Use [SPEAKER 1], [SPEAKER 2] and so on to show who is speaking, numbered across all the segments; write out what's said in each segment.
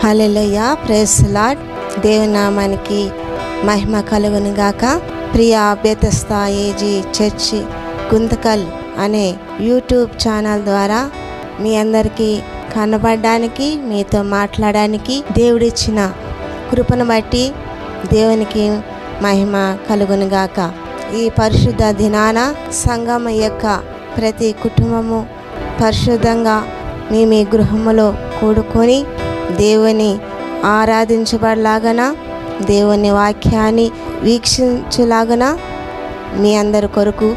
[SPEAKER 1] హల్లెలూయా, praise lord. దేవుని నామానికి మహిమ కలుగును గాక. ప్రియ బెతెస్దా ఏజీ చర్చి గుంతకల్ అనే యూట్యూబ్ ఛానల్ ద్వారా మీ అందరికీ కనబడడానికి, మీతో మాట్లాడడానికి దేవుడిచ్చిన కృపను బట్టి దేవునికి మహిమ కలుగును గాక. ఈ పరిశుద్ధ దినాన సంఘం యొక్క ప్రతి కుటుంబము పరిశుద్ధంగా మీ గృహములో కూడుకొని దేవుని ఆరాధించబడలాగన, దేవుని వాక్యాన్ని వీక్షించులాగన మీ అందరి కొరకు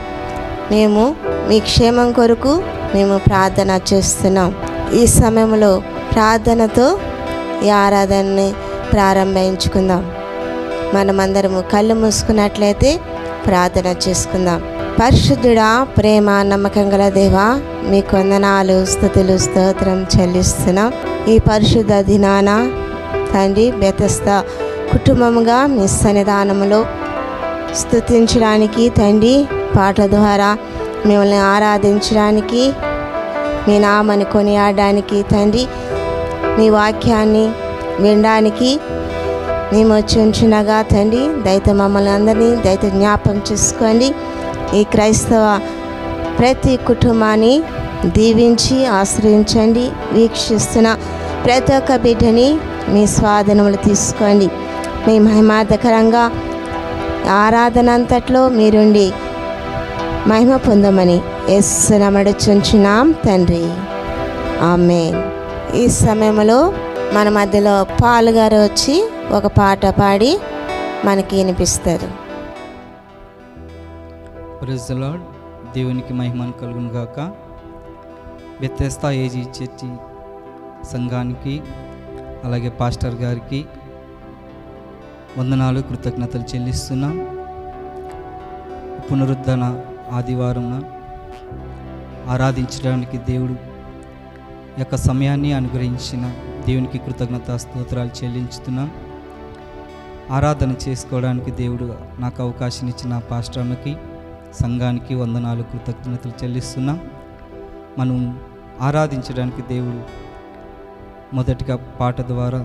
[SPEAKER 1] మేము మీ క్షేమం కొరకు మేము ప్రార్థన చేస్తున్నాం. ఈ సమయంలో ప్రార్థనతో ఈ ఆరాధనని ప్రారంభించుకుందాం. మనమందరము కళ్ళు మూసుకున్నట్లయితే ప్రార్థన చేసుకుందాం. పరిశుద్ధుడా, ప్రేమ నమ్మకం గల దేవా, మీకు వందనాలు, స్తుతులు, స్తోత్రం చెల్లిస్తున్నాం. ఈ పరిశుద్ధ దినాన తండ్రి బెతెస్దా కుటుంబముగా మీ సన్నిధానములో స్తుతించడానికి, తండ్రి పాటల ద్వారా మిమ్మల్ని ఆరాధించడానికి, మీ నామని కొనియాడడానికి, తండ్రి మీ వాక్యాన్ని వినడానికి మేము వచ్చి ఉంచునగా తండ్రి దయతో మమ్మల్ని అందరినీ దయతో జ్ఞాపకం చేసుకోండి. ఈ క్రైస్తవ ప్రతి కుటుంబాన్ని దీవించి ఆశ్రయించండి. వీక్షిస్తున్న ప్రతి ఒక్క బిడ్డని మీ స్వాధీనములు తీసుకోండి. మీ మహిమార్థకరంగా ఆరాధన అంతట్లో మీరుండి మహిమ పొందమని యేసు నామమున అడుగుచున్నాం తండ్రి, ఆమేన్. ఈ సమయంలో మన మధ్యలో పాల్ గారు వచ్చి ఒక పాట పాడి మనకి వినిపిస్తారు.
[SPEAKER 2] Praise the Lord. దేవునికి మహిమను కలుగును గాక. బెతెస్దా ఏజీ చర్చి సంఘానికి అలాగే పాస్టర్ గారికి వందనాలు, కృతజ్ఞతలు చెల్లిస్తున్నాం. పునరుద్ధరణ ఆదివారం ఆరాధించడానికి దేవుడు యొక్క సమయాన్ని అనుగ్రహించిన దేవునికి కృతజ్ఞత స్తోత్రాలు చెల్లించుతున్నాం. ఆరాధన చేసుకోవడానికి దేవుడు నాకు అవకాశం ఇచ్చిన పాస్టర్కి, సంఘానికి వందనాలు, కృతజ్ఞతలు చెల్లిస్తున్నాం. మనం ఆరాధించడానికి దేవుడు మొదటిగా పాట ద్వారా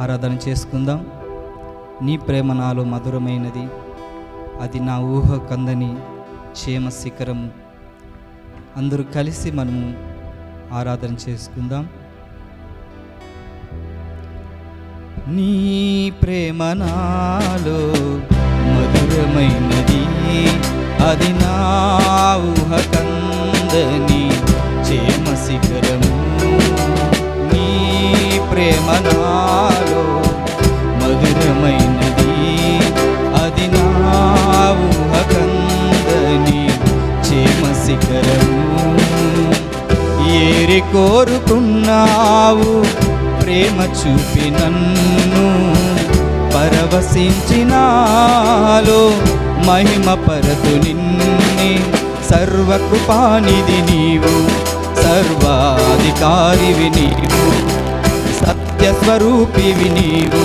[SPEAKER 2] ఆరాధన చేసుకుందాం. నీ ప్రేమ నాలో మధురమైనది, అది నా ఊహ కందని క్షేమ శిఖరము. అందరూ కలిసి మనము ఆరాధన చేసుకుందాం. నీ ప్రేమ నాలో మధురమైనది, అది నా ఊహ కందని క్షేమ శిఖరము. నీ ప్రేమ నాలో మధురమైనది, అది నా ఊహ కందని క్షేమ శిఖరము. ఏరి కోరుకున్నావు ప్రేమ చూపి నన్ను, పరవశించినాలో మహిమ పరతు నిన్నే. సర్వకృపానిధి నీవు, సర్వాధికారివి నీవు, సత్యస్వరూపివి నీవు,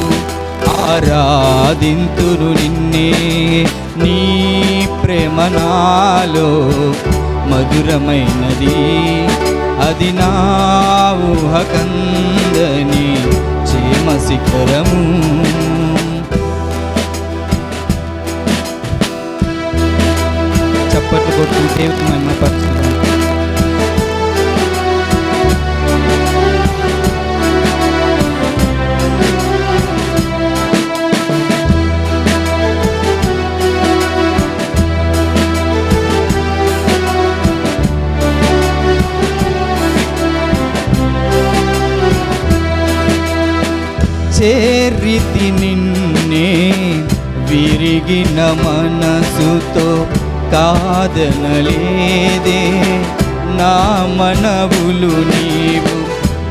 [SPEAKER 2] ఆరాధింతును నిన్నే. నీ ప్రేమ నాలో మధురమైనది, అది నా ఊహ కందని క్షేమ శిఖరము. చప్పట్లు కొట్టు దేవుని మహిమపరచుదాం. చేరితి నిన్నే విరిగిన మనసుతో, కాదనలేదే నా మనవులు నీవు.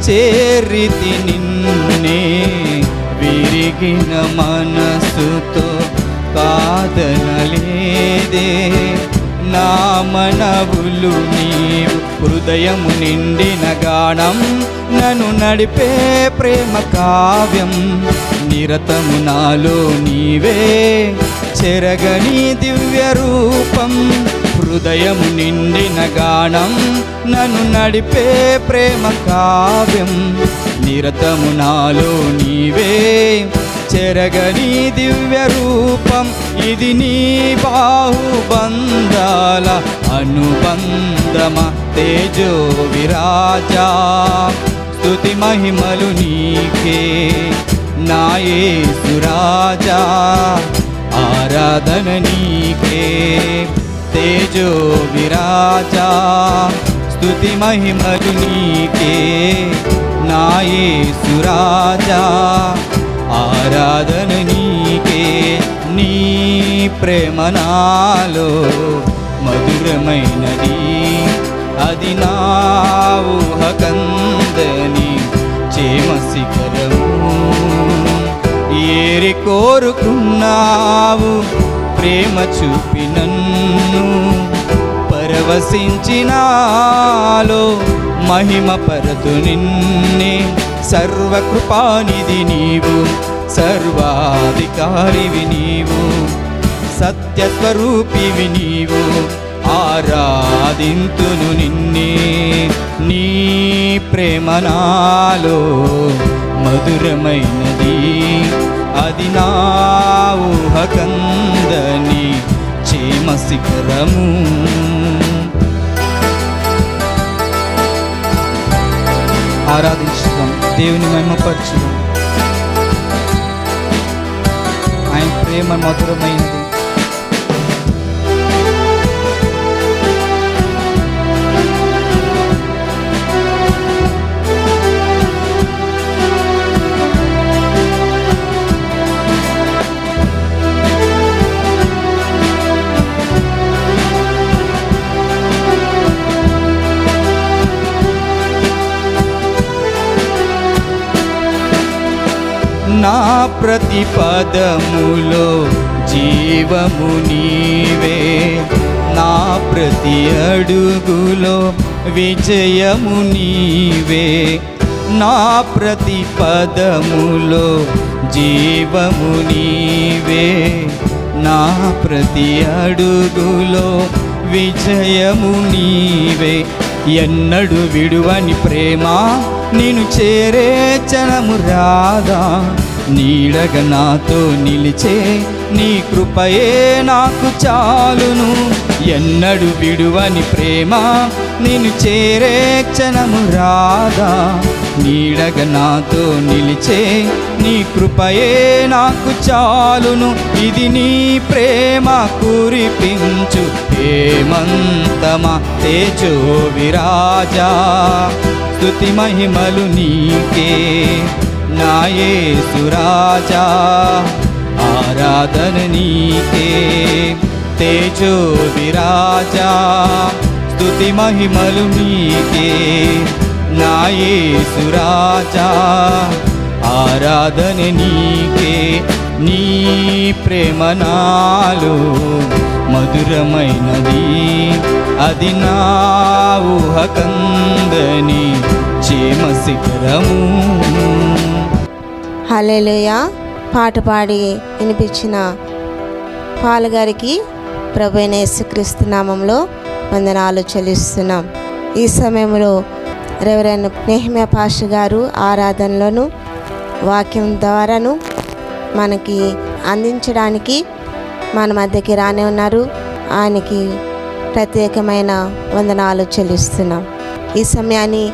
[SPEAKER 2] చేరితి నిన్నే విరిగిన మనసుతో, కాదనలేదే నా మనవులు నీవు. హృదయము నిండిన గానం నన్ను నడిపే ప్రేమ కావ్యం, నిరతము నాలో నీవే చెరగని దివ్య రూపం. హృదయం నిండిన గానం నన్ను నడిపే ప్రేమ కావ్యం, నిరతము నాలో నీవే చెరగని దివ్య రూపం. ఇది నీ బాహుబంధాల అనుబంధమా తేజో విరాజా. స్తుతి మహిమలు నీకే నా యేసు రాజా. ఆరాధన నీకే తేజో విరాజా. స్తుతి మహిమలు నీకే నా యేసు రాజా. ఆరాధన నీకే. నీ ప్రేమ నాలో మధురమైనది, అది నా ఊహకందని చేమ శిఖరము. ఏరి కోరుకున్నావు ప్రేమ చూపి నన్ను, పరవశించినాలో మహిమ పరతు నిన్నే. సర్వకృపానిధి నీవు, సర్వాధికారివి నీవు, సత్యస్వరూపివి నీవు. ఆరాధింతును నిన్నే. నీ ప్రేమ నాలో మధురమైనది, అది నా ఊహకందని చేమ శిఖరము. ఆరాధించుదాం, దేవుని మహిమపరచుదాం. ఆయన ప్రేమ మధురమైనది. నా ప్రతి పదములో జీవము నీవే, నా ప్రతి అడుగులో విజయము నీవే. నా ప్రతి పదములో జీవము నీవే, నా ప్రతి అడుగులో విజయము నీవే. ఎన్నడు విడువని ప్రేమ నిన్ను చేరే చనము రాదా. నీడగా నాతో నిలిచే నీ కృపయే నాకు చాలును. ఎన్నడు విడువని ప్రేమ నిన్ను చేరే క్షణము రాదా. నీడగా నాతో నిలిచే నీ కృపయే నాకు చాలును. ఇది నీ ప్రేమ కురిపించు హేమంతమా తేజో విరాజా. స్తుతి మహిమలు నీకే నా యేసు రాజా. ఆరాధన నీకే తేజో విరాజా. స్తుతి మహిమలు నీకే నా యేసు రాజా. ఆరాధన నీకే. నీ ప్రేమ నాలో మధురమైనది, అది నా ఊహకందని చేమ శిఖరము.
[SPEAKER 1] హల్లెలూయా. పాట పాడి వినిపించిన పాలుగారికి ప్రభువైన యేసుక్రీస్తు నామంలో వందనాలు చెల్లిస్తున్నాం. ఈ సమయంలో రెవరెండ్ నెహ్మియా పాస్టర్ గారు ఆరాధనలను వాక్యం ద్వారాను మనకి అందించడానికి మన మధ్యకి రానే ఉన్నారు. ఆయనకి ప్రత్యేకమైన వందనాలు చెల్లిస్తున్నాం. ఈ సమయాన్ని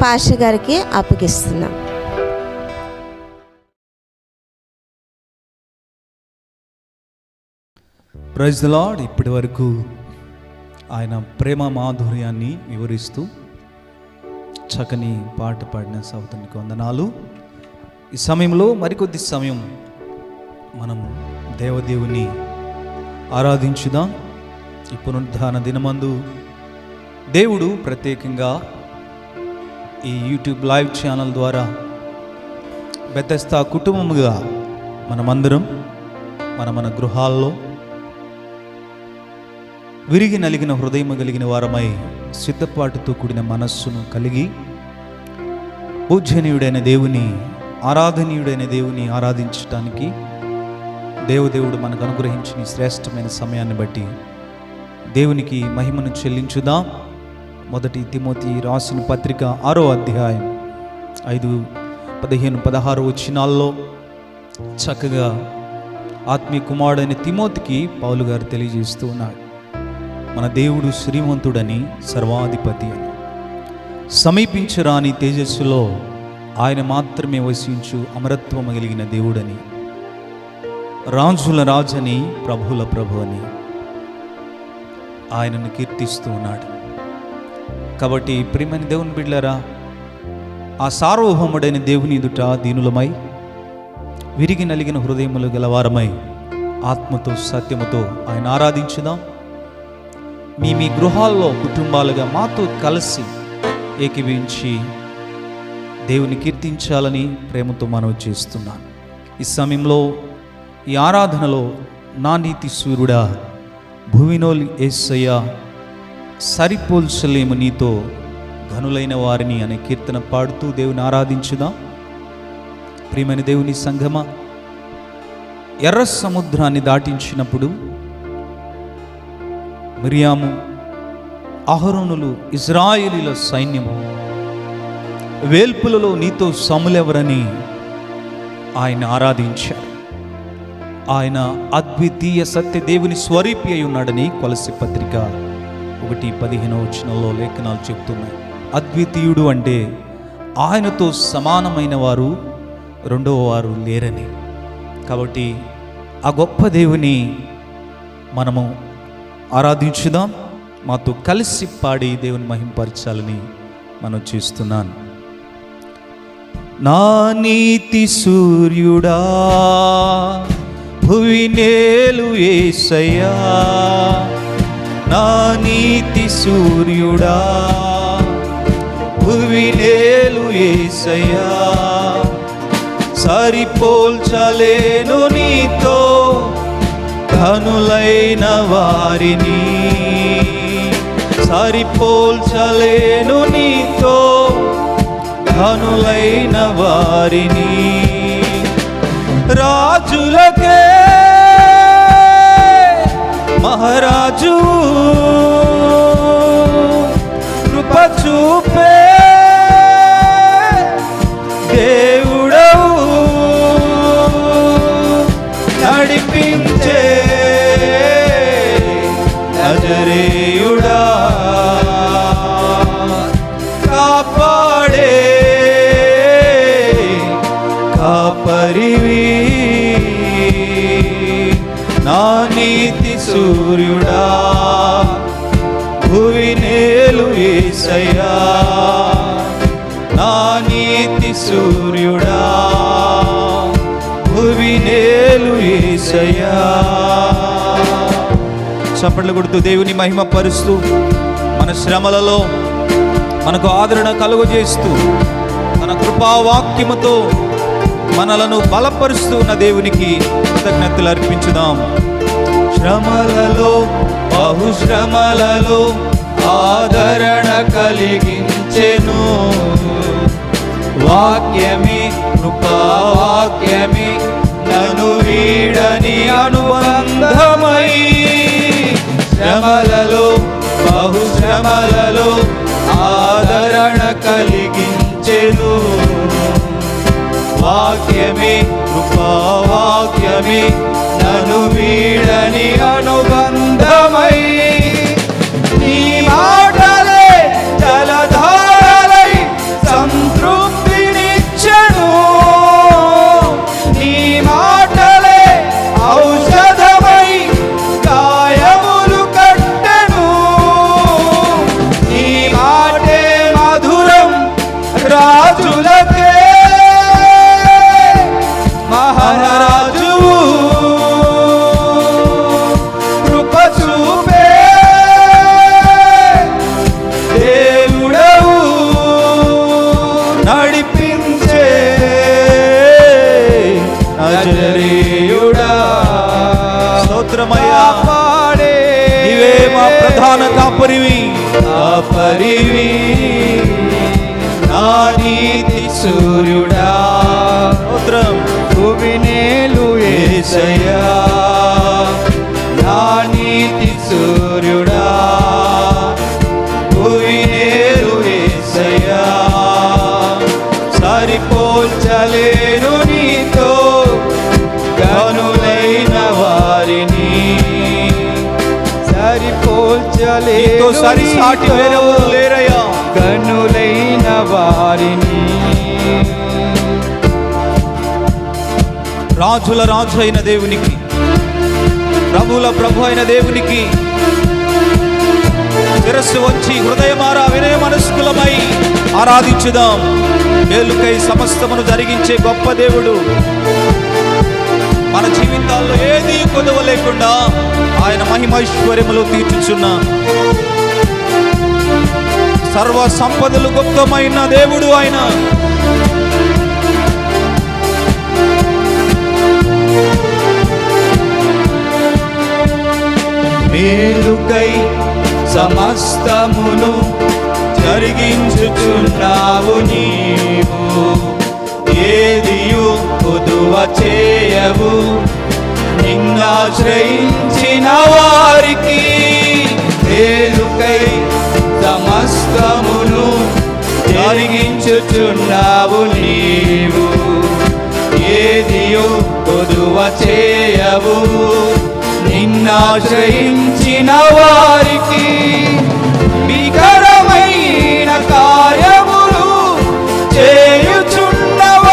[SPEAKER 1] పాస్టర్ గారికి అప్పగిస్తున్నాం.
[SPEAKER 3] Praise the lord. ఇప్పటి వరకు ఆయన ప్రేమ మాధుర్యాన్ని వివరిస్తూ చక్కని పాట పాడిన సహోదరునికి వందనాలు. ఈ సమయంలో మరికొద్ది సమయం మనం దేవదేవుని ఆరాధించుదాం. ఈ పునరుద్ధాన దినమందు దేవుడు ప్రత్యేకంగా ఈ యూట్యూబ్ లైవ్ ఛానల్ ద్వారా బెతెస్దా కుటుంబముగా మనమందరం మన గృహాల్లో విరిగి నలిగిన హృదయం కలిగిన వారమై సిద్ధపాటుతో కూడిన మనస్సును కలిగి పూజనీయుడైన దేవుని ఆరాధనీయుడైన దేవుని ఆరాధించటానికి దేవుడు మనకు అనుగ్రహించిన శ్రేష్టమైన సమయాన్ని బట్టి దేవునికి మహిమను చెల్లించుదాం. మొదటి తిమోతి రాసిన పత్రిక 6వ అధ్యాయం 5 15-16 వచనాల్లో చక్కగా ఆత్మీయ కుమారుడైన తిమోతికి పౌలు గారు తెలియజేస్తూ ఉన్నాడు. మన దేవుడు శ్రీమంతుడని, సర్వాధిపతి అని, సమీపించరాని తేజస్సులో ఆయన మాత్రమే వసించు అమరత్వం కలిగిన దేవుడని, రాజుల రాజని, ప్రభుల ప్రభు అని ఆయనను కీర్తిస్తూ ఉన్నాడు. కాబట్టి ప్రియమైన దేవుని బిడ్డలారా, ఆ సార్వభౌముడైన దేవుని ఎదుట దీనులమై, విరిగి నలిగిన హృదయములు గలవారమై, ఆత్మతో సత్యముతో ఆయన ఆరాధించుదాం. మీ గృహాల్లో కుటుంబాలుగా మాతో కలిసి ఏకీవించి దేవుని కీర్తించాలని ప్రేమతో మనవి చేస్తున్నాను. ఈ సమయంలో ఈ ఆరాధనలో నా నీతి సూర్యుడా, భూమినోలి యేసయ్య, సరిపోల్చలేము నీతో ఘనులైన వారిని అనే కీర్తన పాడుతూ దేవుని ఆరాధించుదాం. ప్రియమైన దేవుని సంఘమా, ఎర్ర సముద్రాన్ని దాటించినప్పుడు మిరియాము, అహరోనులు, ఇజ్రాయేలీల సైన్యము వేల్పులలో నీతో సములెవరని ఆయన ఆరాధించారు. ఆయన అద్వితీయ సత్య దేవుని స్వరూపి అయి ఉన్నాడని కొలసి పత్రిక 1:15 లేఖనాలు చెప్తున్నాయి. అద్వితీయుడు అంటే ఆయనతో సమానమైన వారు రెండవ వారు లేరని. కాబట్టి ఆ గొప్ప దేవుని మనము ఆరాధించుదాం. మాతో కలిసి పాడి దేవుని మహింపరచాలని మనం చేస్తున్నాను. నా నీతి సూర్యుడా, భువినేలు యేసయ్యా, నా నీతి సూర్యుడా, భువినేలు యేసయ్యా, సరిపోల్చలేను నీతో ఘనులైన వారిని, సరిపోల్చలేను నీతో ఘనులైన వారిని. రాజులకే మహారాజు, కృప చూపే దేవుడవు, నడిపించే నజరేయుడా, కాపాడే కాపరివి, నా నీతి సూర్యుడా, భువినేలు యేసయ్యా, నా నీతి సూర్యుడా, భువినేలు యేసయ్యా. చప్పట్లు కొడుతూ దేవుని మహిమ పరుస్తూ, మన శ్రమలలో మనకు ఆదరణ కలుగజేస్తూ, తన కృపావాక్యముతో మనలను బలపరుస్తూ ఉన్న దేవునికి కృతజ్ఞతలు అర్పించుదాం. శ్రమలలో, బహుశ్రమలలో ఆదరణ కలిగించెను వాక్యమే, కృపావాక్యమే, నన్ను వీడని అనుబంధమై. శ్రమలలో, బహుశ్రమలలో ఆదరణ కలిగించెను వాక్యమే, కృపావాక్యమే, నన్ను వీడని అనుబంధమై. నీ మాటలే జలధారలై సంతృప్తినిచ్చెను, నీ మాటలే ఔషధమై గాయములు కట్టెను, నీ మాటే మధురం రాజులకే మహారాజు, కృప చూపే దేవుడవు, నడిపించే నజరేయుడా. స్తోత్రమయ్యా, పాడే నీవే మా ప్రధాన కాపరివి, కాపరివి, నా నీతి సూర్యుడా, స్తోత్రం, భువినేలు యేసయ్యా, నా నీతి సూర్యుడా, భువినేలు యేసయ్యా, సరిపోల్చ నీతో సరిసాటి వేరెవరు లేరయ్యా.
[SPEAKER 2] కనులైన వారిని
[SPEAKER 3] రాజుల రాజు అయిన దేవునికి, ప్రభుల ప్రభు అయిన దేవునికి శిరస్సు వంచి హృదయమారా వినయ మనస్కులమై ఆరాధించుదాం. మేలుకై సమస్తమును జరిగించే గొప్ప దేవుడు. మన జీవితాల్లో ఏది కొదవ లేకుండా ఆయన మహిమైశ్వర్యములో తీర్చుచున్న సర్వ సంపదలు గుప్తమైన దేవుడు ఆయన.
[SPEAKER 2] మేలుకై సమస్తమును జరిగించుచున్నావు నీవు, ఏదియు కొదువ చేయవు నిన్నాశ్రయించిన వారికి. మేలుకై సమస్తమును జరిగించుచున్నావు నీవు, ఏదియు కొదువ చేయవు నిన్నాశ్రయించిన వారికి. భీకరమైన కార్యములు చేయుచున్నవాడా,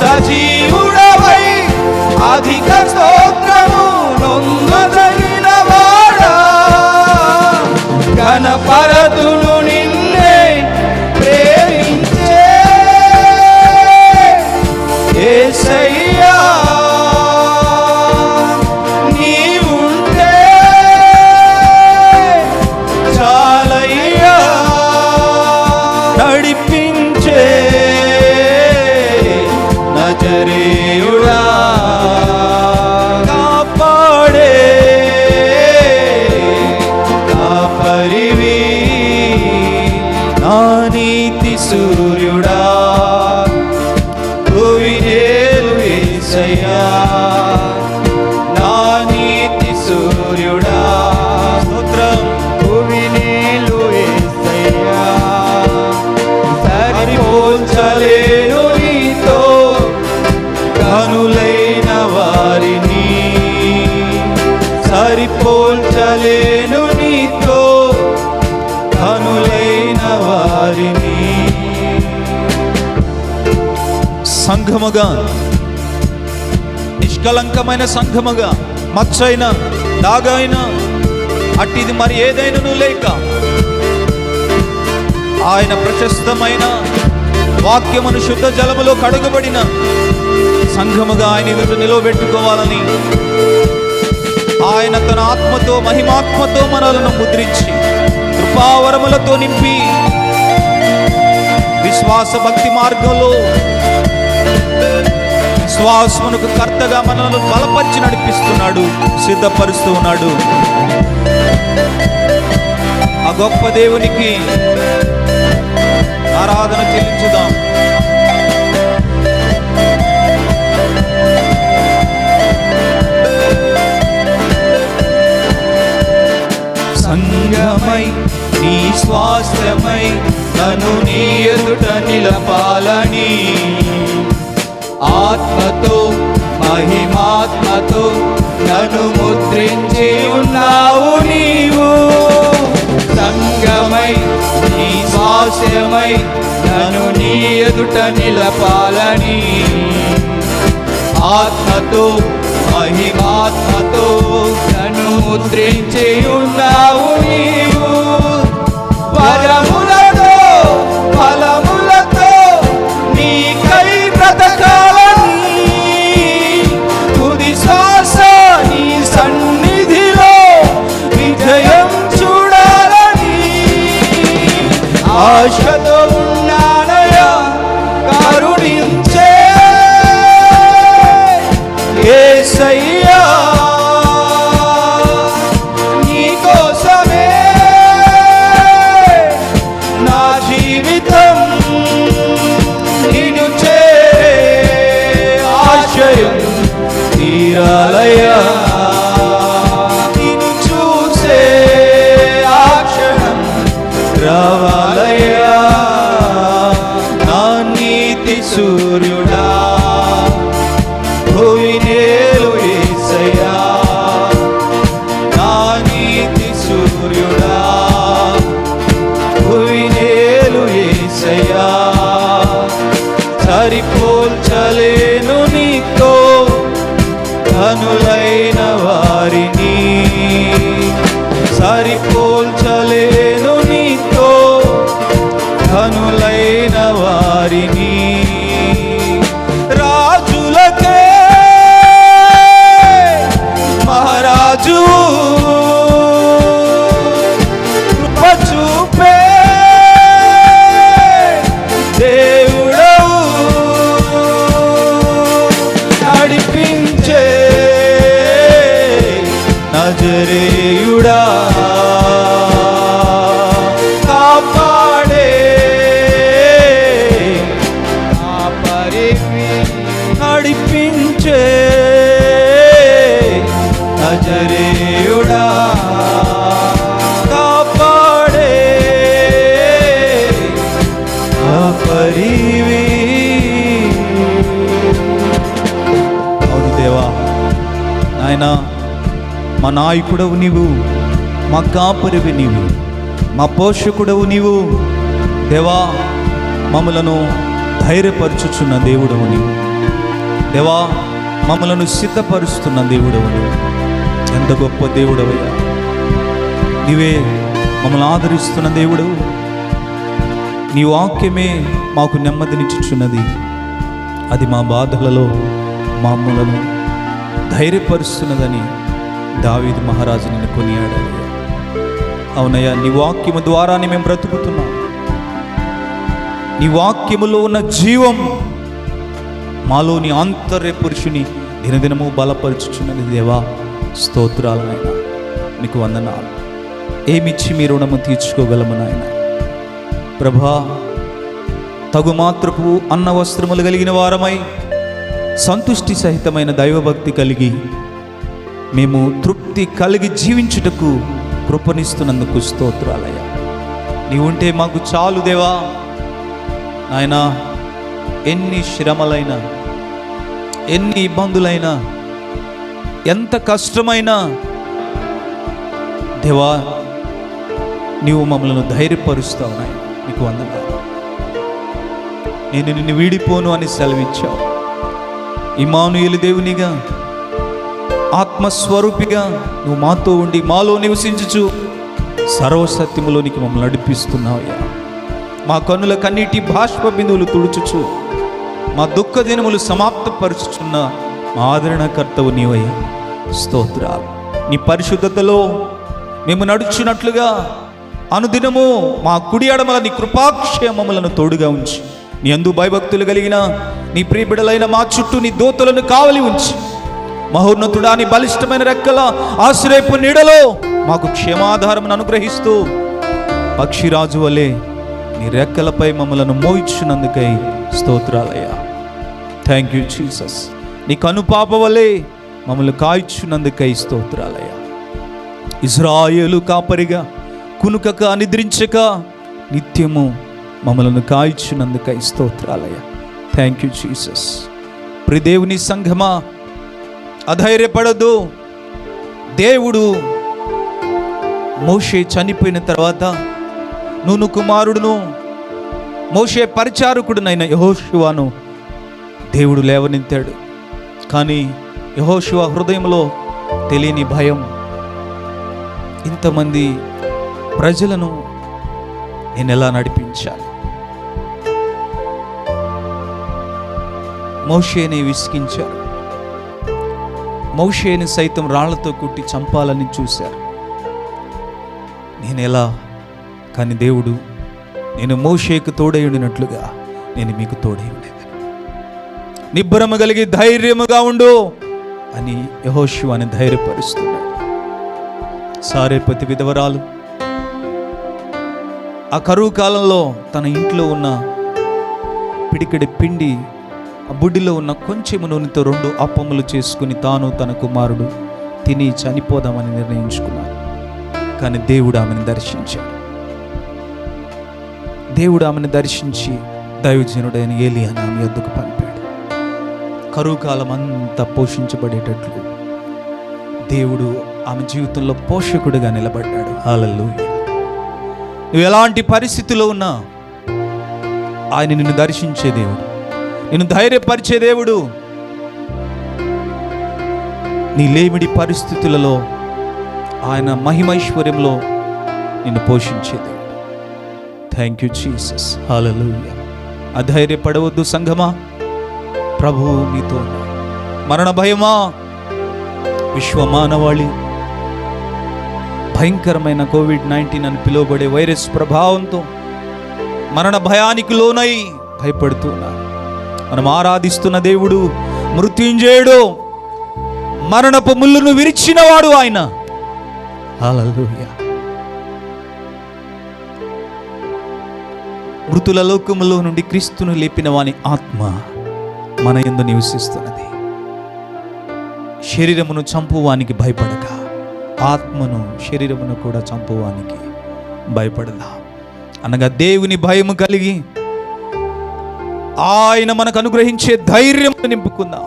[SPEAKER 2] సజీవుడవై అధిక స్తోత్రము నొందదగిన వాడా, ఘనపరతులు నిన్నే ప్రేమించే యేసయ్యా. నజరేయుడా కాపాడే కాపరివి, నా నీతి సూర్యుడా భువినేలు యేసయ్యా, నా నీతి సూర్యుడా. స్తోత్రం. భువినేలు యేసయ్యా, సరిపోల్చలేను నీతో కనులైన వారిని, సరిపోల్చలేను నీతో కనులైన వారిని.
[SPEAKER 3] సంఘముగా, నిష్కలంకమైన సంఘముగా, మచ్చైన దాగైన అట్టిది మరి ఏదైనా లేక ఆయన ప్రశస్తమైన వాక్యమును శుద్ధ జలములో కడుగబడిన సంఘముగా ఆయన ఎదుట నిలవబెట్టుకోవాలని ఆయన తన ఆత్మతో మహిమాత్మతో మనలను ముద్రించి కృపావరములతో నింపి విశ్వాస భక్తి మార్గంలో విశ్వాసమునకు కర్తగా మనల్ని బలపరిచి నడిపిస్తున్నాడు, సిద్ధపరుస్తూ ఉన్నాడు. ఆ గొప్ప దేవునికి ఆరాధన చెల్లించుదాం.
[SPEAKER 2] సంగమై నీ స్వాస్థ్యమై నన్ను నీ ఎదుట నిలపాలని, ఆత్మతో మహిమాత్మతో నన్ను ముద్రించి ఉన్నావు నీవు. సంగమై నీ స్వాస్థ్యమై నన్ను నీ ఎదుట నిలపాలని, ఆత్మతో మహిమాత్మతో నన్ను ముద్రించి ఉన్నావు నీవు. వరములతో ఫలములతో నీకై బ్రతకాలని, తుది శ్వాస నీ సన్నిధిలో విజయం చూడాలని ఆశతో ఉన్నానయ్యా, కరుణించే యేసయ్యా. నీ కోసమే నా జీవితం, నిన్ను చేరే ఆశయం తీరాలయ్యా. నిన్ను చూసే ఆ క్షణం రావాలయ్యా. నా నీతి సూర్యుడా భువినేలు యేసయ్యా, నా నీతి
[SPEAKER 3] ఆయన మా నాయకుడవు నీవు, మా కాపరివి నీవు, మా పోషకుడవు నీవు. దేవా, మమ్మలను ధైర్యపరచుచున్న దేవుడవు నీవు. దేవా, మమ్మలను సిద్ధపరుస్తున్న దేవుడవు నీవు. ఎంత గొప్ప దేవుడవయ్యా! నీవే మమ్మల్ని ఆదరిస్తున్న దేవుడు. నీ వాక్యమే మాకు నెమ్మదినిచ్చుచున్నది. అది మా బాధలలో మమ్మలను ధైర్యపరుస్తున్నదని దావీదు మహారాజు నిన్ను కొనియాడాడయ్యా. అవునయ్యా, నీ వాక్యము ద్వారానే మేము బ్రతుకుతున్నాం. నీ వాక్యములో ఉన్న జీవం మాలోని ఆంతర్య పురుషుని దినదినము బలపరుచుచున్నది. దేవా, స్తోత్రాలు నాయన, నీకు వందనాలు. ఏమిచ్చి మీ రుణము తీర్చుకోగలము నాయన. ప్రభా, తగుమాత్రపు అన్న వస్త్రములు కలిగిన వారమై సంతుష్టి సహితమైన దైవభక్తి కలిగి మేము తృప్తి కలిగి జీవించుటకు కృపనిస్తున్నందుకు స్తోత్రాలయ్యా. నీవుంటే మాకు చాలు దేవా. నాయనా, ఎన్ని శ్రమలైనా, ఎన్ని ఇబ్బందులైనా, ఎంత కష్టమైనా దేవా, నీవు మమ్మల్ని ధైర్యపరుస్తావు నాయన. నీకు వందనాలు. నేను నిన్ను వీడిపోను అని సెలవిచ్చావు. ఇమ్మానుయేలు దేవునిగా, ఆత్మస్వరూపిగా నువ్వు మాతో ఉండి మాలో నివసించుచు సర్వసత్యములోనికి మమ్మల్ని నడిపిస్తున్నావయ్యా. మా కన్నుల కన్నీటి బాష్ప బిందువులు తుడుచుచు మా దుఃఖ దినములు సమాప్తపరుచుచున్న మా ఆదరణకర్తవు నీవయ్యా. స్తోత్రాలు. నీ పరిశుద్ధతలో మేము నడుచున్నట్లుగా అనుదినము మా కుడి ఎడమల నీ కృపాక్షేమములను తోడుగా ఉంచి, నీ అందు భయభక్తులు కలిగిన నీ ప్రియబిడలైన మా చుట్టూ నీ దూతలను కావలి ఉంచి, మహోన్నతుడా నీ బలిష్టమైన రెక్కల ఆశ్రయపు నీడలో మాకు క్షేమాధారమును అనుగ్రహిస్తూ పక్షిరాజు వలె నీ రెక్కలపై మమ్మలను మోయిచున్నందుకై స్తోత్రాలయ్యా. Thank you Jesus. నీ కనుపాప వలె మమ్మల్ని కాయిచున్నందుకై స్తోత్రాలయ్యా. ఇశ్రాయేలు కాపరిగా కునుకక నిద్రించక నిత్యము మమ్మలను కాయిచున్నందుకై స్తోత్రాలయ్యా. Thank you Jesus. ప్రియ దేవుని సంఘమా, అధైర్యపడద్దు. దేవుడు మోషే చనిపోయిన తర్వాత నూను కుమారుడును మోషే పరిచారకుడునైన యెహోషువను దేవుడు లేవనెత్తాడు. కానీ యెహోషువ హృదయంలో తెలియని భయం, ఇంతమంది ప్రజలను నేను ఎలా నడిపించాలి? మోషేని విసిగించారు. మోషేని సైతం రాళ్లతో కొట్టి చంపాలని చూశారు. నేను ఎలా? కానీ దేవుడు, నేను మోషేకు తోడై ఉండినట్లుగా నేను మీకు తోడై ఉండేది. నిబ్బరము కలిగి ధైర్యముగా ఉండు అని యెహోషువని ధైర్యపరుస్తున్నాడు. సారెపతి విధవరాలు ఆ కరువు కాలంలో తన ఇంట్లో ఉన్న పిడికెడి పిండి, ఆ బుడ్డిలో ఉన్న కొంచెము నూనెతో 2 అప్పములు చేసుకుని తాను తన కుమారుడు తిని చనిపోదామని నిర్ణయించుకున్నారు. కానీ దేవుడు ఆమెను దర్శించాడు. దేవుడు ఆమెను దర్శించి దైవజనుడైన ఏలియాను ఆమె యొద్దకు పంపాడు. కరువు కాలం అంతా పోషించబడేటట్లు దేవుడు ఆమె జీవితంలో పోషకుడిగా నిలబడ్డాడు. హల్లెలూయా. నువ్వు ఎలాంటి పరిస్థితిలో ఉన్నా ఆయన నిన్ను దర్శించే దేవుడు, నిన్ను ధైర్యపరిచే దేవుడు. నీ లేమిడి పరిస్థితులలో ఆయన మహిమైశ్వర్యంలో నిన్ను పోషించే దేవుడు. Thank you Jesus. హల్లెలూయా. అధైర్యపడవద్దు సంఘమా, ప్రభువు మీతో ఉన్నాడు. మరణ భయమా? విశ్వమానవాళి భయంకరమైన కోవిడ్-19 అని పిలువబడే వైరస్ ప్రభావంతో మరణ భయానికి లోనై భయపడుతున్నారు. మనం ఆరాధిస్తున్న దేవుడు మృత్యుంజయుడు, మరణపు ముళ్ళును విరిచినవాడు ఆయన. హల్లెలూయా. మృతుల లోకములో నుండి క్రీస్తును లేపిన వాని ఆత్మ మన యందు నివసిస్తున్నది. శరీరమును చంపువానికి భయపడక ఆత్మను శరీరమును కూడా చంపువానికి భయపడదా. అనగా దేవుని భయము కలిగి ఆయన మనకు అనుగ్రహించే ధైర్యం నింపుకుందాం.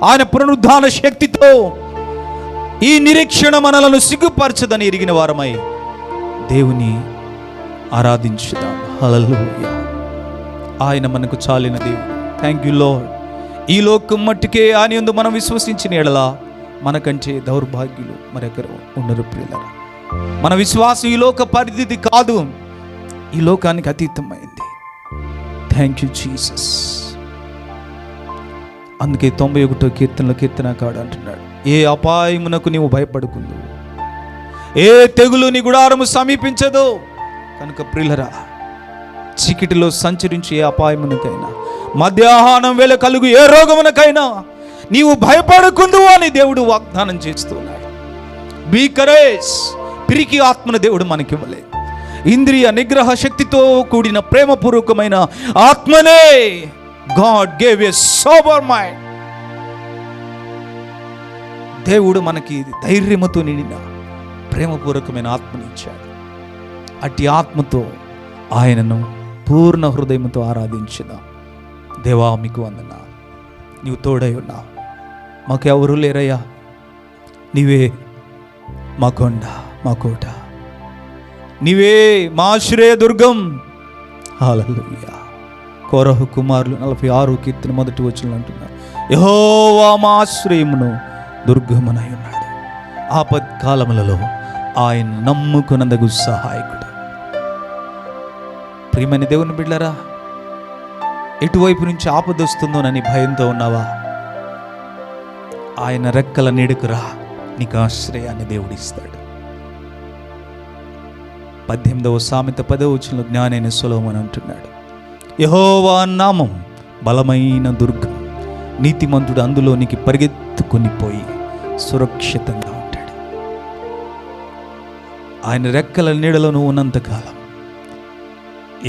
[SPEAKER 3] ఆయన పునరుద్ధాన శక్తితో ఈ నిరీక్షణ మనలను సిగ్గుపరచదని ఎరిగిన వారమై దేవుని ఆరాధించుదాం. హల్లెలూయా. ఆయన మనకు చాలిన దేవుడు. Thank you lord. ఈ లోకం మట్టుకే ఆయన యందు మనం విశ్వసించిన ఎడలా మనకంటే దౌర్భాగ్యులు మరెక్కరు ఉండరు ప్రియులారా. మన విశ్వాసం ఈ లోక పరిధిది కాదు, ఈ లోకానికి అతీతమైంది. Thank you Jesus. అందుకే 91వ కీర్తనలో కీర్తనకారుడు అంటున్నాడు, ఏ అపాయమునకు నీవు భయపడకుందు, ఏ తెగులు నీ గుడారము సమీపించదు. కనుక ప్రియులరా, చీకటిలో సంచరించి ఏ అపాయమునకైనా, మధ్యాహ్నం వేళ కలుగు ఏ రోగమునకైనా నీవు భయపడకుందు అని దేవుడు వాగ్దానం చేస్తున్నాడు. Be courage. పిరికి ఆత్మను దేవుడు మనకివ్వలేదు. ఇంద్రియ నిగ్రహ శక్తితో కూడిన ప్రేమపూర్వకమైన ఆత్మనే God gave a sober mind. దేవుడు మనకి ధైర్యముతో నిండిన ప్రేమపూర్వకమైన ఆత్మని ఇచ్చాడు. అట్టి ఆత్మతో ఆయనను పూర్ణ హృదయంతో ఆరాధించుదాం. దేవా మీకు వందనాలు. నీవు తోడై ఉన్నావు, మాకెవరూ లేరయ్యా. నీవే మా కొండ, మా కోట, నీవే మా ఆశ్రయదుర్గం. హల్లెలూయా. కోరహు కుమారులు 46 కీర్తన 1 వచనం అంటున్నారు, యెహోవా మా ఆశ్రయమును దుర్గమునై ఉన్నాడు, ఆపత్కాలములలో ఆయన నమ్ముకునందుకు సహాయకుడు. ప్రియమైన దేవుని బిడ్డలారా, ఎటువైపు నుంచి ఆపదొస్తుందోనని భయంతో ఉన్నావా? ఆయన రెక్కల నీడకురా, నీకు ఆశ్రయాన్ని దేవుడిస్తాడు. 18వ సామెత 10వ వచనంలో జ్ఞానైన సొలొమోను అంటున్నాడు, యెహోవా నామం బలమైన దుర్గం, నీతిమంతుడు అందులోనికి పరిగెత్తుకొని పోయి సురక్షితంగా ఉంటాడు. ఆయన రెక్కల నీడలో నువ్వు ఉన్నంతకాలం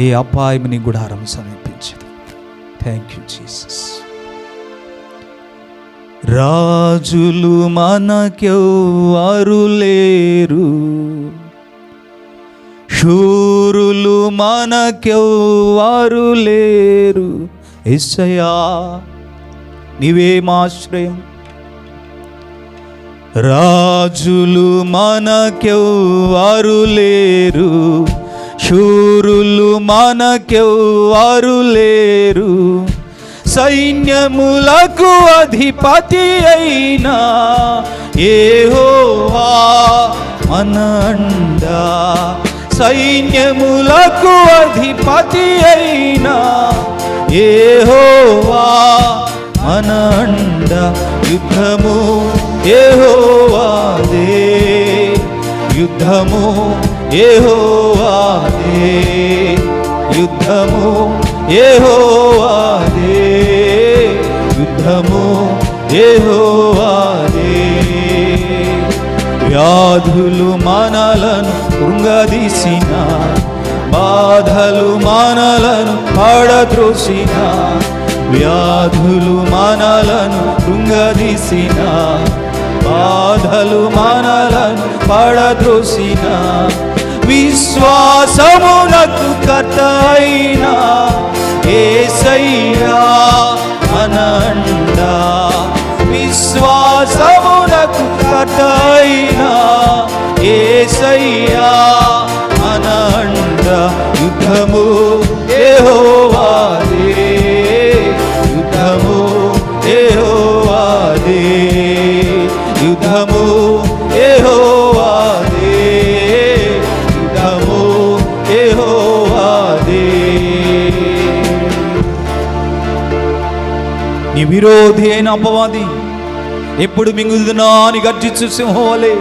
[SPEAKER 3] ఏ అపాయం నీ గుడారం సమీపించదు. Thank you Jesus. రాజులు మనకెవ్వరు లేరు, శూరులు మనకెవ్వరు లేరు. యేసయ్యా నీవే మా ఆశ్రయం. రాజులు మనకెవ్వరు లేరు, శూరులు మనకెవ్వరు లేరు. సైన్యములకు అధిపతి అయినా యెహోవా మన అండా. సైన్యములకు అధిపతి అయినా యెహోవా మన అండా. యుద్ధము యెహోవాదే, యుద్ధము యెహోవాదే, యుద్ధము యెహోవాదే, యుద్ధము యెహోవాదే. వ్యాధులు మనలను కృంగదీసిన, బాధలు మనలను పడద్రోసిన, వ్యాధులు మనలను కృంగదీసిన, బాధలు మనలను పడద్రోసిన, విశ్వాసమునకు కర్త అయినా యేసయ్యా మన అండా. విశ్వాసమునకు కర్త అయినా యేసయ్యా మన అండా. యుద్ధము యెహోవాదే, యుద్ధము యెహోవాదే, యుద్ధము యెహోవాదే, యుద్ధము యెహోవాదే. నీ విరోధి అయిన అపవాది ఎప్పుడు మింగుదునా అని గర్జించు సింహంవలే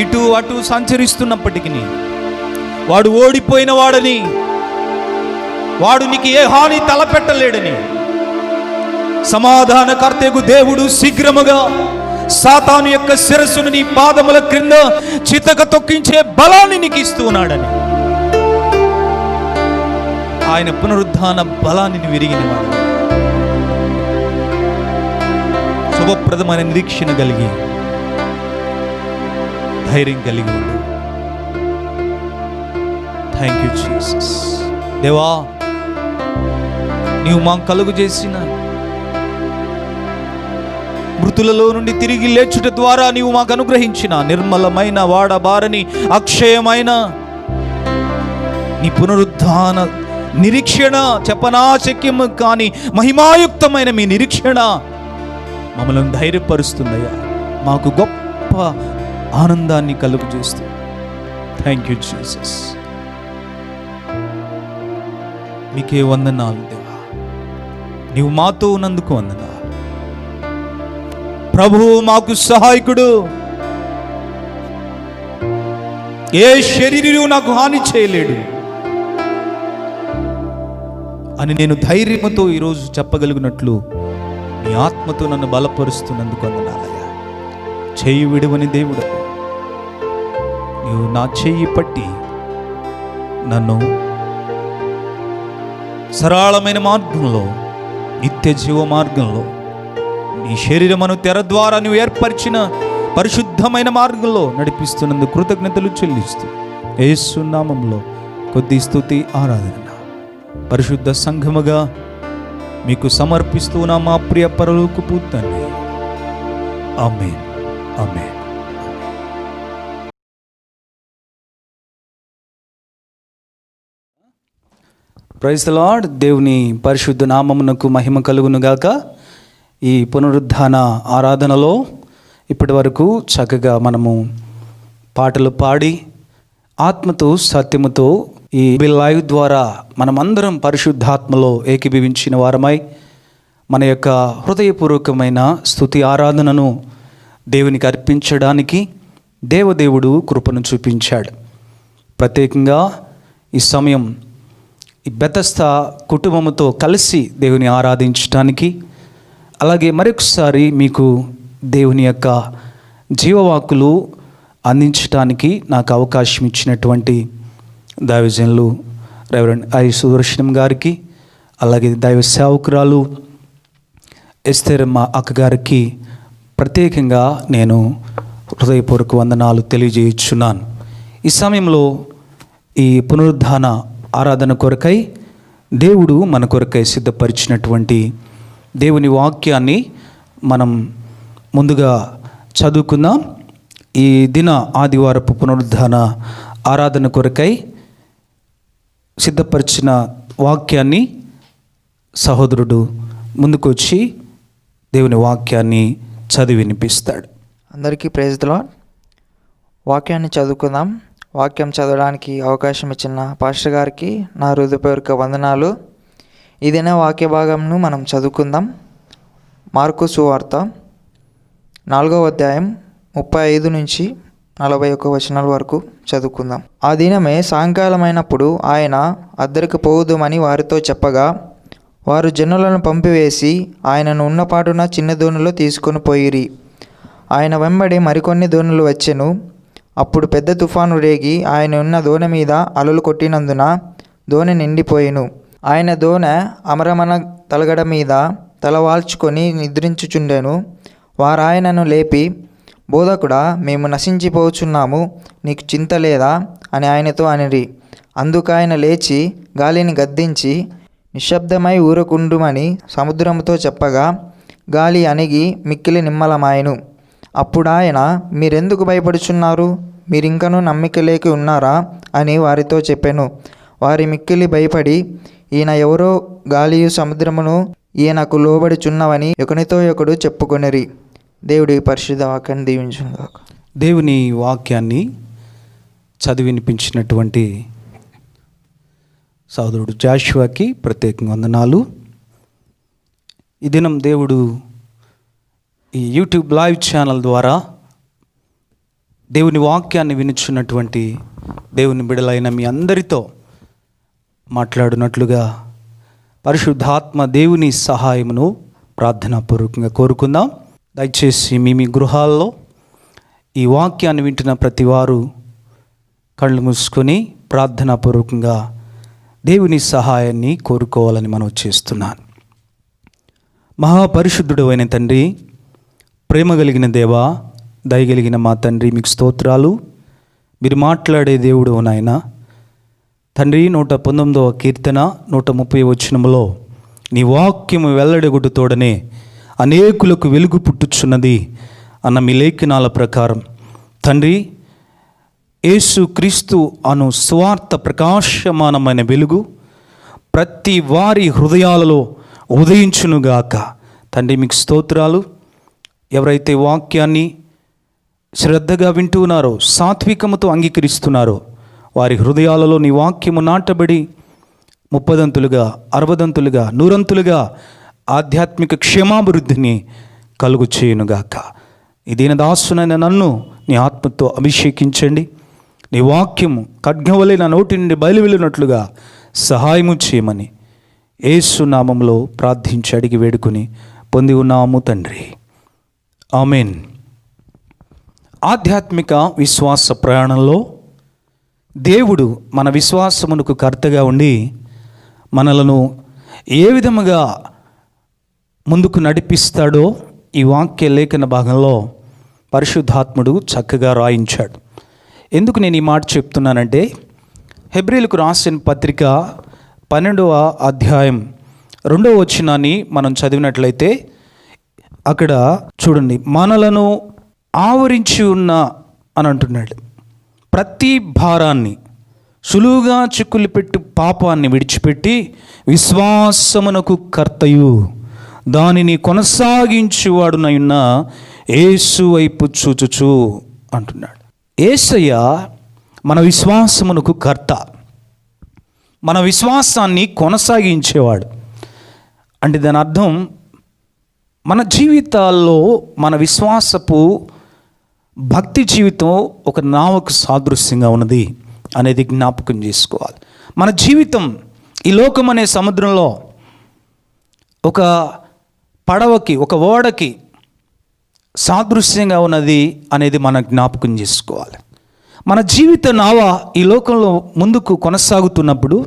[SPEAKER 3] ఇటు అటు సంచరిస్తున్నప్పటికీ వాడు ఓడిపోయిన వాడని, వాడు నీకు ఏ హాని తలపెట్టలేడని సమాధానకర్తకు దేవుడు శీఘ్రముగా సాతాను యొక్క శిరస్సును నీ పాదముల క్రింద చితక తొక్కించే బలాన్ని నీకు ఇస్తూ ఉన్నాడని, ఆయన పునరుద్ధాన బలాన్ని విరిగినవాడు. శుభప్రదమైన నిరీక్షణ కలిగి ధైర్యం కలిగి ఉండు. Thank you Jesus. దేవా, నీవు మా కలుగు చేసిన మృతులలో నుండి తిరిగి లేచుట ద్వారా నీవు మాకు అనుగ్రహించిన నిర్మలమైన వాడబారని అక్షయమైన నీ పునరుద్ధాన నిరీక్షణ చెప్పనాశక్యము కానీ మహిమాయుక్తమైన మీ నిరీక్షణ మమ్మల్ని ధైర్యపరుస్తుందయ్యా, మాకు గొప్ప ఆనందాన్ని కలుగు చేస్తుంది. Thank you Jesus. మీకే వందనాలు దేవా, నీవు మాతో ఉన్నందుకు వందనాలు. ప్రభువు మాకు సహాయకుడు, ఏ శరీరం నాకు హాని చేయలేడు అని నేను ధైర్యంతో ఈరోజు చెప్పగలిగినట్లు నీ ఆత్మతో నన్ను బలపరుస్తున్నందుకు వందనాలయ్యా. చెయ్యి విడువని దేవుడు, నీవు నా చెయ్యి పట్టి నన్ను సరళమైన మార్గంలో, నిత్య జీవ మార్గంలో, నీ శరీరమును తెర ద్వారా నువ్వు ఏర్పరిచిన పరిశుద్ధమైన మార్గంలో నడిపిస్తున్నందుకు కృతజ్ఞతలు చెల్లిస్తూ యేసు నామములో కొద్ది స్తుతి ఆరాధన పరిశుద్ధ సంఘముగా మీకు సమర్పిస్తూ నా మా ప్రియ పరలోకపు తండ్రి. ఆమేన్, ఆమేన్. Praise the lord. దేవుని పరిశుద్ధ నామమునకు మహిమ కలుగునుగాక. ఈ పునరుద్ధాన ఆరాధనలో ఇప్పటి వరకు చక్కగా మనము పాటలు పాడి ఆత్మతో సత్యముతో ఈ లైవ్ ద్వారా మనమందరం పరిశుద్ధాత్మలో ఏకీభవించిన వారమై మన యొక్క హృదయపూర్వకమైన స్తుతి ఆరాధనను దేవునికి అర్పించడానికి దేవదేవుడు కృపను చూపించాడు. ప్రత్యేకంగా ఈ సమయం ఈ బెతస్తా కుటుంబముతో కలిసి దేవుని ఆరాధించడానికి, అలాగే మరొకసారి మీకు దేవుని యొక్క జీవవాక్కులు అందించడానికి నాకు అవకాశం ఇచ్చినటువంటి దైవజనులు రెవరెండ్ ఐ సుదర్శనం గారికి, అలాగే దైవ సేవకురాలు ఎస్తేరమ్మ అక్కగారికి ప్రత్యేకంగా నేను హృదయపూర్వక వందనాలు తెలియజేయుచున్నాను. ఈ సమయంలో ఈ పునరుద్ధాన ఆరాధన కొరకై దేవుడు మన కొరకై సిద్ధపరిచినటువంటి దేవుని వాక్యాన్ని మనం ముందుగా చదువుకుందాం. ఈ దిన ఆదివారపు పునరుద్ధాన ఆరాధన కొరకై సిద్ధపరిచిన వాక్యాన్ని సహోదరుడు ముందుకు వచ్చి దేవుని వాక్యాన్ని చదివి వినిపిస్తాడు.
[SPEAKER 4] అందరికీ ప్రైజ్ ది లార్డ్. వాక్యాన్ని చదువుకుందాం. వాక్యం చదవడానికి అవకాశం ఇచ్చిన పాస్టర్ గారికి నా హృదయపూర్వక వందనాలు. ఇదైనా వాక్య భాగంను మనం చదువుకుందాం. మార్కు సువార్త 4వ అధ్యాయం 35 నుంచి 41 వచనాల వరకు చదువుకుందాం. ఆ దినమే సాయంకాలమైనప్పుడు ఆయన అద్దరికి పోవుదుమని వారితో చెప్పగా, వారు జనులను పంపివేసి ఆయనను ఉన్నపాటున చిన్న దోణిలో తీసుకొని పోయిరి. ఆయన వెంబడి మరికొన్ని దోణులు వచ్చెను. అప్పుడు పెద్ద తుఫాను రేగి ఆయన ఉన్న దోణి మీద అలలు కొట్టినందున దోణి నిండిపోయెను. ఆయన దోణె అమరమన తలగడ మీద తలవాల్చుకొని నిద్రించుచుండెను. వారాయనను లేపి, బోధకుడా, మేము నశించిపోచున్నాము, నీకు చింత లేదా అని ఆయనతో అనిరి. అందుకాయన లేచి గాలిని గద్దించి నిశ్శబ్దమై ఊరకుండుమని సముద్రముతో చెప్పగా గాలి అణిగి మిక్కిలి నిమ్మలమాయెను. అప్పుడాయన, మీరెందుకు భయపడుచున్నారు? మీరింకనూ నమ్మిక లేక ఉన్నారా అని వారితో చెప్పెను. వారి మిక్కిలి భయపడి, ఈయన ఎవరో గాలియు సముద్రమును ఈయనకు లోబడుచున్నవని ఒకనితో ఒకడు చెప్పుకొనిరి. దేవుడి పరిశుద్ధ వాక్యాన్ని దీవించుగాక.
[SPEAKER 3] దేవుని వాక్యాన్ని చదివి వినిపించినటువంటి సోదరుడు జాషువాకి ప్రత్యేకంగా వందనాలు. ఈ దినం దేవుడు ఈ యూట్యూబ్ లైవ్ ఛానల్ ద్వారా దేవుని వాక్యాన్ని వినిచున్నటువంటి దేవుని బిడలైన మీ అందరితో మాట్లాడినట్లుగా పరిశుద్ధాత్మ దేవుని సహాయమును ప్రార్థనాపూర్వకంగా కోరుకుందాం. దయచేసి మీ గృహాల్లో ఈ వాక్యాన్ని వింటున్న ప్రతి వారు కళ్ళు మూసుకొని ప్రార్థనాపూర్వకంగా దేవుని సహాయాన్ని కోరుకోవాలని మనం చేస్తున్నాను. మహాపరిశుద్ధుడు అయిన తండ్రి, ప్రేమ కలిగిన దేవా, దయగలిగిన మా తండ్రి, మీకు స్తోత్రాలు. మీరు మాట్లాడే దేవుడు నాయన తండ్రి. 119వ కీర్తన 130వ వచనములో నీ వాక్యము వెల్లడిగుడ్డుతోడనే అనేకులకు వెలుగు పుట్టుచున్నది అన్న మీ లేఖనాల ప్రకారం తండ్రి, యేసు క్రీస్తు అను స్వార్థ ప్రకాశమానమైన వెలుగు ప్రతి వారి హృదయాలలో ఉదయించునుగాక. తండ్రి మీకు స్తోత్రాలు. ఎవరైతే వాక్యాన్ని శ్రద్ధగా వింటున్నారో, సాత్వికముతో అంగీకరిస్తున్నారో, వారి హృదయాలలో నీ వాక్యము నాటబడి 30దంతులుగా, 60దంతులుగా, 100ంతులుగా ఆధ్యాత్మిక క్షేమాభివృద్ధిని కలుగు చేయునుగాక. ఈ దీనదాసునైన నన్ను నీ ఆత్మతో అభిషేకించండి. నీ వాక్యము ఖడ్గవలే నా నోటి నుండి బయలువెళ్ళినట్లుగా సహాయము చేయమని యేసు నామములో ప్రార్థించి అడిగి వేడుకుని పొంది ఉన్నాము తండ్రి. ఆమెన్. ఆధ్యాత్మిక విశ్వాస ప్రయాణంలో దేవుడు మన విశ్వాసమునకు కర్తగా ఉండి మనలను ఏ విధముగా ముందుకు నడిపిస్తాడో ఈ వాక్య లేఖన భాగంలో పరిశుద్ధాత్ముడు చక్కగా రాయించాడు. ఎందుకు నేను ఈ మాట చెప్తున్నానంటే, హెబ్రీలకు రాసిన పత్రిక 12వ అధ్యాయం 2వ వచనాన్ని మనం చదివినట్లయితే అక్కడ చూడండి, మనలను ఆవరించి ఉన్న అని అంటున్నాడు. ప్రతి భారాన్ని, సులువుగా చిక్కులు పెట్టు పాపాన్ని విడిచిపెట్టి విశ్వాసమునకు కర్తయు దానిని కొనసాగించువాడునయున్న యేసు వైపు చూచుచు అంటున్నాడు. యేసయ్య మన విశ్వాసమునకు కర్త, మన విశ్వాసాన్ని కొనసాగించేవాడు. అంటే దాని అర్థం మన జీవితాల్లో మన విశ్వాసపు భక్తి జీవితం ఒక నావకు సాదృశ్యంగా ఉన్నది అనేది జ్ఞాపకం చేసుకోవాలి. మన జీవితం ఈ లోకం అనే సముద్రంలో ఒక పడవకి, ఒక ఓడకి సాదృశ్యంగా ఉన్నది అనేది మనం జ్ఞాపకం చేసుకోవాలి. మన జీవిత నావ ఈ లోకంలో ముందుకు కొనసాగుతున్నప్పుడు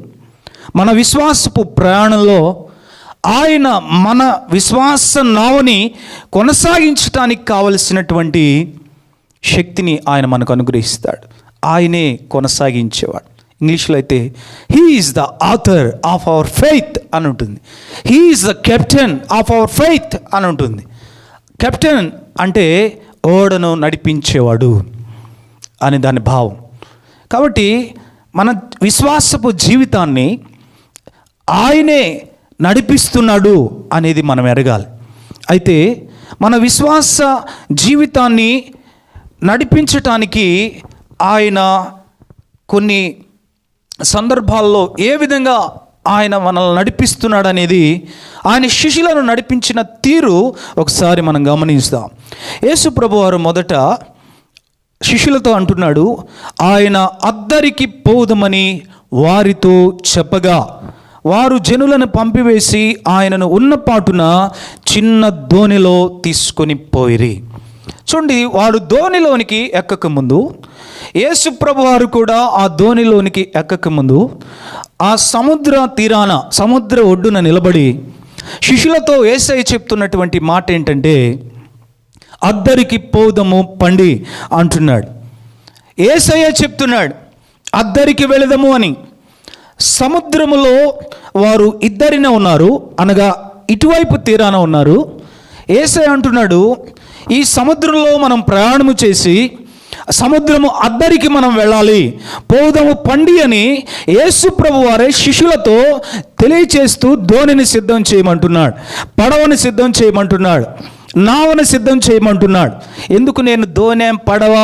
[SPEAKER 3] మన విశ్వాసపు ప్రయాణంలో ఆయన మన విశ్వాస నావని కొనసాగించడానికి కావలసినటువంటి శక్తిని ఆయన మనకు అనుగ్రహిస్తాడు. ఆయనే కొనసాగించేవాడు. ఇంగ్లీష్లో అయితే he is the author of our faith అని ఉంటుంది. He is the captain of our faith అని ఉంటుంది. కెప్టెన్ అంటే ఓడను నడిపించేవాడు అని దాని భావం. కాబట్టి మన విశ్వాసపు జీవితాన్ని ఆయనే నడిపిస్తున్నాడు అనేది మనం ఎరగాలి. అయితే మన విశ్వాస జీవితాన్ని నడిపించటానికి ఆయన కొన్ని సందర్భాల్లో ఏ విధంగా ఆయన మనల్ని నడిపిస్తున్నాడు అనేది, ఆయన శిష్యులను నడిపించిన తీరు ఒకసారి మనం గమనిస్తాం. యేసు ప్రభువారు మొదట శిష్యులతో అంటున్నాడు, ఆయన అద్దరికి పోదమని వారితో చెప్పగా వారు జనులను పంపివేసి ఆయనను ఉన్నపాటున చిన్న దోణిలో తీసుకొని పోయిరి. చూడండి, వాడు దోణిలోనికి ఎక్కక ముందు, యేసు ప్రభువారు కూడా ఆ దోణిలోనికి ఎక్కక ముందు ఆ సముద్ర తీరాన, సముద్ర ఒడ్డున నిలబడి శిష్యులతో యేసయ్య చెప్తున్నటువంటి మాట ఏంటంటే, అద్దరికి పోదము పండి అంటున్నాడు. యేసయ్య చెప్తున్నాడు అద్దరికి వెళదము అని. సముద్రములో వారు ఇద్దరినే ఉన్నారు, అనగా ఇటువైపు తీరాన ఉన్నారు. యేసయ్య అంటున్నాడు, ఈ సముద్రంలో మనం ప్రయాణము చేసి సముద్రము అద్దరికి మనం వెళ్ళాలి, పోదము పండి అని యేసు ప్రభువారే శిష్యులతో తెలియచేస్తూ దోణిని సిద్ధం చేయమంటున్నాడు, పడవని సిద్ధం చేయమంటున్నాడు, నావను సిద్ధం చేయమంటున్నాడు. ఎందుకు నేను దోణె, పడవ,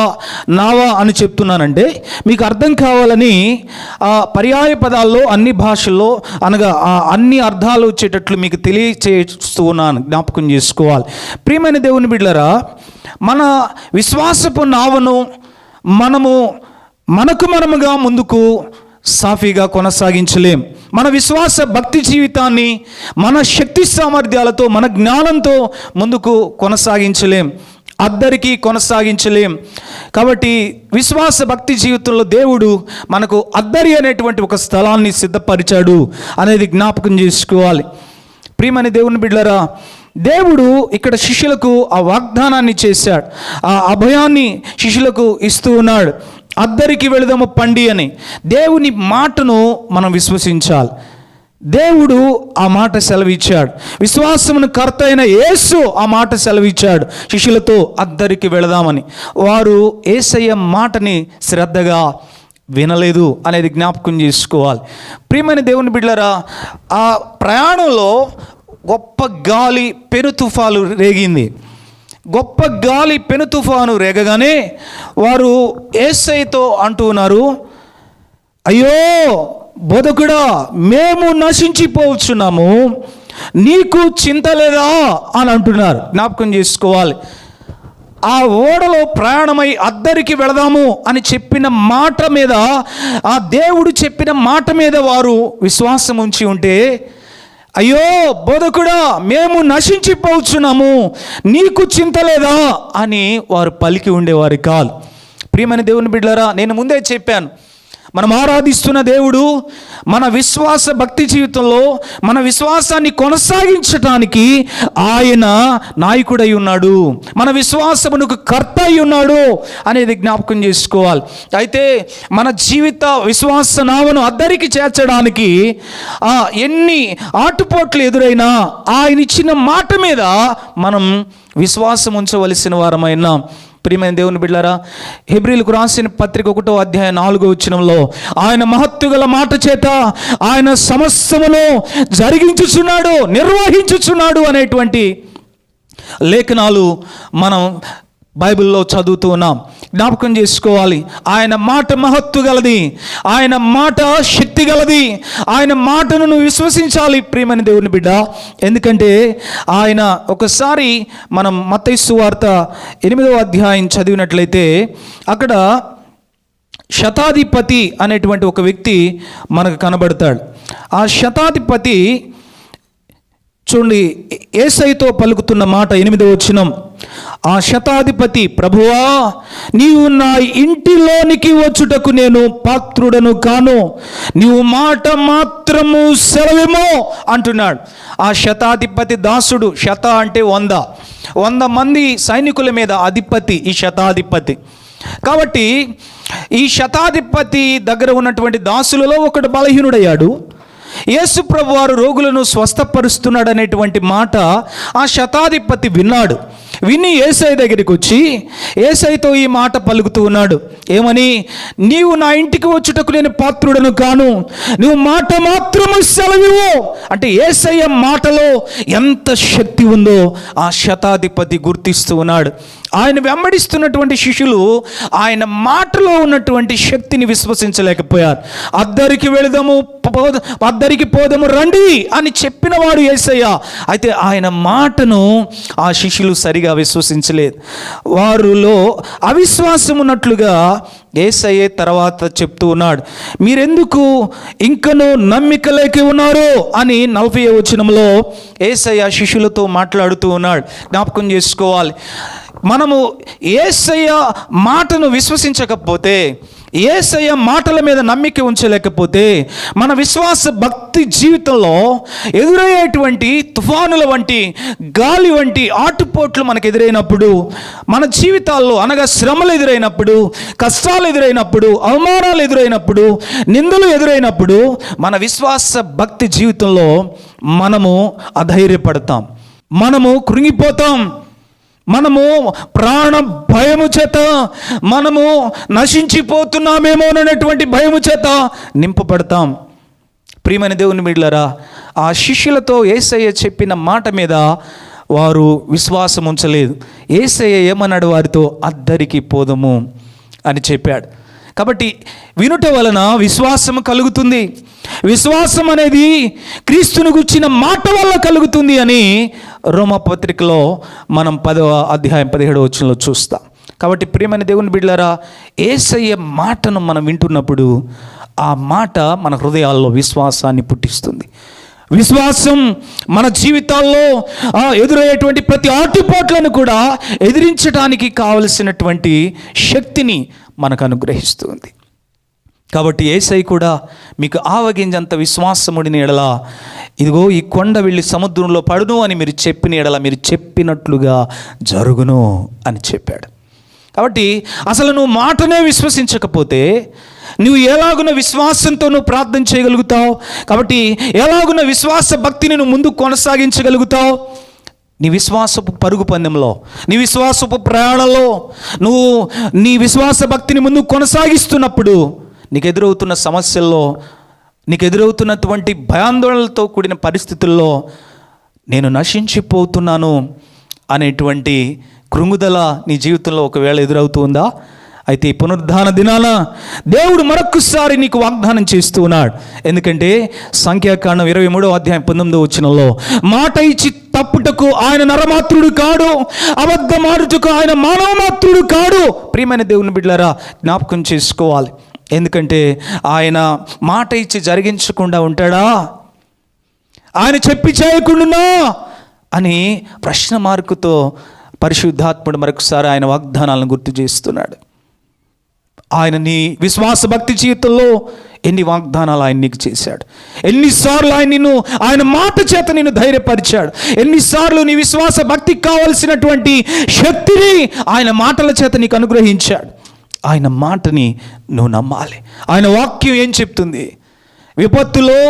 [SPEAKER 3] నావ అని చెప్తున్నానంటే మీకు అర్థం కావాలని ఆ పర్యాయ పదాల్లో అన్ని భాషల్లో, అనగా అన్ని అర్థాలు వచ్చేటట్లు మీకు తెలియచేస్తూ ఉన్నాను, జ్ఞాపకం చేసుకోవాలి. ప్రియమైన దేవుని బిడ్డలారా, మన విశ్వాసపు నావను మనకు మనముగా ముందుకు సాఫీగా కొనసాగించలేం. మన విశ్వాస భక్తి జీవితాన్ని మన శక్తి సామర్థ్యాలతో, మన జ్ఞానంతో ముందుకు కొనసాగించలేం, అద్దరికి కొనసాగించలేం. కాబట్టి విశ్వాస భక్తి జీవితంలో దేవుడు మనకు అద్దరి అనేటువంటి ఒక స్థలాన్ని సిద్ధపరిచాడు అనేది జ్ఞాపకం చేసుకోవాలి. ప్రియమైన దేవుని బిడ్డలారా, దేవుడు ఇక్కడ శిష్యులకు ఆ వాగ్దానాన్ని చేశాడు, ఆ అభయాన్ని శిష్యులకు ఇస్తూ ఉన్నాడు. అద్దరికి వెళదాము పండి అని. దేవుని మాటను మనం విశ్వసించాలి. దేవుడు ఆ మాట సెలవిచ్చాడు. విశ్వాసమును కర్త అయిన యేసు ఆ మాట సెలవిచ్చాడు శిష్యులతో అద్దరికి వెళదామని. వారు యేసయ్య మాటని శ్రద్ధగా వినలేదు అనేది జ్ఞాపకం చేసుకోవాలి. ప్రియమైన దేవుని బిడ్డలారా, ఆ ప్రయాణంలో గొప్ప గాలి పెను తుఫాను రేగింది. గొప్ప గాలి పెను తుఫాను రేగగానే వారు యేసయ్యతో అంటున్నారు, అయ్యో బోధకుడా, మేము నశించిపోవచ్చున్నాము, నీకు చింత లేదా అని అంటున్నారు. జ్ఞాపకం చేసుకోవాలి, ఆ ఓడలో ప్రయాణమై అద్దరికి వెళదాము అని చెప్పిన మాట మీద, ఆ దేవుడు చెప్పిన మాట మీద వారు విశ్వాసం ఉంచి ఉంటే, అయ్యో బోధకుడా, మేము నశించిపోవచ్చున్నాము, నీకు చింత లేదా అని వారు పలికి ఉండేవారు కాదు. ప్రియమైన దేవుని బిడ్డలారా, నేను ముందే చెప్పాను, మనం ఆరాధిస్తున్న దేవుడు మన విశ్వాస భక్తి జీవితంలో మన విశ్వాసాన్ని కొనసాగించడానికి ఆయన నాయకుడై ఉన్నాడు, మన విశ్వాసమునకు కర్త అయి ఉన్నాడు అనేది జ్ఞాపకం చేసుకోవాలి. అయితే మన జీవిత విశ్వాస నావను అద్దరికి చేర్చడానికి ఎన్ని ఆటుపోట్లు ఎదురైనా ఆయన ఇచ్చిన మాట మీద మనం విశ్వాసం ఉంచవలసిన వారమైనా. ప్రియమైన దేవుని బిడ్డలారా, హెబ్రీలకు రాసిన పత్రిక 1వ అధ్యాయం 4వ వచనంలో ఆయన మహత్తుగల మాట చేత ఆయన సమస్తమును జరిగించుచున్నాడు, నిర్వహించుచున్నాడు అనేటువంటి లేఖనాలు మనం బైబిల్లో చదువుతూ ఉన్నాం. జ్ఞాపకం చేసుకోవాలి, ఆయన మాట మహత్తు గలది, ఆయన మాట శక్తి గలది, ఆయన మాటను నువ్వు విశ్వసించాలి ప్రియమైన దేవుని బిడ్డ. ఎందుకంటే ఆయన ఒకసారి మనం మత్తయి సువార్త 8వ అధ్యాయం చదివినట్లయితే అక్కడ శతాధిపతి అనేటువంటి ఒక వ్యక్తి మనకు కనబడతాడు. ఆ శతాధిపతి చూడండి, యేసయ్యతో పలుకుతున్న మాట 8వ వచనం, ఆ శతాధిపతి, ప్రభువా, నీవు నా ఇంటిలోనికి వచ్చుటకు నేను పాత్రుడను కాను, నీవు మాట మాత్రము సెలవేమో అంటున్నాడు. ఆ శతాధిపతి దాసుడు, శత అంటే 100 మంది సైనికుల మీద అధిపతి ఈ శతాధిపతి. కాబట్టి ఈ శతాధిపతి దగ్గర ఉన్నటువంటి దాసులలో ఒకడు బలహీనుడయ్యాడు. యేసు ప్రభు వారు రోగులను స్వస్థపరుస్తున్నాడు అనేటువంటి మాట ఆ శతాధిపతి విన్నాడు. విని యేసయ్య దగ్గరికి వచ్చి యేసయ్యతో ఈ మాట పలుకుతూ ఉన్నాడు, ఏమని? నీవు నా ఇంటికి వచ్చుటకు నేను పాత్రుడను కాను, నువ్వు మాట మాత్రము సెలవివ్వు. అంటే యేసయ్య మాటలో ఎంత శక్తి ఉందో ఆ శతాధిపతి గుర్తిస్తూ ఉన్నాడు. ఆయన వెంబడిస్తున్నటువంటి శిష్యులు ఆయన మాటలో ఉన్నటువంటి శక్తిని విశ్వసించలేకపోయారు. అద్దరికి వెళదాము, అద్దరికి పోదాము రండి అని చెప్పిన వాడు యేసయ్య. అయితే ఆయన మాటను ఆ శిష్యులు సరిగా విశ్వసించలేదు. వారిలో అవిశ్వాసం ఉన్నట్లుగా యేసయ్యే తర్వాత చెప్తూ ఉన్నాడు, మీరెందుకు ఇంకనూ నమ్మిక లేక ఉన్నారు అని 40వ వచనంలో యేసయ్య శిష్యులతో మాట్లాడుతూ ఉన్నాడు. జ్ఞాపకం చేసుకోవాలి, మనము యేసయ్య మాటను విశ్వసించకపోతే, యేసయ్య మాటల మీద నమ్మిక ఉంచలేకపోతే, మన విశ్వాస భక్తి జీవితంలో ఎదురయ్యేటువంటి తుఫానుల వంటి, గాలి వంటి ఆటుపోట్లు మనకు ఎదురైనప్పుడు, మన జీవితాల్లో అనగా శ్రమలు ఎదురైనప్పుడు, కష్టాలు ఎదురైనప్పుడు, అవమానాలు ఎదురైనప్పుడు, నిందలు ఎదురైనప్పుడు మన విశ్వాస భక్తి జీవితంలో మనము అధైర్యపడతాం, మనము కృంగిపోతాం, మనము ప్రాణ భయము చేత, మనము నశించిపోతున్నామేమో అనేటువంటి భయము చేత నింపబడతాం. ప్రియమైన దేవుని బిడ్డలారా, ఆ శిష్యులతో యేసయ్య చెప్పిన మాట మీద వారు విశ్వాసం ఉంచలేదు. యేసయ్య ఏమన్నాడు వారితో? అద్దరికి పోదము అని చెప్పాడు. కాబట్టి వినుట వలన విశ్వాసం కలుగుతుంది. విశ్వాసం అనేది క్రీస్తును గుర్చిన మాట వల్ల కలుగుతుంది అని రోమపత్రికలో మనం 10వ అధ్యాయం 17వ వచనంలో చూస్తాం. కాబట్టి ప్రియమైన దేవుని బిడ్డలారా, యేసయ్య మాటను మనం వింటున్నప్పుడు ఆ మాట మన హృదయాల్లో విశ్వాసాన్ని పుట్టిస్తుంది. విశ్వాసం మన జీవితాల్లో ఎదురయ్యేటువంటి ప్రతి ఆటుపోట్లను కూడా ఎదిరించడానికి కావలసినటువంటి శక్తిని మనకు అనుగ్రహిస్తుంది. కాబట్టి యేసయ్య కూడా మీకు ఆవగింజంత విశ్వాసముడిని ఎడల, ఇదిగో ఈ కొండ వెళ్ళి సముద్రంలో పడును అని మీరు చెప్పిన ఎడల మీరు చెప్పినట్లుగా జరుగును అని చెప్పాడు. కాబట్టి అసలు నువ్వు మాటనే విశ్వసించకపోతే నువ్వు ఎలాగున విశ్వాసంతో నువ్వు ప్రార్థన చేయగలుగుతావు? కాబట్టి ఎలాగున విశ్వాస భక్తిని నువ్వు ముందు కొనసాగించగలుగుతావు? నీ విశ్వాసపు పరుగు పందెంలో, నీ విశ్వాసపు ప్రయాణంలో నువ్వు నీ విశ్వాస భక్తిని ముందు కొనసాగిస్తున్నప్పుడు నీకు ఎదురవుతున్న సమస్యల్లో, నీకు ఎదురవుతున్నటువంటి భయాందోళనలతో కూడిన పరిస్థితుల్లో నేను నశించిపోతున్నాను అనేటువంటి కృంగుదల నీ జీవితంలో ఒకవేళ ఎదురవుతుందా? అయితే ఈ పునరుద్ధాన దినాన దేవుడు మరొక్కసారి నీకు వాగ్దానం చేస్తూ ఉన్నాడు. ఎందుకంటే సంఖ్యాకాండం 23:19 మాట ఇచ్చి తప్పుటకు ఆయన నరమాత్రుడు కాడు, అబద్ధమాడుటకు ఆయన మానవమాత్రుడు కాడు. ప్రియమైన దేవుని బిడ్డలారా, జ్ఞాపకం చేసుకోవాలి. ఎందుకంటే ఆయన మాట ఇచ్చి జరిగించకుండా ఉంటాడా? ఆయన చెప్పి చేయకుండా అని ప్రశ్న మార్కుతో పరిశుద్ధాత్ముడు మరొకసారి ఆయన వాగ్దానాలను గుర్తు చేస్తున్నాడు. ఆయన నీ విశ్వాస భక్తి జీవితంలో ఎన్ని వాగ్దానాలు ఆయన నీకు చేశాడు, ఎన్నిసార్లు ఆయన మాట చేత నిన్ను ధైర్యపరిచాడు, ఎన్నిసార్లు నీ విశ్వాస భక్తికి కావలసినటువంటి శక్తిని ఆయన మాటల చేత నీకు అనుగ్రహించాడు. ఆయన మాటని నువ్వు నమ్మాలి. ఆయన వాక్యం ఏం చెప్తుంది? విపత్తులో,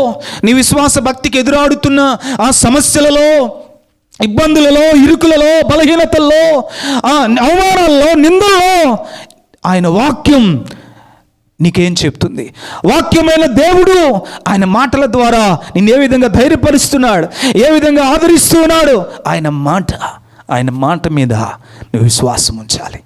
[SPEAKER 3] నీ విశ్వాస భక్తికి ఎదురాడుతున్న ఆ సమస్యలలో, ఇబ్బందులలో, ఇరుకులలో, బలహీనతల్లో, అవమానాల్లో, నిందల్లో ఆయన వాక్యం నీకేం చెప్తుంది? వాక్యమైన దేవుడు ఆయన మాటల ద్వారా నిన్ను ఏ విధంగా ధైర్యపరుస్తున్నాడు, ఏ విధంగా ఆదరిస్తున్నాడు? ఆయన మాట మీద నువ్వు విశ్వాసం ఉంచాలి.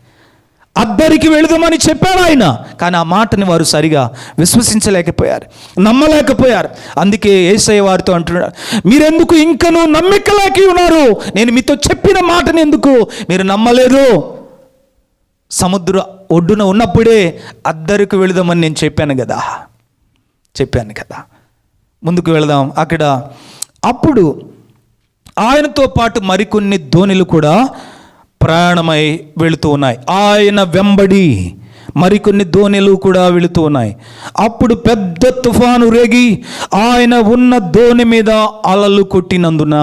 [SPEAKER 3] అద్దరికి వెళుదామని చెప్పాడు ఆయన, కానీ ఆ మాటని వారు సరిగా విశ్వసించలేకపోయారు, నమ్మలేకపోయారు. అందుకే యేసయ్య వారితో అంటున్నాడు, మీరెందుకు ఇంకనూ నమ్మికలేక ఉన్నారు? నేను మీతో చెప్పిన మాటని ఎందుకు మీరు నమ్మలేదు? సముద్ర ఒడ్డున ఉన్నప్పుడే అద్దరికి వెళుదామని నేను చెప్పాను కదా. ముందుకు వెళదాం. అప్పుడు ఆయనతో పాటు మరికొన్ని దోణిలు కూడా ప్రయాణమై వెళుతూ ఉన్నాయి. ఆయన వెంబడి మరికొన్ని దోణిలు కూడా వెళుతూ ఉన్నాయి. అప్పుడు పెద్ద తుఫాను రేగి ఆయన ఉన్న దోణి మీద అలలు కొట్టినందున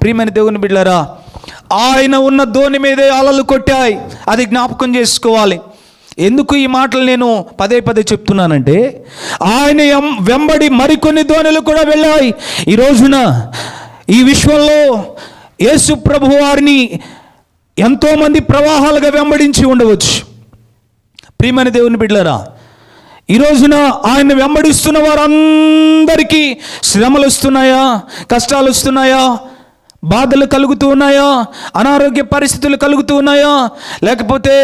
[SPEAKER 3] ప్రియమైన దేవుని బిడ్డలారా, ఆయన ఉన్న దోణి మీదే అలలు కొట్టాయి. అది జ్ఞాపకం చేసుకోవాలి. ఎందుకు ఈ మాటలు నేను పదే చెప్తున్నానంటే, ఆయన వెంబడి మరికొన్ని దోణిలు కూడా వెళ్ళాయి. ఈ రోజున ఈ విశ్వంలో యేసు ప్రభు వారిని ఎంతోమంది ప్రవాహాలుగా వెంబడించి ఉండవచ్చు. ప్రియమైన దేవుని బిడ్డలారా, ఈ రోజున ఆయన వెంబడిస్తున్న వారందరికీ శ్రమలు వస్తున్నాయా, కష్టాలు వస్తున్నాయా, బాధలు కలుగుతూ ఉన్నాయా, అనారోగ్య పరిస్థితులు కలుగుతూ ఉన్నాయా, లేకపోతే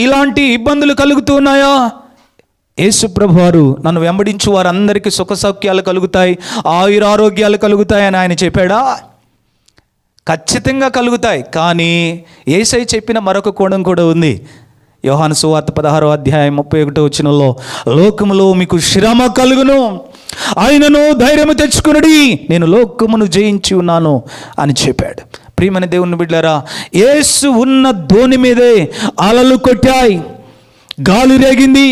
[SPEAKER 3] ఇలాంటి ఇబ్బందులు కలుగుతూ ఉన్నాయా? యేసు ప్రభు వారు నన్ను వెంబడించు వారందరికీ సుఖ సౌఖ్యాలు కలుగుతాయి, ఆయురారోగ్యాలు కలుగుతాయి అని ఆయన చెప్పాడా? ఖచ్చితంగా కలుగుతాయి. కానీ యేసయ్య చెప్పిన మరొక కోణం కూడా ఉంది. యోహాను సువార్త 16:31 లోకములో మీకు శ్రమ కలుగును, ఆయనను ధైర్యము తెచ్చుకునుడి, నేను లోకమును జయించి ఉన్నాను అని చెప్పాడు. ప్రియమైన దేవుని బిడ్డలారా, యేసు ఉన్న దోణి మీదే అలలు కొట్టాయి, గాలి రేగింది,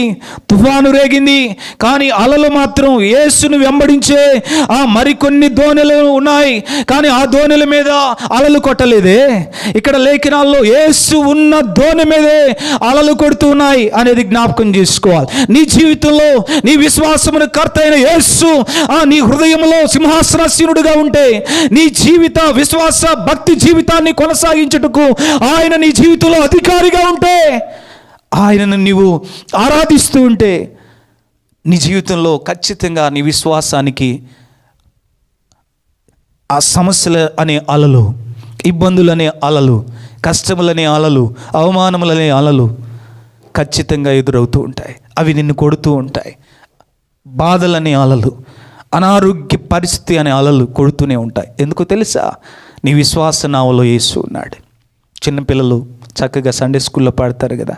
[SPEAKER 3] తుఫాను రేగింది, కానీ అలలు మాత్రం యేసును వెంబడించే ఆ మరికొన్ని దోణిలు ఉన్నాయి, కానీ ఆ దోణిల మీద అలలు కొట్టలేదే. ఇక్కడ లేఖనాల్లో యేసు ఉన్న దోణి మీదే అలలు కొడుతూ ఉన్నాయి అనేది జ్ఞాపకం చేసుకోవాలి. నీ జీవితంలో నీ విశ్వాసమును కర్త అయిన యేసు నీ హృదయంలో సింహాసనాసీనుడిగా ఉంటే, నీ జీవిత విశ్వాస భక్తి జీవితాన్ని కొనసాగించుటకు ఆయన నీ జీవితంలో అధికారిగా ఉంటే, ఆయనను నీవు ఆరాధిస్తూ ఉంటే, నీ జీవితంలో ఖచ్చితంగా నీ విశ్వాసానికి ఆ సమస్యలు అనే అలలు, ఇబ్బందులనే అలలు, కష్టములనే అలలు, అవమానములనే అలలు ఖచ్చితంగా ఎదురవుతూ ఉంటాయి. అవి నిన్ను కొడుతూ ఉంటాయి. బాధలనే అలలు, అనారోగ్య పరిస్థితి అనే అలలు కొడుతూనే ఉంటాయి. ఎందుకో తెలుసా? నీ విశ్వాస నావలో యేసు ఉన్నాడు. చిన్నపిల్లలు చక్కగా సండే స్కూల్లో పాడతారు కదా,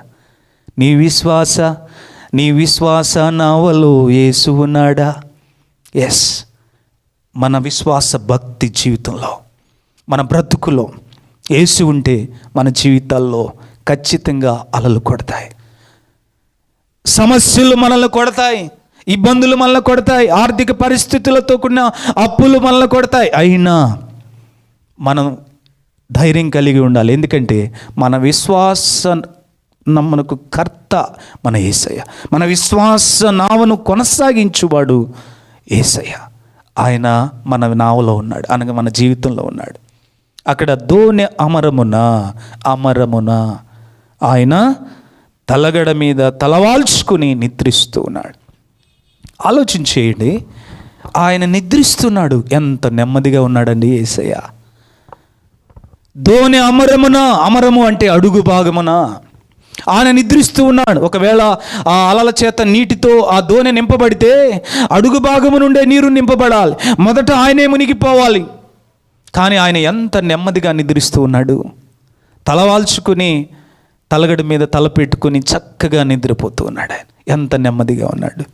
[SPEAKER 3] నీ విశ్వాస నావలో యేసు ఉన్నాడా. ఎస్, మన విశ్వాస భక్తి జీవితంలో, మన బ్రతుకులో యేసు ఉంటే మన జీవితాల్లో ఖచ్చితంగా అలలు కొడతాయి, సమస్యలు మనల్ని కొడతాయి, ఇబ్బందులు మనల్ని కొడతాయి, ఆర్థిక పరిస్థితులతో కూడిన అప్పులు మనల్ని కొడతాయి. అయినా మనం ధైర్యం కలిగి ఉండాలి. ఎందుకంటే మన విశ్వాస మనకు కర్త మన యేసయ్య, మన విశ్వాస నావను కొనసాగించువాడు యేసయ్య. ఆయన మన నావలో ఉన్నాడు, అనగా మన జీవితంలో ఉన్నాడు. అక్కడ దోణి అమరమున ఆయన తలగడ మీద తలవాల్చుకుని నిద్రిస్తూ ఉన్నాడు. ఆలోచించేయండి, ఆయన నిద్రిస్తున్నాడు. ఎంత నెమ్మదిగా ఉన్నాడండి యేసయ్య. దోణి అమరము అంటే అడుగు భాగమున ఆయన నిద్రిస్తూ ఉన్నాడు. ఒకవేళ ఆ అలల చేత నీటితో ఆ దోణి నింపబడితే అడుగు భాగము నుండే నీరు నింపబడాలి, మొదట ఆయనే మునిగిపోవాలి. కానీ ఆయన ఎంత నెమ్మదిగా నిద్రిస్తూ ఉన్నాడు. తలవాల్చుకుని తలగడి మీద తల పెట్టుకుని చక్కగా నిద్రపోతూ ఉన్నాడు. ఆయన ఎంత నెమ్మదిగా ఉన్నాడు.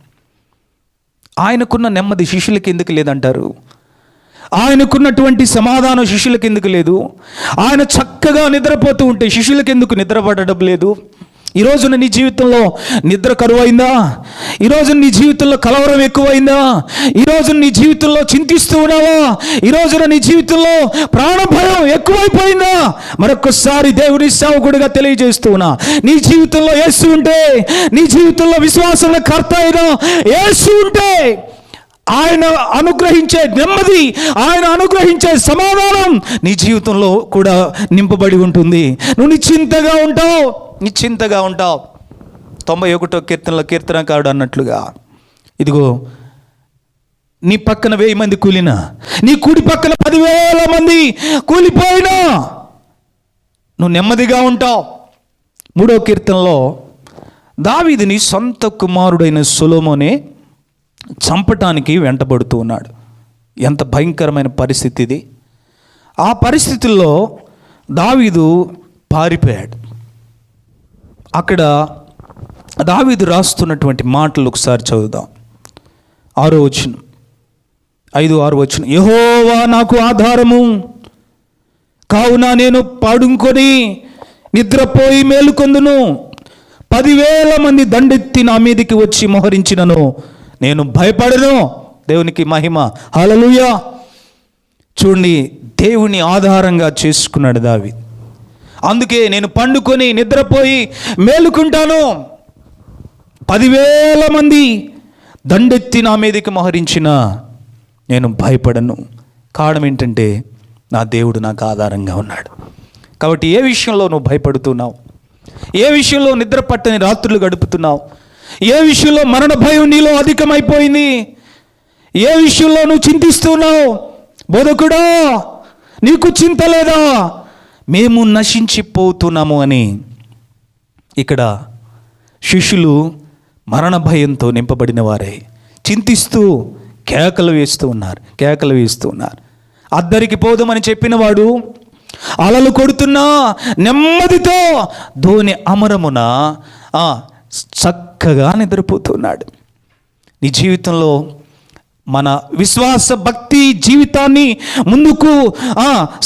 [SPEAKER 3] ఆయనకున్న నెమ్మది శిష్యులకి ఎందుకు లేదంటారు? ఆయనకున్నటువంటి సమాధానం శిష్యులకు ఎందుకు లేదు? ఆయన చక్కగా నిద్రపోతూ ఉంటే శిష్యులకు ఎందుకు నిద్ర పడడం లేదు? ఈరోజున నీ జీవితంలో నిద్ర కరువైందా? ఈరోజు నీ జీవితంలో కలవరం ఎక్కువైందా? ఈరోజు నీ జీవితంలో చింతిస్తూ ఉన్నావా? ఈరోజున నీ జీవితంలో ప్రాణభయం ఎక్కువైపోయిందా? మరొకసారి దేవుని సేవకుడిగా తెలియజేస్తూ ఉన్నా, నీ జీవితంలో యేసు ఉంటే, నీ జీవితంలో విశ్వాసంలో కర్త అయిన యేసు ఉంటే, ఆయన అనుగ్రహించే నెమ్మది, ఆయన అనుగ్రహించే సమాధానం నీ జీవితంలో కూడా నింపబడి ఉంటుంది. నువ్వు నిశ్చింతగా ఉంటావు. 91వ కీర్తనలో కీర్తనకారుడు అన్నట్లుగా, ఇదిగో నీ పక్కన 1000 మంది కూలినా, నీ కుడి పక్కన 10,000 మంది కూలిపోయినా నువ్వు నెమ్మదిగా ఉంటావు. 3వ కీర్తనలో దావీదుని సొంత కుమారుడైన సొలొమోనే చంపటానికి వెంటబడుతూ ఉన్నాడు. ఎంత భయంకరమైన పరిస్థితి ఇది! ఆ పరిస్థితుల్లో దావీదు పారిపోయాడు. అక్కడ దావీదు రాస్తున్నటువంటి మాటలు ఒకసారి చదువుదాం. 6వ వచనం, 5-6 వచనం. యెహోవా నాకు ఆధారము, కావున నేను పడుకొని నిద్రపోయి మేలుకొందును. 10,000 మంది దండెత్తి నా మీదికి వచ్చి మోహరించినను నేను భయపడను. దేవునికి మహిమ, హల్లెలూయా. చూడండి, దేవుని ఆధారంగా చేసుకున్నాడు దావీదు. అందుకే నేను పండుకొని నిద్రపోయి మేలుకుంటాను. 10,000 మంది దండెత్తి నా మీదకి మోహరించిన నేను భయపడను. కారణం ఏంటంటే నా దేవుడు నాకు ఆధారంగా ఉన్నాడు. కాబట్టి ఏ విషయంలో నువ్వు భయపడుతున్నావు? ఏ విషయంలో నిద్ర పట్టని రాత్రులు గడుపుతున్నావు? ఏ విషయంలో మరణ భయం నీలో అధికమైపోయింది? ఏ విషయంలో నువ్వు చింతిస్తున్నావు? బోధకుడా, నీకు చింత లేదా? మేము నశించిపోతున్నాము అని ఇక్కడ శిష్యులు మరణ భయంతో నింపబడిన వారే చింతిస్తూ కేకలు వేస్తూ ఉన్నారు. అద్దరికి పోదామని చెప్పినవాడు అలలు కొడుతున్నా నెమ్మదితో దోణి అమరమున చక్కగా నిద్రపోతున్నాడు. నీ జీవితంలో మన విశ్వాస భక్తి జీవితాన్ని ముందుకు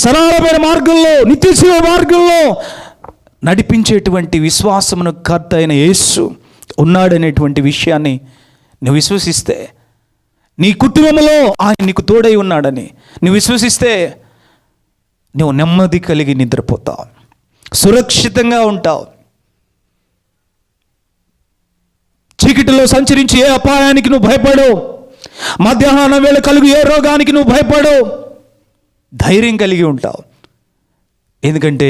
[SPEAKER 3] సరళమైన మార్గంలో, నిత్యజీవ మార్గంలో నడిపించేటువంటి విశ్వాసమును కర్త అయిన యేసు ఉన్నాడనేటువంటి విషయాన్ని నువ్వు విశ్వసిస్తే, నీ కుటుంబంలో ఆయన నీకు తోడై ఉన్నాడని నువ్వు విశ్వసిస్తే, నువ్వు నెమ్మది కలిగి నిద్రపోతావు, సురక్షితంగా ఉంటావు. చీకటిలో సంచరించి ఏ అపాయానికి నువ్వు భయపడవు. మధ్యాహ్నం వేళ కలుగు ఏ రోగానికి నువ్వు భయపడవు. ధైర్యం కలిగి ఉంటావు. ఎందుకంటే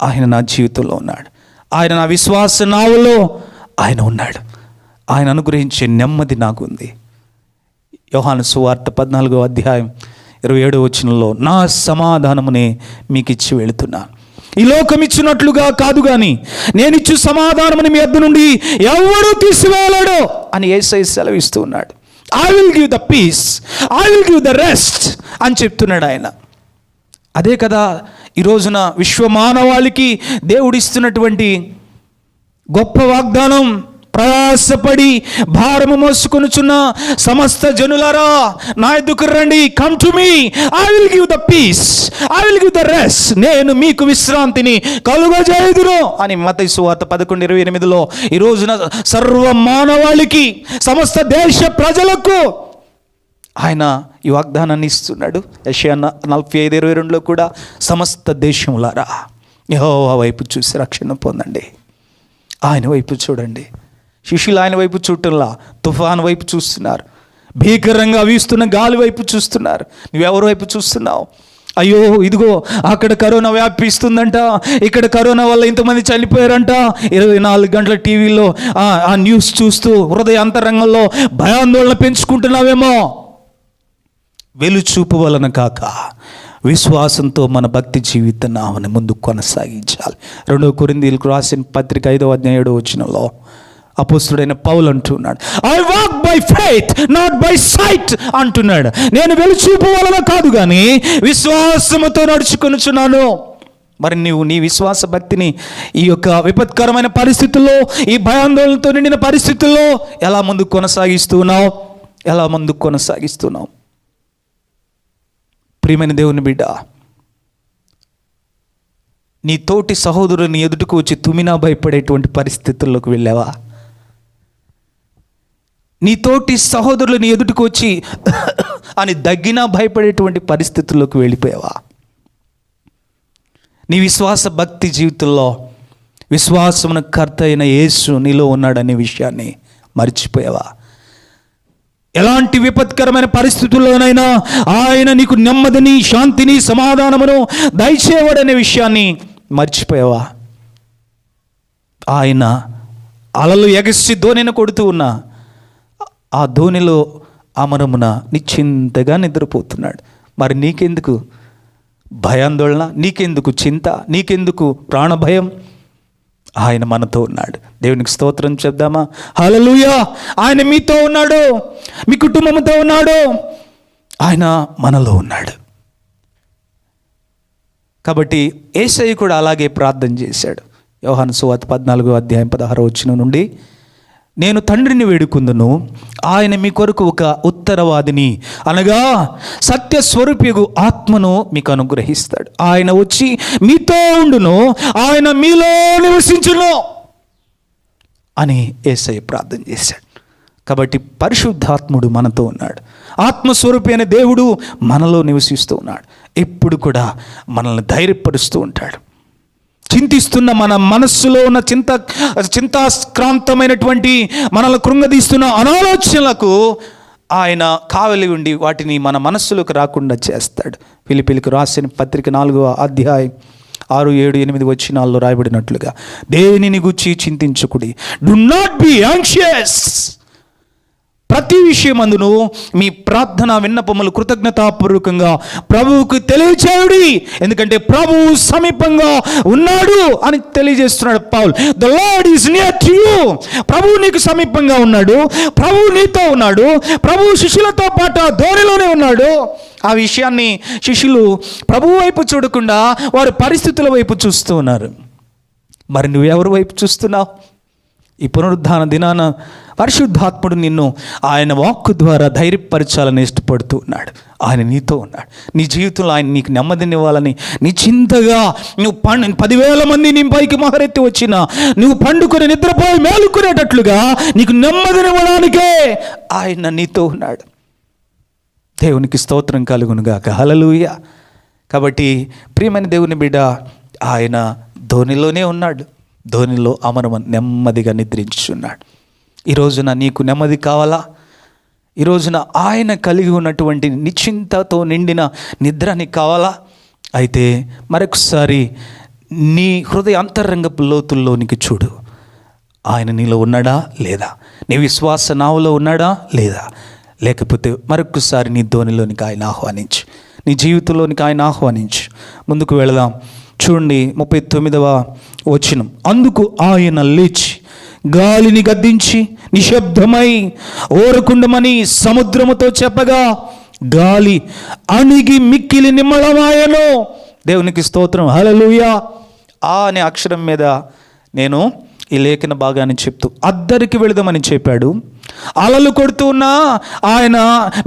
[SPEAKER 3] ఆయన నా జీవితంలో ఉన్నాడు. ఆయన నా విశ్వాస నావలో ఆయన ఉన్నాడు. ఆయన అనుగ్రహించే నెమ్మది నాకు ఉంది. యోహాను సువార్త 14వ అధ్యాయం 27వ వచనంలో, నా సమాధానమునే మీకు ఇచ్చి వెళుతున్నాను, ఈ లోకం ఇచ్చినట్లుగా కాదు కానీ నేనిచ్చు సమాధానముని మీ యొద్ద నుండి ఎవరు తీసివేయలేడు అని యేసయ్య సెలవిస్తూ ఉన్నాడు. I will give the peace, I will give the rest అని చెప్తున్నాడు ఆయన. అదే కదా ఈ రోజున విశ్వమానవాళికి దేవుడిస్తున్నటువంటి గొప్ప వాగ్దానం. ప్రయాసపడి భారము మోసుకొనుచున్న సమస్త జనులారా నా యొద్దకు రండి, come to me, I will give the peace, I will give the rest, నేను మీకు విశ్రాంతిని కలుగజేయుదును అని మత్తయి సువార్త 11:28లో ఈ రోజున సర్వ మానవాళికి, సమస్త దేశ ప్రజలకు ఆయన ఈ వాగ్దానాన్ని ఇస్తున్నాడు. యెషయా 45:22లో కూడా సమస్త దేశములారా యెహోవా వైపు చూసి రక్షణ పొందండి. ఆయన వైపు చూడండి. శిష్యులు ఆయన వైపు చూడటంలా తుఫాను వైపు చూస్తున్నారు. భీకరంగా వీస్తున్న గాలి వైపు చూస్తున్నారు. నువ్వెవరి వైపు చూస్తున్నావు? అయ్యో ఇదిగో అక్కడ కరోనా వ్యాపిస్తుందంట, ఇక్కడ కరోనా వల్ల ఇంతమంది చనిపోయారంట. 24 గంటల టీవీలో ఆ న్యూస్ చూస్తూ హృదయ అంతరంగంలో భయాందోళన పెంచుకుంటున్నావేమో. వెలుచూపు వలన కాక విశ్వాసంతో మన భక్తి జీవితాన్ని ముందుకు కొనసాగించాలి. 2 కొరింథీయులకు రాసిన పత్రిక 5వ అధ్యాయం 7వ వచనంలో అపోస్తుడైన పౌలు అంటున్నాడు, I walk by faith not by sight అంటున్నాడు. నేను వెలుచూపు వలన కాదు కానీ విశ్వాసముతో నడుచుకొనుచున్నాను. మరి నీవు నీ విశ్వాస భక్తిని ఈ యొక్క విపత్కరమైన పరిస్థితుల్లో, ఈ భయాందోళనతో నిండిన పరిస్థితుల్లో ఎలా ముందుకు కొనసాగిస్తున్నావు? ప్రియమైన దేవుని బిడ్డ, నీ తోటి సహోదరుని ఎదుటికి వచ్చి తుమినా భయపడేటువంటి పరిస్థితుల్లోకి వెళ్ళావా? నీ తోటి సహోదరులని ఎదుటికి వచ్చి అని దగ్గినా భయపడేటువంటి పరిస్థితుల్లోకి వెళ్ళిపోయావా? నీ విశ్వాస భక్తి జీవితంలో విశ్వాసమున కర్త అయిన యేసు నీలో ఉన్నాడనే విషయాన్ని మర్చిపోయావా? ఎలాంటి విపత్కరమైన పరిస్థితుల్లోనైనా ఆయన నీకు నెమ్మదిని, శాంతిని, సమాధానమును దయచేవాడనే విషయాన్ని మర్చిపోయావా? ఆయన అలలు ఎగసి దోణిని కొడుతూ ఉన్నా ఆ ధోనిలో అమరమున నిశ్చింతగా నిద్రపోతున్నాడు. మరి నీకెందుకు భయాందోళన? నీకెందుకు చింత? నీకెందుకు ప్రాణభయం? ఆయన మనతో ఉన్నాడు. దేవునికి స్తోత్రం చెప్దామా? హల్లెలూయా! ఆయన మీతో ఉన్నాడు, మీ కుటుంబంతో ఉన్నాడు, ఆయన మనలో ఉన్నాడు. కాబట్టి యేసయ్య కూడా అలాగే ప్రార్థన చేశాడు. యోహాను సువార్త 14వ అధ్యాయం 16వ వచనం నుండి, నేను తండ్రిని వేడుకుందును, ఆయన మీ కొరకు ఒక ఉత్తరవాదిని అనగా సత్యస్వరూపియగు ఆత్మను మీకు అనుగ్రహిస్తాడు. ఆయన వచ్చి మీతో ఉండును, ఆయన మీలో నివసించును అని యేసయ్య ప్రార్థన చేశాడు. కాబట్టి పరిశుద్ధాత్ముడు మనతో ఉన్నాడు. ఆత్మస్వరూపి అనే దేవుడు మనలో నివసిస్తూ ఉన్నాడు. ఎప్పుడు కూడా మనల్ని ధైర్యపరుస్తూ ఉంటాడు. చింతిస్తున్న మన మనస్సులో ఉన్న చింతాక్రాంతమైనటువంటి మనల్ని కృంగదీస్తున్న అనాలోచనలకు ఆయన కావలి ఉండి వాటిని మన మనస్సులోకి రాకుండా చేస్తాడు. ఫిలిప్పీయులకు రాసిన పత్రిక 4వ అధ్యాయం 6, 7, 8 వచనాల్లో రాయబడినట్లుగా, దేనిని గూర్చి చింతించకుడి, డు నాట్ బి యాంగ్షియస్. ప్రతి విషయమందును మీ ప్రార్థన విన్నపములు కృతజ్ఞతాపూర్వకంగా ప్రభువుకు తెలియచేయుడి, ఎందుకంటే ప్రభువు సమీపంగా ఉన్నాడు అని తెలియజేస్తున్నాడు Paul. The Lord is near to you. ప్రభువు నీకు సమీపంగా ఉన్నాడు, ప్రభువు నీతో ఉన్నాడు, ప్రభువు శిష్యులతో పాటు ఆ ధోరణిలోనే ఉన్నాడు. ఆ విషయాన్ని శిష్యులు ప్రభువు వైపు చూడకుండా వారి పరిస్థితుల వైపు చూస్తూ ఉన్నారు. మరి నువ్వెవరి వైపు చూస్తున్నావు? ఈ పునరుద్ధాన దినాన పరిశుద్ధాత్ముడు నిన్ను ఆయన వాక్కు ద్వారా ధైర్యపరచాలని ఇష్టపడుతూ ఉన్నాడు. ఆయన నీతో ఉన్నాడు. నీ జీవితంలో ఆయన నీకు నెమ్మదినివ్వాలని నిశ్చింతగా నువ్వు 10,000 మంది నీ పైకి మహరెత్తి వచ్చినా నువ్వు పండుకొని నిద్రపోయి మేలుకునేటట్లుగా నీకు నెమ్మదినివ్వడానికే ఆయన నీతో ఉన్నాడు. దేవునికి స్తోత్రం కలుగునుగాక. హల్లెలూయా. కాబట్టి ప్రియమైన దేవుని బిడ్డ, ఆయన ధోనిలోనే ఉన్నాడు. ధోనిలో అమరమని నెమ్మదిగా నిద్రించున్నాడు. ఈ రోజున నీకు నెమ్మది కావాలా? ఈ రోజున ఆయన కలిగి ఉన్నటువంటి నిశ్చింతతో నిండిన నిద్ర నీకు కావాలా? అయితే మరొకసారి నీ హృదయ అంతరంగపు లోతుల్లోనికి చూడు. ఆయన నీలో ఉన్నాడా లేదా? నీ విశ్వాస నావులో ఉన్నాడా లేదా? లేకపోతే మరొకసారి నీ ధోనిలోనికి ఆయన ఆహ్వానించు, నీ జీవితంలోనికి ఆయన ఆహ్వానించు. ముందుకు వెళదాం. చూడండి 39వ వచనం. అందుకు ఆయన లేచి గాలిని గద్దించి నిశ్శబ్దమై ఓరకుండమని సముద్రముతో చెప్పగా గాలి అణిగి మిక్కిలి నిమ్మళమాయను. దేవునికి స్తోత్రం. హల్లెలూయా. ఆ అనే అక్షరం మీద నేను ఈ లేఖన భాగాన్ని చెప్తూ అద్దరికి వెళదామని చెప్పాడు. అలలు కొడుతూ ఉన్నా ఆయన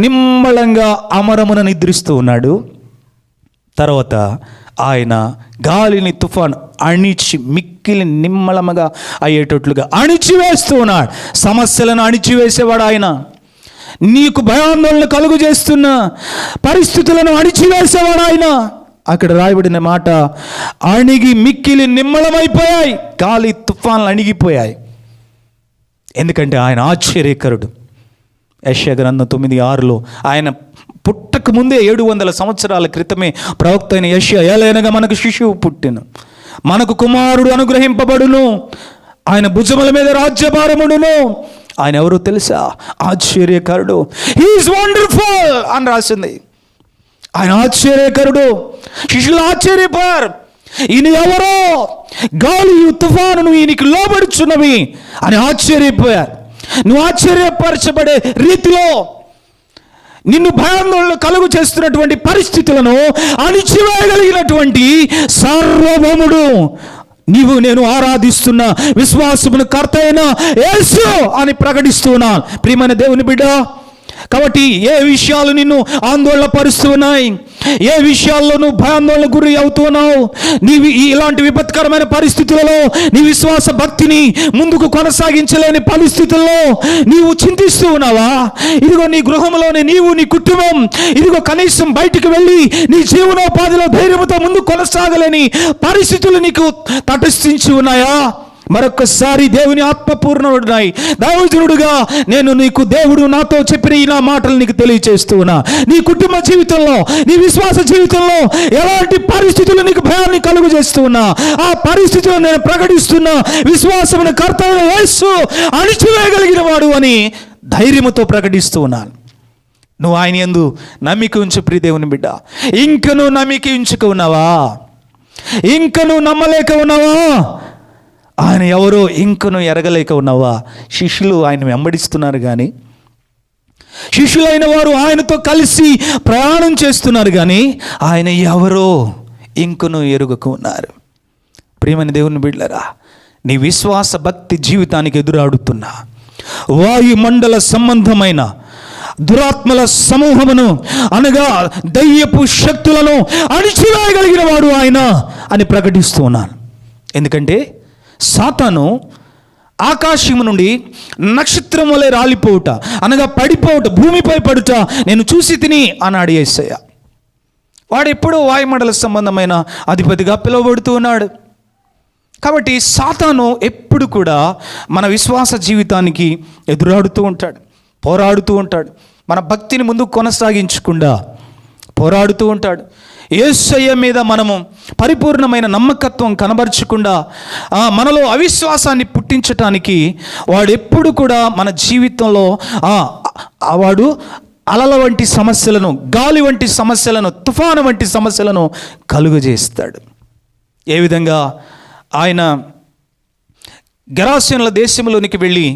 [SPEAKER 3] నిమ్మళంగా అమరమున నిద్రిస్తూ ఉన్నాడు. తర్వాత ఆయన గాలిని తుఫాను అణిచి మిక్కిలి నిమ్మళముగా అయ్యేటట్లుగా అణిచివేస్తూ ఉన్నాడు. సమస్యలను అణిచివేసేవాడు ఆయన. నీకు భయాందోళన కలుగు చేస్తున్న పరిస్థితులను అణిచివేసేవాడు ఆయన. అక్కడ రాయబడిన మాట, అణిగి మిక్కిలి నిమ్మళమైపోయాయి, గాలి తుఫాన్లు అణిగిపోయాయి. ఎందుకంటే ఆయన ఆశ్చర్యకరుడు. యెషయా గ్రంథం 9:6లో ఆయన పుట్టక ముందే 700 సంవత్సరాల క్రితమే ప్రవక్త అయిన యెషయా, ఏలైనగా మనకు శిశువు పుట్టెను, మనకు కుమారుడు అనుగ్రహింపబడును, ఆయన భుజముల మీద రాజ్యభారముడును. ఆయన ఎవరో తెలుసా? ఆశ్చర్యకరుడు. హీఈస్ వండర్ఫుల్ అని రాసింది. ఆయన ఆశ్చర్యకరుడు. శిష్యులు ఆశ్చర్యపోయారు, ఈయన ఎవరో, గాలియు తుఫానును ఈయనకి లోబడుచున్నవి అని ఆశ్చర్యపోయారు. నువ్వు ఆశ్చర్యపరచబడే రీతిలో నిన్ను భయాందోళన కలుగు చేస్తున్నటువంటి పరిస్థితులను అణిచివేయగలిగినటువంటి సార్వభౌముడు నీవు నేను ఆరాధిస్తున్న విశ్వాసమును కర్త అయిన యేసు అని ప్రకటిస్తున్నాను. ప్రియమైన దేవుని బిడ్డ, కాబట్టి ఏ విషయాలు నిన్ను ఆందోళన పరుస్తూ ఉన్నాయి, ఏ విషయాల్లో నువ్వు భయాందోళన గురి అవుతున్నావు, నీవు ఇలాంటి విపత్కరమైన పరిస్థితులలో నీ విశ్వాస భక్తిని ముందుకు కొనసాగించలేని పరిస్థితుల్లో నీవు చింతిస్తూ ఉన్నావా? ఇదిగో నీ గృహంలోనే నీవు, నీ కుటుంబం, ఇదిగో కనీసం బయటికి వెళ్ళి నీ జీవనోపాధిలో ధైర్యంతో ముందుకు కొనసాగలేని పరిస్థితులు నీకు తటస్థించి ఉన్నాయా? మరొకసారి దేవుని ఆత్మపూర్ణుడున్నాయి దైవజనుడుగా నేను నీకు, దేవుడు నాతో చెప్పిన ఇలా మాటలు నీకు తెలియచేస్తూ ఉన్నా. నీ కుటుంబ జీవితంలో, నీ విశ్వాస జీవితంలో ఎలాంటి పరిస్థితులు నీకు భయాన్ని కలుగు చేస్తూ ఉన్నా, ఆ పరిస్థితులను నేను ప్రకటిస్తున్నా, విశ్వాసమును కర్త అయిన యేసు అణిచివేయగలిగిన వాడు అని ధైర్యముతో ప్రకటిస్తూ ఉన్నాను. నువ్వు ఆయన యందు నమ్మిక ఉంచు ప్రియ దేవుని బిడ్డ. ఇంక నువ్వు నమ్మిక ఉంచుకు ఉన్నావా? ఇంక నువ్వు నమ్మలేక ఉన్నావా? ఆయన ఎవరో ఇంకను ఎరగలేక ఉన్నావా? శిష్యులు ఆయన వెంబడిస్తున్నారు, కానీ శిష్యులైన వారు ఆయనతో కలిసి ప్రయాణం చేస్తున్నారు, కానీ ఆయన ఎవరో ఇంకను ఎరుగకు ఉన్నారు. ప్రియమైన దేవుని బిడ్డలారా, నీ విశ్వాస భక్తి జీవితానికి ఎదురాడుతున్న వాయుమండల సంబంధమైన దురాత్మల సమూహమును, అనగా దయ్యపు శక్తులను అణిచివేయగలిగిన వాడు ఆయన అని ప్రకటిస్తూ ఉన్నాను. ఎందుకంటే సాతాను ఆకాశము నుండి నక్షత్రం వలె రాలిపోవుట, అనగా పడిపోవుట, భూమిపై పడుట నేను చూసి తిని అన్నాడు యేసయ్య. వాడు ఎప్పుడూ వాయుమండల సంబంధమైన అధిపతిగా పిలువబడుతూ ఉన్నాడు. కాబట్టి సాతాను ఎప్పుడు కూడా మన విశ్వాస జీవితానికి ఎదురాడుతూ ఉంటాడు, పోరాడుతూ ఉంటాడు. మన భక్తిని ముందుకు కొనసాగించకుండా పోరాడుతూ ఉంటాడు. యేసయ్య మీద మనము పరిపూర్ణమైన నమ్మకత్వం కనబరచకుండా మనలో అవిశ్వాసాన్ని పుట్టించటానికి వాడు ఎప్పుడు కూడా మన జీవితంలో వాడు అలల వంటి సమస్యలను, గాలి వంటి సమస్యలను, తుఫాను వంటి సమస్యలను కలుగజేస్తాడు. ఏ విధంగా ఆయన గెరాసేనుల దేశంలోనికి వెళ్ళి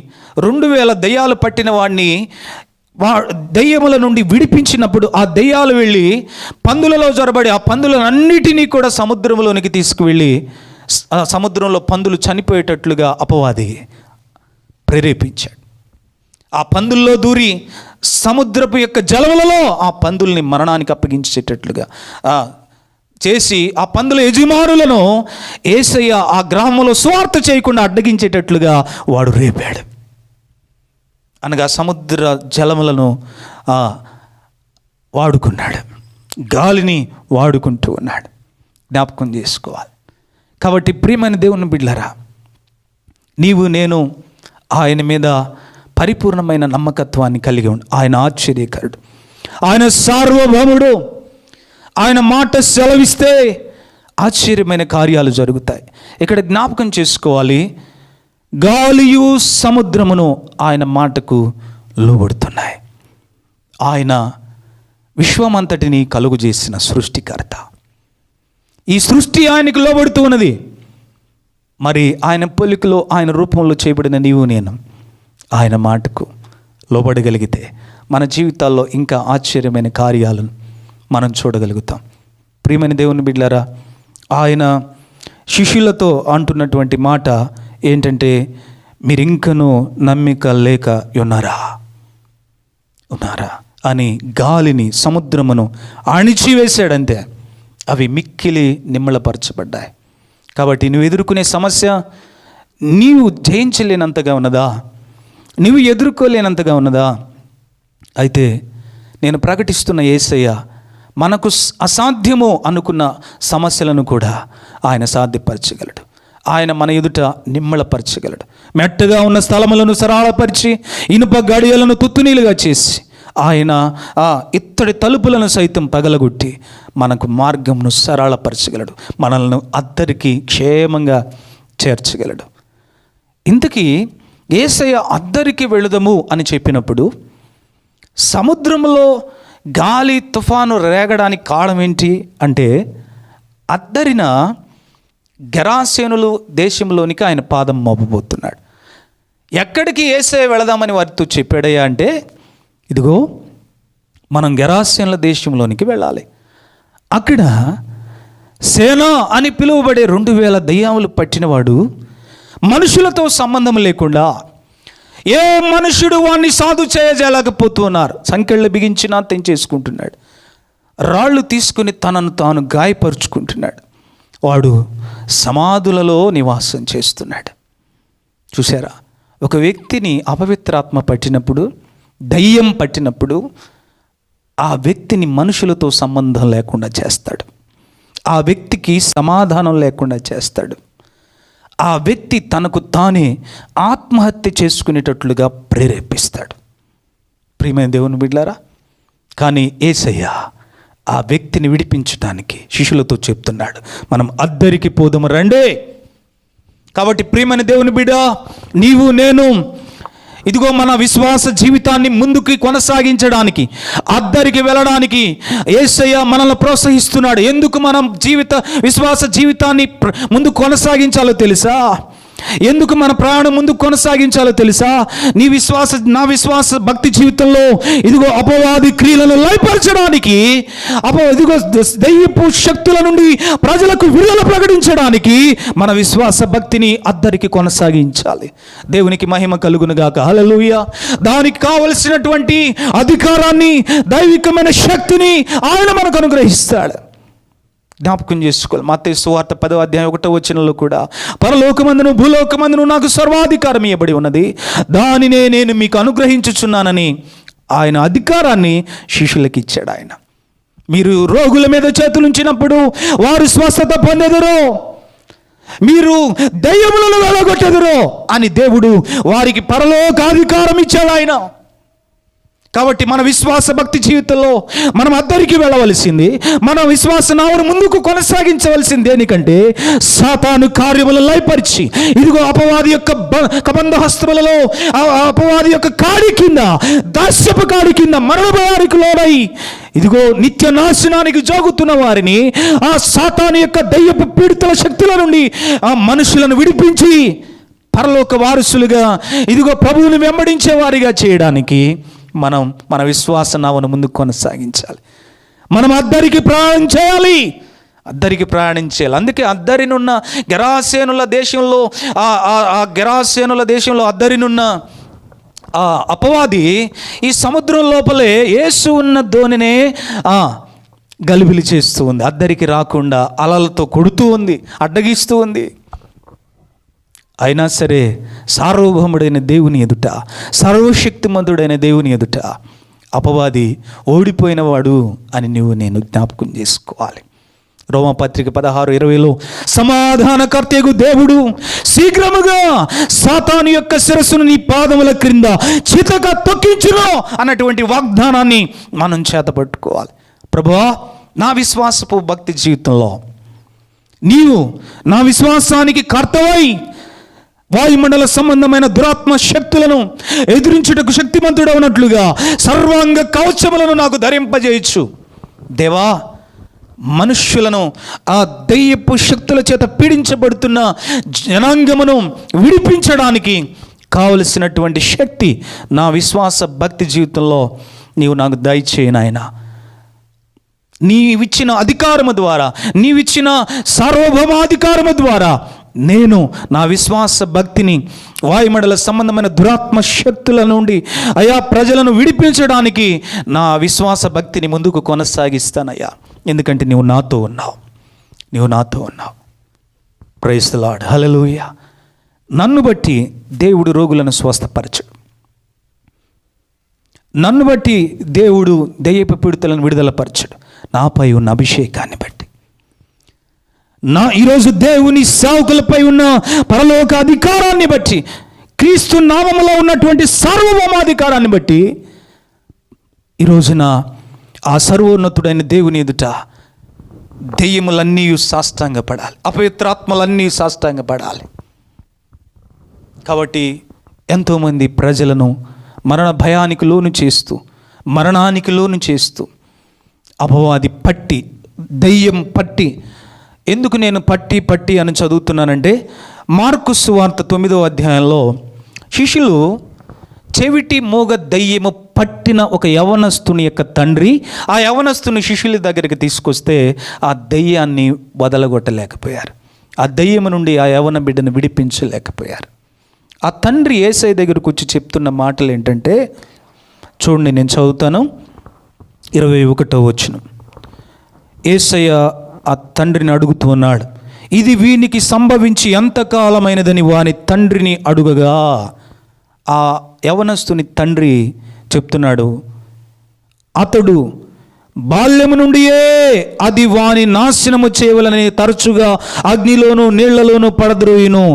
[SPEAKER 3] 2000 దయ్యాలు పట్టిన వాడిని దయ్యముల నుండి విడిపించినప్పుడు ఆ దయ్యాలు వెళ్ళి పందులలో జొరబడి ఆ పందులన్నిటినీ కూడా సముద్రంలోనికి తీసుకువెళ్ళి సముద్రంలో పందులు చనిపోయేటట్లుగా అపవాది ప్రేరేపించాడు. ఆ పందుల్లో దూరి సముద్రపు యొక్క జలములలో ఆ పందుల్ని మరణానికి అప్పగించేటట్లుగా చేసి ఆ పందుల యజమానులను యేసయ్య ఆ గ్రామంలో స్వార్థ చేయకుండా అడ్డగించేటట్లుగా వాడు రేపాడు. అనగా సముద్ర జలములను వాడుకున్నాడు, గాలిని వాడుకుంటూ ఉన్నాడు. జ్ఞాపకం చేసుకోవాలి. కాబట్టి ప్రియమైన దేవుని బిడ్డలారా, నీవు నేను ఆయన మీద పరిపూర్ణమైన నమ్మకత్వాన్ని కలిగి ఉండు. ఆయన ఆశ్చర్యకరుడు, ఆయన సార్వభౌముడు. ఆయన మాట సెలవిస్తే ఆశ్చర్యమైన కార్యాలు జరుగుతాయి. ఇక్కడ జ్ఞాపకం చేసుకోవాలి, గాలియు సముద్రమును ఆయన మాటకు లోబడుతున్నాయి. ఆయన విశ్వమంతటిని కలుగు చేసిన సృష్టికర్త. ఈ సృష్టి ఆయనకు లోబడుతూ ఉన్నది. మరి ఆయన పోలికలో, ఆయన రూపంలో చేయబడిన నీవు నేను ఆయన మాటకు లోబడగలిగితే మన జీవితాల్లో ఇంకా ఆశ్చర్యమైన కార్యాలను మనం చూడగలుగుతాం. ప్రియమైన దేవుని బిడ్డలారా, ఆయన శిష్యులతో అంటున్నటువంటి మాట ఏంటంటే, మీరు ఇంకనూ నమ్మిక లేక ఉన్నారా అని గాలిని, సముద్రమును అణిచివేశాడంతే. అవి మిక్కిలి నిమ్మళపరచబడ్డాయి. కాబట్టి నువ్వు ఎదుర్కొనే సమస్య నీవు జయించలేనంతగా ఉన్నదా? నువ్వు ఎదుర్కోలేనంతగా ఉన్నదా? అయితే నేను ప్రకటిస్తున్న యేసయ్య మనకు అసాధ్యము అనుకున్న సమస్యలను కూడా ఆయన సాధ్యపరచగలడు. ఆయన మన ఎదుట నిమ్మళపరచగలడు. మెట్టగా ఉన్న స్థలములను సరళపరిచి ఇనుప గడియలను తుత్తునీలుగా చేసి ఆయన ఆ ఇత్తడి తలుపులను సైతం పగలగొట్టి మనకు మార్గమును సరళపరచగలడు. మనల్ని అద్దరికి క్షేమంగా చేర్చగలడు. ఇంతకీ యేసయ్య అద్దరికి వెళుదము అని చెప్పినప్పుడు సముద్రంలో గాలి తుఫాను రేగడానికి కారణం ఏంటి అంటే, అద్దరిన గెరాసేనులు దేశంలోనికి ఆయన పాదం మోపబోతున్నాడు. ఎక్కడికి యేసయ్య వెళదామని వారితో చెప్పాడయ్యా అంటే, ఇదిగో మనం గెరాసేనుల దేశంలోనికి వెళ్ళాలి. అక్కడ సేన అని పిలువబడే 2000 దయ్యాములు పట్టినవాడు మనుషులతో సంబంధం లేకుండా ఏ మనుషుడు వాడిని సాధు చేయజేయలేకపోతున్నారు. సంకెళ్ళు బిగించినా తెంచేసుకుంటున్నాడు. రాళ్ళు తీసుకుని తనను తాను గాయపరుచుకుంటున్నాడు. వాడు సమాధులలో నివాసం చేస్తున్నాడు. చూసారా, ఒక వ్యక్తిని అపవిత్రాత్మ పట్టినప్పుడు, దయ్యం పట్టినప్పుడు ఆ వ్యక్తిని మనుషులతో సంబంధం లేకుండా చేస్తాడు. ఆ వ్యక్తికి సమాధానం లేకుండా చేస్తాడు. ఆ వ్యక్తి తనకు తానే ఆత్మహత్య చేసుకునేటట్లుగా ప్రేరేపిస్తాడు. ప్రియమైన దేవుని బిడ్డలారా, కానీ యేసయ్య ఆ వ్యక్తిని విడిపించడానికి శిష్యులతో చెప్తున్నాడు, మనం అద్దరికి పోదాము రండే. కాబట్టి ప్రియమైన దేవుని బిడ్డ, నీవు నేను ఇదిగో మన విశ్వాస జీవితాన్ని ముందుకు కొనసాగించడానికి, అద్దరికి వెళ్ళడానికి యేసయ్య మనల్ని ప్రోత్సహిస్తున్నాడు. ఎందుకు మనం విశ్వాస జీవితాన్ని ముందుకు కొనసాగించాలో తెలుసా? ఎందుకు మన ప్రయాణం ముందుకు కొనసాగించాలో తెలుసా? నా విశ్వాస భక్తి జీవితంలో ఇదిగో అపవాది క్రియలను లయపరచడానికి, ఇదిగో దయ్యపు శక్తుల నుండి ప్రజలకు విడుదల ప్రకటించడానికి మన విశ్వాస భక్తిని అద్దరికి కొనసాగించాలి. దేవునికి మహిమ కలుగును గాక. హల్లెలూయా. దానికి కావలసినటువంటి అధికారాన్ని, దైవికమైన శక్తిని ఆయన మనకు అనుగ్రహిస్తాడు. జ్ఞాపకం చేసుకోవాలి. మత్తయి సువార్త 10వ అధ్యాయం 1వ వచనంలో కూడా, పరలోకమందును భూలోకమందును నాకు సర్వాధికారం ఇవ్వబడి ఉన్నది, దానినే నేను మీకు అనుగ్రహించుచున్నానని ఆయన అధికారాన్ని శిష్యులకు ఇచ్చాడు. ఆయన మీరు రోగుల మీద చేతులుంచినప్పుడు వారు స్వస్థత పొందెదరు, మీరు దయ్యములను వెళ్ళగొట్టెదరు అని దేవుడు వారికి పరలోకాధికారం ఇచ్చాడు ఆయన. కాబట్టి మన విశ్వాస భక్తి జీవితంలో మనం అద్దరికి వెళ్ళవలసింది, మన విశ్వాస నావను ముందుకు కొనసాగించవలసింది. దేనికంటే సాతాను కార్యములు లయపరిచి ఇదిగో అపవాది యొక్క కబంధ హస్తములలో, అపవాది యొక్క కాడి కింద, దాస్యపు కాడి కింద మరణ భయానికి లోనై ఇదిగో నిత్య నాశనానికి జోగుతున్న వారిని, ఆ సాతాను యొక్క దయ్యపు పీడితుల శక్తుల నుండి ఆ మనుషులను విడిపించి పరలోక వారసులుగా ఇదిగో ప్రభువుని వెంబడించే వారిగా చేయడానికి మనం మన విశ్వాస నావను ముందుకు కొనసాగించాలి. మనం అద్దరికి ప్రయాణం చేయాలి. అందుకే అద్దరినున్న గెరాసేనుల దేశంలో గెరాసేనుల దేశంలో అద్దరినున్న అపవాది ఈ సముద్రం లోపలే యేసు ఉన్న ధోనినే గలిబిలి చేస్తూ ఉంది. అద్దరికి రాకుండా అలలతో కొడుతూ ఉంది, అడ్డగిస్తూ ఉంది. అయినా సరే సార్వభౌముడైన దేవుని ఎదుట, సర్వశక్తిమంతుడైన దేవుని ఎదుట అపవాది ఓడిపోయినవాడు అని నేను జ్ఞాపకం చేసుకోవాలి. రోమపత్రిక 16:20లో సమాధానకర్తయగు దేవుడు శీఘ్రముగా సాతాను యొక్క శిరస్సును నీ పాదముల క్రింద చితక తొక్కించును అన్నటువంటి వాగ్దానాన్ని మనం చేతపట్టుకోవాలి. ప్రభువా, నా విశ్వాసపు భక్తి జీవితంలో నీవు నా విశ్వాసానికి కర్తవై వాయుమండల సంబంధమైన దురాత్మ శక్తులను ఎదిరించుటకు శక్తిమంతుడవునట్లుగా సర్వాంగ కవచములను నాకు ధరింపజేయచ్చు. దేవా, మనుష్యులను ఆ దయ్యపు శక్తుల చేత పీడించబడుతున్న జనాంగమును విడిపించడానికి కావలసినటువంటి శక్తి నా విశ్వాస భక్తి జీవితంలో నీవు నాకు దయచేయి నాయనా. నీవిచ్చిన అధికారము ద్వారా, నీవిచ్చిన సార్వభౌమాధికారము ద్వారా నేను నా విశ్వాస భక్తిని వాయుమండల సంబంధమైన దురాత్మ శక్తుల నుండి అయా ప్రజలను విడిపించడానికి నా విశ్వాస భక్తిని ముందుకు కొనసాగిస్తానయ్యా. ఎందుకంటే నీవు నాతో ఉన్నావు. Praise the lord. హల్లెలూయా. నన్ను బట్టి దేవుడు రోగులను స్వస్థపరచడు. నన్ను బట్టి దేవుడు దెయ్యపు పీడితులను విడుదలపరచడు, నాపై ఉన్న అభిషేకాన్ని బట్టి. ఈరోజు దేవుని సేవకులపై ఉన్న పరలోక అధికారాన్ని బట్టి, క్రీస్తు నామములో ఉన్నటువంటి సార్వభౌమాధికారాన్ని బట్టి ఈరోజున ఆ సర్వోన్నతుడైన దేవుని ఎదుట దెయ్యములన్నీ సాష్టాంగపడాలి, అపవిత్రాత్మలన్నీ సాష్టాంగపడాలి. కాబట్టి ఎంతోమంది ప్రజలను మరణ భయానికి లోను చేస్తూ, మరణానికి లోను చేస్తూ అపవాది పట్టి, దెయ్యం పట్టి. ఎందుకు నేను పట్టి అని చదువుతున్నానంటే, మార్కు సువార్త 9వ అధ్యాయంలో శిష్యులు చెవిటి మూగ దెయ్యము పట్టిన ఒక యవనస్తుని యొక్క తండ్రి ఆ యవనస్తుని శిష్యుల దగ్గరికి తీసుకొస్తే ఆ దెయ్యాన్ని వదలగొట్టలేకపోయారు, ఆ దెయ్యము నుండి ఆ యవన బిడ్డను విడిపించలేకపోయారు. ఆ తండ్రి యేసయ్య దగ్గరకు వచ్చి చెప్తున్న మాటలు ఏంటంటే, చూడండి, నేను చదువుతాను. 21వ వచనం. యేసయ్య ఆ తండ్రిని అడుగుతూ ఉన్నాడు, ఇది వీనికి సంభవించి ఎంతకాలమైనదని వాని తండ్రిని అడుగగా, ఆ యవనస్తుని తండ్రి చెప్తున్నాడు, అతడు బాల్యము నుండియే అది వాని నాశనము చేయవలని తరచుగా అగ్నిలోను నీళ్లలోనూ పడద్రోయును.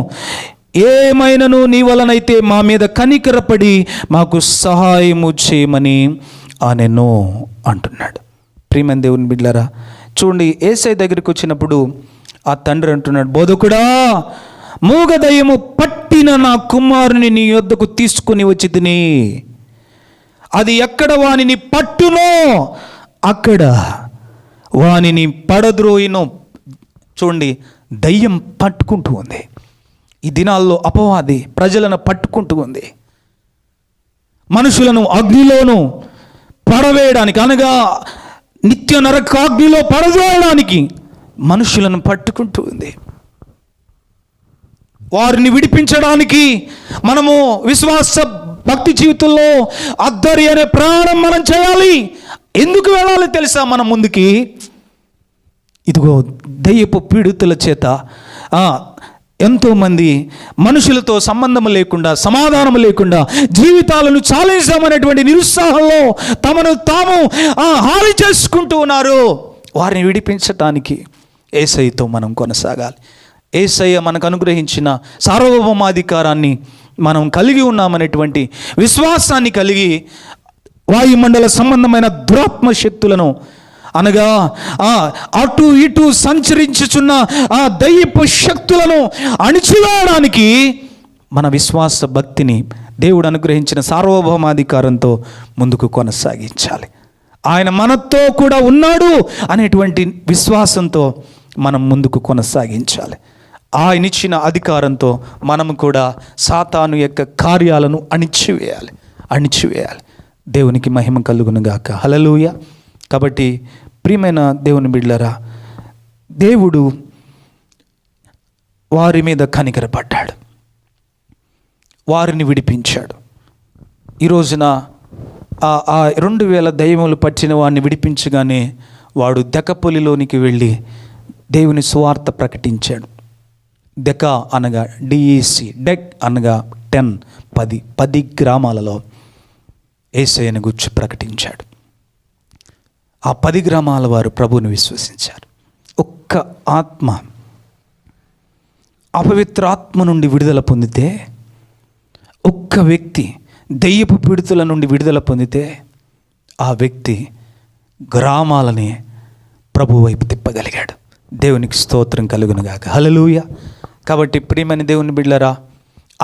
[SPEAKER 3] ఏమైనను నీ వలనైతే మా మీద కనికరపడి మాకు సహాయము చేయమని అనెను అంటున్నాడు. ప్రియమైన దేవుని బిడ్డలారా, చూడండి, యేసయ్య దగ్గరికి వచ్చినప్పుడు ఆ తండ్రి అంటున్నాడు, బోధకుడా, మూగ దయ్యము పట్టిన నా కుమారుని నీ యొద్దకు తీసుకుని వచ్చి తిని, అది ఎక్కడ వానిని పట్టునో అక్కడ వానిని పడద్రోయినో. చూడండి, దయ్యం పట్టుకుంటూ ఉంది. ఈ దినాల్లో అపవాది ప్రజలను పట్టుకుంటూ ఉంది. మనుషులను అగ్నిలోను పడవేయడానికి, అనగా నిత్య నరకాగ్నిలో పడవేయడానికి మనుషులను పట్టుకుంటూ ఉంది. వారిని విడిపించడానికి మనము విశ్వాస భక్తి జీవితంలో అద్దరి అనే ప్రయాణం మనం చేయాలి. ఎందుకు వెళ్ళాలి తెలుసా మనం ముందుకి? ఇదిగో దయ్యపు పీడితుల చేత ఎంతోమంది మనుషులతో సంబంధం లేకుండా, సమాధానం లేకుండా జీవితాలను చాలేసామనేటువంటి నిరుత్సాహంలో తమను తాము హాని చేసుకుంటూ ఉన్నారు. వారిని విడిపించటానికి యేసయ్యతో మనం కొనసాగాలి. యేసయ్య మనకు అనుగ్రహించిన సార్వభౌమాధికారాన్ని మనం కలిగి ఉన్నామనేటువంటి విశ్వాసాన్ని కలిగి వాయుమండల సంబంధమైన దురాత్మ శక్తులను, అనగా అటు ఇటు సంచరించుచున్న ఆ దయ్యపు శక్తులను అణిచివేయడానికి మన విశ్వాస భక్తిని దేవుడు అనుగ్రహించిన సార్వభౌమాధికారంతో ముందుకు కొనసాగించాలి. ఆయన మనతో కూడా ఉన్నాడు అనేటువంటి విశ్వాసంతో మనం ముందుకు కొనసాగించాలి. ఆయన ఇచ్చిన అధికారంతో మనము కూడా సాతాను యొక్క కార్యాలను అణిచివేయాలి. దేవునికి మహిమ కలుగునుగాక. హల్లెలూయా. కాబట్టి ప్రియమైన దేవుని బిడ్డలారా, దేవుడు వారి మీద కనికరపడ్డాడు, వారిని విడిపించాడు. ఈ రోజున ఆ 2000 దయ్యములు పట్టిన వాడిని విడిపించగానే వాడు దెకపొలిలోనికి వెళ్ళి దేవుని సువార్త ప్రకటించాడు. దెక అనగా DEC, డెక్ అనగా 10 గ్రామాలలో యేసయ్యను గురించి ప్రకటించాడు. ఆ 10 గ్రామాల వారు ప్రభువుని విశ్వసించారు. ఒక్క ఆత్మ, అపవిత్ర ఆత్మ నుండి విడుదల పొందితే, ఒక్క వ్యక్తి దెయ్యపు పీడితుల నుండి విడుదల పొందితే, ఆ వ్యక్తి గ్రామాలని ప్రభు వైపు తిప్పగలిగాడు. దేవునికి స్తోత్రం కలుగునుగాక. హల్లెలూయా. కాబట్టి ప్రియమైన దేవుని బిడ్డలారా,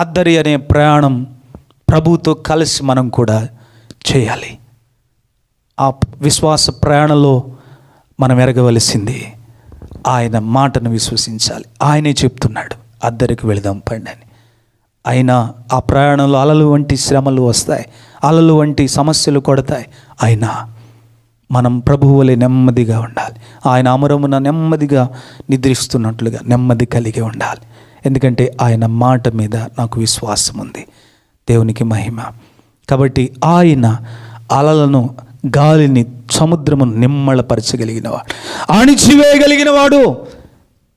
[SPEAKER 3] అద్దరి అనే ప్రయాణం ప్రభువుతో కలిసి మనం కూడా చేయాలి. ఆ విశ్వాస ప్రయాణంలో మనం ఎరగవలసింది ఆయన మాటను విశ్వసించాలి. ఆయనే చెప్తున్నాడు, అద్దరికి వెళదాం పండి అని. అయినా ఆ ప్రయాణంలో అలలు వంటి శ్రమలు వస్తాయి, అలలు వంటి సమస్యలు కొడతాయి. అయినా మనం ప్రభువు వలె నెమ్మదిగా ఉండాలి. ఆయన అమరమున నెమ్మదిగా నిద్రిస్తున్నట్లుగా నెమ్మది కలిగి ఉండాలి. ఎందుకంటే ఆయన మాట మీద నాకు విశ్వాసం ఉంది. దేవునికి మహిమ. కాబట్టి ఆయన అలలను, గాలిని, సముద్రమును నిమ్మళపరచగలిగినవాడు, అణిచివేయగలిగినవాడు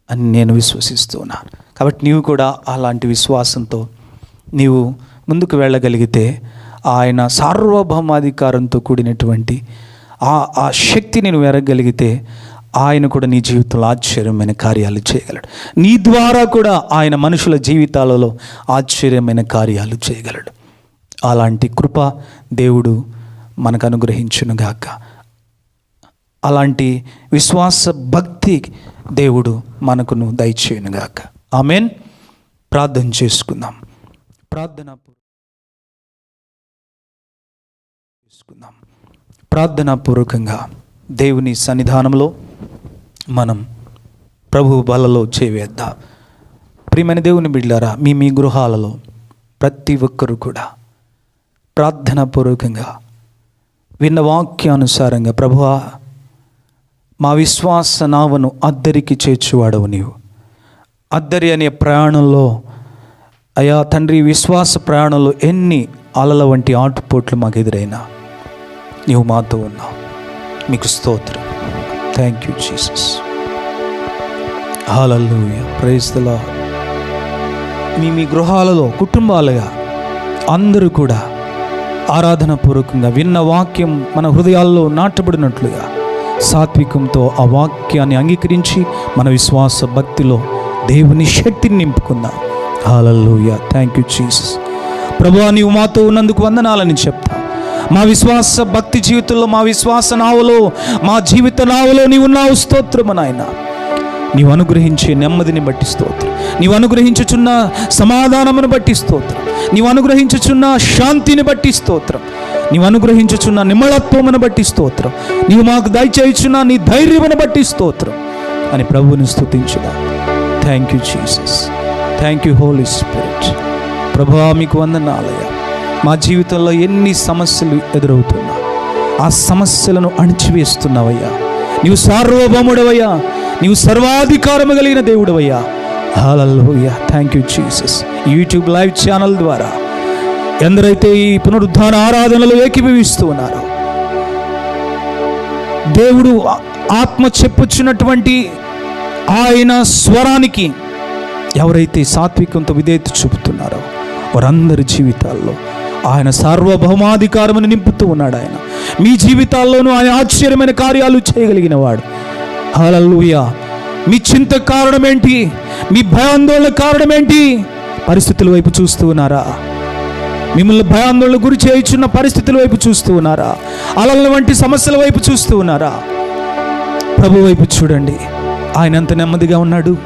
[SPEAKER 3] అని నేను విశ్వసిస్తున్నాను. కాబట్టి నీవు కూడా అలాంటి విశ్వాసంతో నీవు ముందుకు వెళ్ళగలిగితే ఆయన సార్వభౌమాధికారంతో కూడినటువంటి ఆ శక్తిని నువ్వు ఎరగలిగితే ఆయన కూడా నీ జీవితంలో ఆశ్చర్యమైన కార్యాలు చేయగలడు. నీ ద్వారా కూడా ఆయన మనుషుల జీవితాలలో ఆశ్చర్యమైన కార్యాలు చేయగలడు. అలాంటి కృప దేవుడు మనకు అనుగ్రహించునుగాక. అలాంటి విశ్వాస భక్తి దేవుడు మనకును దయచేయునుగాక. ఆమేన్. ప్రార్థన చేసుకుందాం. ప్రార్థనాపూర్వకంగా దేవుని సన్నిధానంలో మనం ప్రభు బలలో చేవేద్దాం. ప్రియమైన దేవుని బిడ్డలారా, మీ గృహాలలో ప్రతి ఒక్కరూ కూడా ప్రార్థనాపూర్వకంగా విన్న వాక్యానుసారంగా, ప్రభువా మా విశ్వాస నావను అద్దరికి చేర్చువాడవు నీవు. అద్దరి అనే ప్రయాణంలో అయా తండ్రి, విశ్వాస ప్రయాణంలో ఎన్ని అలల వంటి ఆటుపోట్లు మాకు ఎదురైనా నీవు మాతో ఉన్నావు. మీకు స్తోత్రం. Thank you Jesus. హల్లెలూయా. Praise the lord. మీ గృహాలలో కుటుంబాలుగా అందరూ కూడా ఆరాధన పూర్వకంగా విన్న వాక్యం మన హృదయాల్లో నాటబడినట్లుగా సాత్వికంతో ఆ వాక్యాన్ని అంగీకరించి మన విశ్వాస భక్తిలో దేవుని శక్తిని నింపుకుందాం. హల్లెలూయా. Thank you Jesus. ప్రభువా, నీవు మాతో ఉన్నందుకు వందనాలని చెప్తా. మా విశ్వాస భక్తి జీవితంలో, మా విశ్వాస నావలో, మా జీవిత నావలో నీవు ఉన్నావు. స్తోత్రము నాయన. నీవు అనుగ్రహించే నెమ్మదిని బట్టి స్తోత్రం. నీవు అనుగ్రహించుచున్న సమాధానమును బట్టి స్తోత్రం. నీవు అనుగ్రహించుచున్న శాంతిని బట్టి స్తోత్రం. నీవు అనుగ్రహించుచున్న నిమ్మళత్వమును బట్టి స్తోత్రం. నీవు మాకు దయచేయుచున్న నీ ధైర్యమును బట్టి స్తోత్రం అని ప్రభువుని స్తుతించుదా. Thank you Jesus. Thank you holy spirit. ప్రభువా, మీకు వందనాలయ్యా. మా జీవితంలో ఎన్ని సమస్యలు ఎదురవుతున్నా ఆ సమస్యలను అణిచివేస్తున్నావయ్యా. నీవు సార్వభౌముడవయ్యా. నీవు సర్వాధికారము కలిగిన దేవుడవయ్యా. హల్లెలూయా. Thank you Jesus. YouTube live channel ద్వారా ఎందరైతే ఈ పునరుద్ధాన ఆరాధనలో ఏకీభవిస్తూ ఉన్నారో, దేవుడు ఆత్మ చెప్పుచున్నటువంటి ఆయన స్వరానికి ఎవరైతే సాత్వికంతో విధేయత చూపుతున్నారో వారందరి జీవితాల్లో ఆయన సార్వభౌమాధికారమును నింపుతూ ఉన్నాడు. ఆయన మీ జీవితాల్లోనూ ఆయన ఆశ్చర్యమైన కార్యాలు చేయగలిగిన వాడు. హల్లెలూయా. మీ చింత కారణం ఏంటి? మీ భయాందోళన కారణం ఏంటి? పరిస్థితుల వైపు చూస్తూ ఉన్నారా? మిమ్మల్ని భయాందోళన గురి చేయుచున్న పరిస్థితుల వైపు చూస్తూ ఉన్నారా? అలల వంటి సమస్యల వైపు చూస్తూ ఉన్నారా? ప్రభు వైపు చూడండి. ఆయన ఎంత నెమ్మదిగా ఉన్నాడు.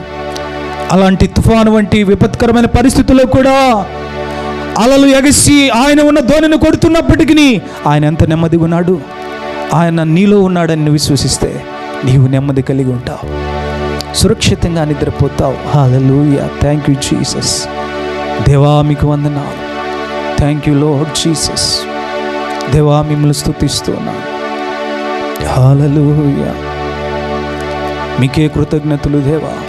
[SPEAKER 3] అలాంటి తుఫాను వంటి విపత్కరమైన పరిస్థితుల్లో కూడా అలలు ఎగసి ఆయన ఉన్న ధోనిని కొడుతున్నప్పటికీ ఆయన ఎంత నెమ్మదిగా ఉన్నాడు. ఆయన నీలో ఉన్నాడని నువ్వు విశ్వసిస్తే నీవు నెమ్మది కలిగి ఉంటావు, సురక్షితంగా నిద్రపోతావు. హల్లెలూయా. Thank you Jesus. దేవా, మీకు వందనాలు. Thank you lord Jesus. దేవా, మిమ్మల్ని స్తుతిస్తున్నాను. హల్లెలూయా. మీకే కృతజ్ఞతలు దేవా.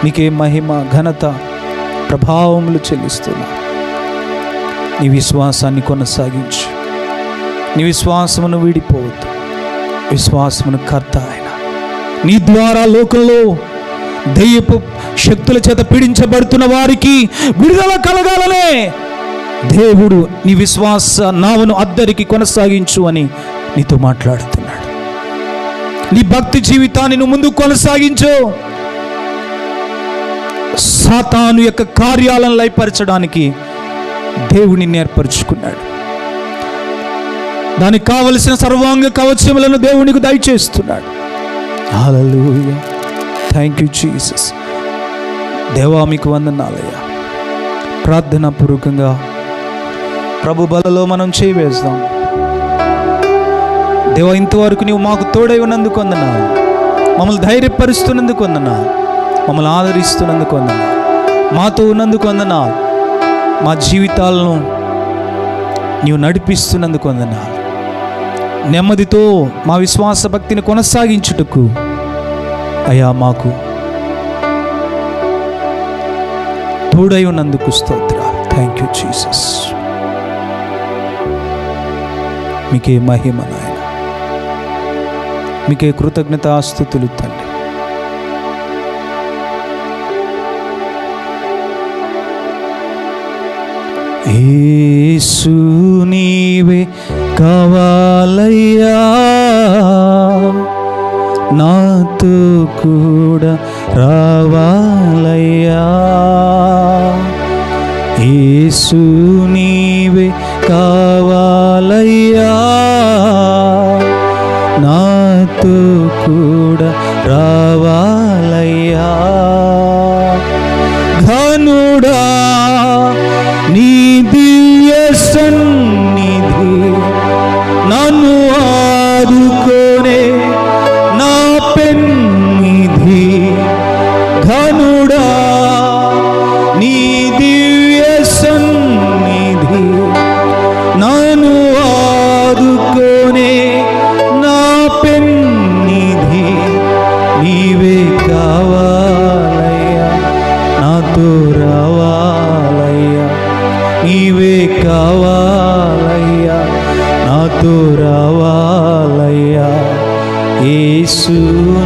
[SPEAKER 3] మీకే మహిమ, ఘనత, ప్రభావములు చెల్లిస్తున్నా. నీ విశ్వాసాన్ని కొనసాగించు. నీ విశ్వాసమును వీడిపోవద్దు. విశ్వాసమును కర్త ఆయన. నీ ద్వారా లోకంలో దయ్యపు శక్తుల చేత పీడించబడుతున్న వారికి విడుదల కలగాలనే దేవుడు నీ విశ్వాస నావను అద్దరికి కొనసాగించు అని నీతో మాట్లాడుతున్నాడు. నీ భక్తి జీవితాన్ని నువ్వు ముందుకు కొనసాగించు. సాతాను యొక్క కార్యాలను లయపరచడానికి దేవుని ఏర్పరచుకున్నాడు. దానికి కావలసిన సర్వాంగ కవచములను దేవునికి దయచేస్తున్నాడు. హల్లెలూయా. Thank you Jesus. దేవా, మీకు వందనాలయ్యా. ప్రార్థనా పూర్వకంగా ప్రభు బలలో మనం చేవేస్తాం. దేవా, ఇంతవరకు నీవు మాకు తోడై ఉన్నందుకు వందనాలు. మమ్మల్ని ధైర్యపరుస్తున్నందుకు వందనాలు. మమ్మల్ని ఆదరిస్తున్నందుకు వందనాలు. మాతో ఉన్నందుకు వందనాలు. మా జీవితాలను నీవు నడిపిస్తున్నందుకు వందనాలు. నెమ్మదితో మా విశ్వాస భక్తిని కొనసాగించుటకు అయ్యా మాకు తోడై ఉన్నందుకు స్తోత్రాలు. Thank you Jesus. మీకే మహిమ నాయన. మీకే కృతజ్ఞతాస్తుతులు తండ్రి. యేసు నీవే కావాలయ్యా, నాతో కూడా రావాలయ్యా. యేసు నీవే కావాలయ్యా, నాతో కూడా రావాలయ్యా. ఘనుడా నీ దివ్య సన్నిధి నన్ను ఆదుకోనే నా పెన్నిధి. ఘనుడా నీ దివ్య సన్నిధి నన్ను ఆదుకోనే నా పెన్నిధి. నీవే కావాలయ్యా, నాతో రావాలయ్యా. నీవే కావాలయ్యా, నాతో రావాలయ్యా. యేసు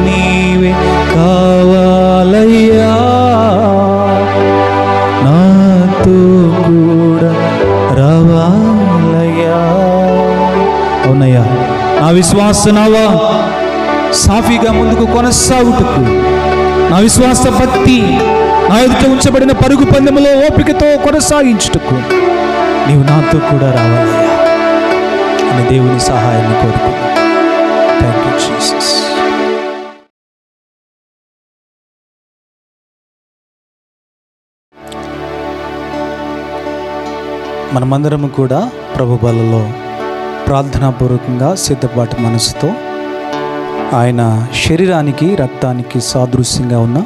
[SPEAKER 3] నీవే కావాలయ్యా, నాతో కూడా రావాలయ్యా. అవునయ్యా, నా విశ్వాస నావా సాఫీగా ముందుకు కొనసాగుటకు, నా విశ్వాస భక్తి నా ఎదుట ఉంచబడిన పరుగు పందెములో ఓపికతో కొనసాగించుటకు నీవు నాతో కూడా రావాలయ్యా అని దేవుని సహాయాన్ని కోరుకున్నాను. Thank you Jesus. మనమందరము కూడా ప్రభు బలలో ప్రార్థనాపూర్వకంగా సిద్ధపాటు మనసుతో ఆయన శరీరానికి రక్తానికి సాదృశ్యంగా ఉన్న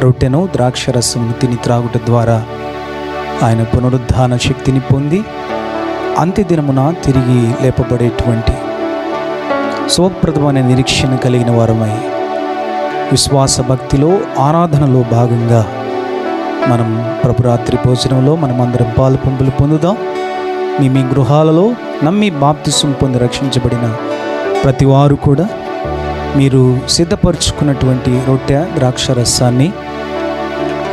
[SPEAKER 3] రొట్టెను ద్రాక్షరసమును తిని త్రాగుట ద్వారా ఆయన పునరుద్ధాన శక్తిని పొంది అంత్యదినమున తిరిగి లేపబడేటువంటి శుభప్రదమైన నిరీక్షణ కలిగిన వారమై విశ్వాస భక్తిలో ఆరాధనలో భాగంగా మనం ప్రభురాత్రి భోజనంలో మనమందరం పాలు పంపులు పొందుదాం. మీ గృహాలలో నమ్మి బాప్తిసం పొంది రక్షించబడిన ప్రతి వారు కూడా మీరు సిద్ధపరచుకున్నటువంటి రొట్టె ద్రాక్షరసాన్ని